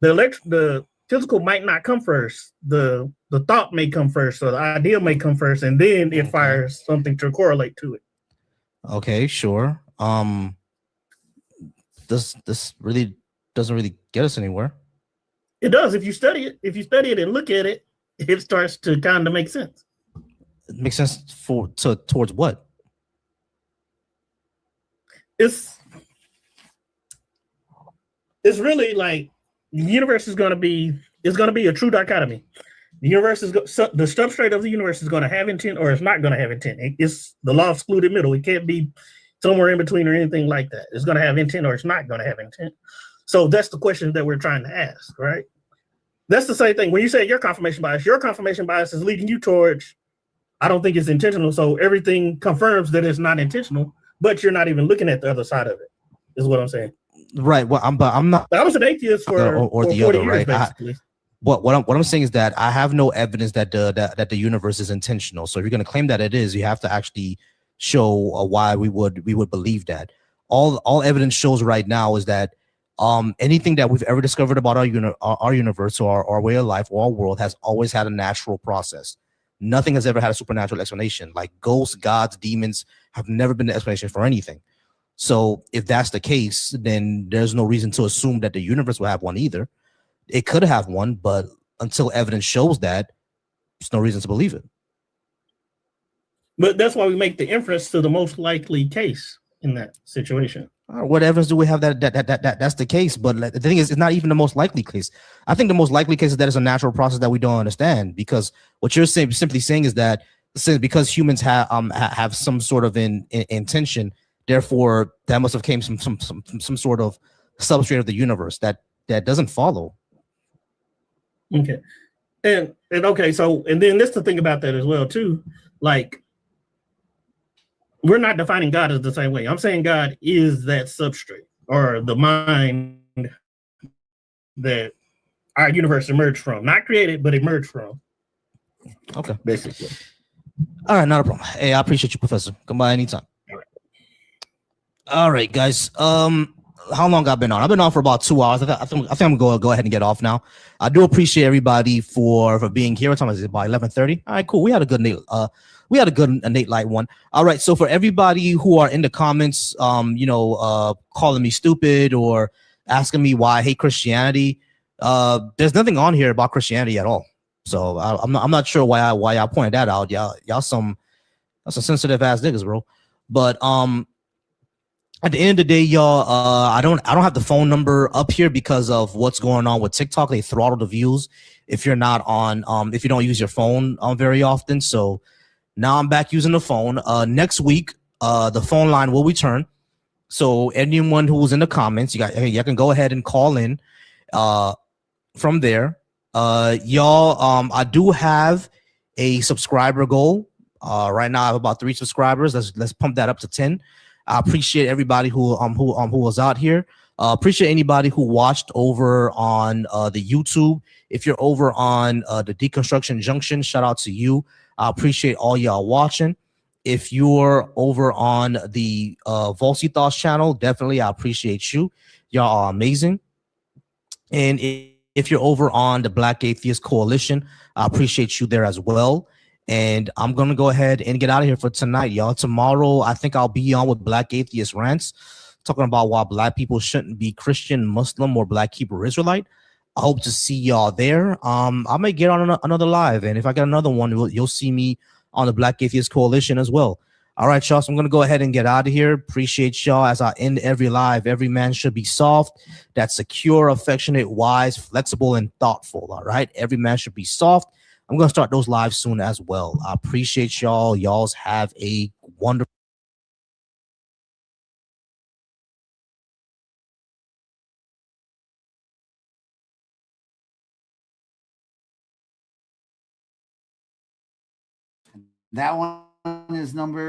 the physical might not come first. The thought may come first, or the idea may come first, and then it fires something to correlate to it. Okay, sure. This really doesn't really get us anywhere. It does if you study it. If you study it and look at it, it starts to kind of make sense. It makes sense towards what? It's really like the universe is going to be a true dichotomy. The universe the substrate of the universe is going to have intent or it's not going to have intent. It's the law of excluded middle. It can't be somewhere in between or anything like that. It's going to have intent or it's not going to have intent. So that's the question that we're trying to ask, right? That's the same thing. When you say your confirmation bias is leading you towards, I don't think it's intentional. So everything confirms that it's not intentional, but you're not even looking at the other side of it, is what I'm saying. Right. Well, I'm not. I was an atheist for the 40 other, years, right? Basically. What I'm saying is that I have no evidence that the universe is intentional. So if you're going to claim that it is, you have to actually show why we would believe that. All evidence shows right now is that anything that we've ever discovered about our universe or our way of life or our world has always had a natural process. Nothing has ever had a supernatural explanation. Like ghosts, gods, demons have never been the explanation for anything. So if that's the case, then there's no reason to assume that the universe will have one either. It could have one, but until evidence shows that, there's no reason to believe it. But that's why we make the inference to the most likely case. in that situation. What evidence do we have that's the case? But the thing is, it's not even the most likely case. I think the most likely case is that it's a natural process that we don't understand, because what you're simply saying is that because humans have some sort of intention, therefore that must have came some sort of substrate of the universe that doesn't follow. Okay. And okay, so and then this the thing about that as well too, like we're not defining God as the same way. I'm saying God is that substrate or the mind that our universe emerged from, not created, but emerged from. Okay, basically. All right, not a problem. Hey, I appreciate you, Professor. Come by anytime. All right, guys. How long I've been on? I've been on for about 2 hours. I think I'm gonna go ahead and get off now. I do appreciate everybody for being here. What time is it? By 11:30. All right, cool. We had a good Nate Light one. All right. So for everybody who are in the comments, calling me stupid or asking me why I hate Christianity, there's nothing on here about Christianity at all. So I'm not sure why I pointed that out. Y'all some sensitive ass niggas, bro. But at the end of the day, y'all, I don't have the phone number up here because of what's going on with TikTok. They throttle the views if you're not on if you don't use your phone very often. So now I'm back using the phone. Next week, the phone line will return. So anyone who's in the comments, you can go ahead and call in from there. Y'all, I do have a subscriber goal. Right now I have about 3 subscribers. Let's pump that up to 10. I appreciate everybody who was out here. Appreciate anybody who watched over on the YouTube. If you're over on the Deconstruction Junction, shout out to you. I appreciate all y'all watching. If you're over on the Volcy Thoughts channel, definitely I appreciate you. Y'all are amazing. And if you're over on the Black Atheist Coalition, I appreciate you there as well. And I'm going to go ahead and get out of here for tonight, y'all. Tomorrow, I think I'll be on with Black Atheist Rants, talking about why Black people shouldn't be Christian, Muslim, or Black Hebrew Israelite. I hope to see y'all there. I may get on another live, and if I get another one, you'll see me on the Black Atheist Coalition as well. All right, y'all. So I'm going to go ahead and get out of here. Appreciate y'all. As I end every live, every man should be soft, that's secure, affectionate, wise, flexible, and thoughtful. All right. Every man should be soft. I'm going to start those lives soon as well. I appreciate y'all. Y'all's have a wonderful. That one is number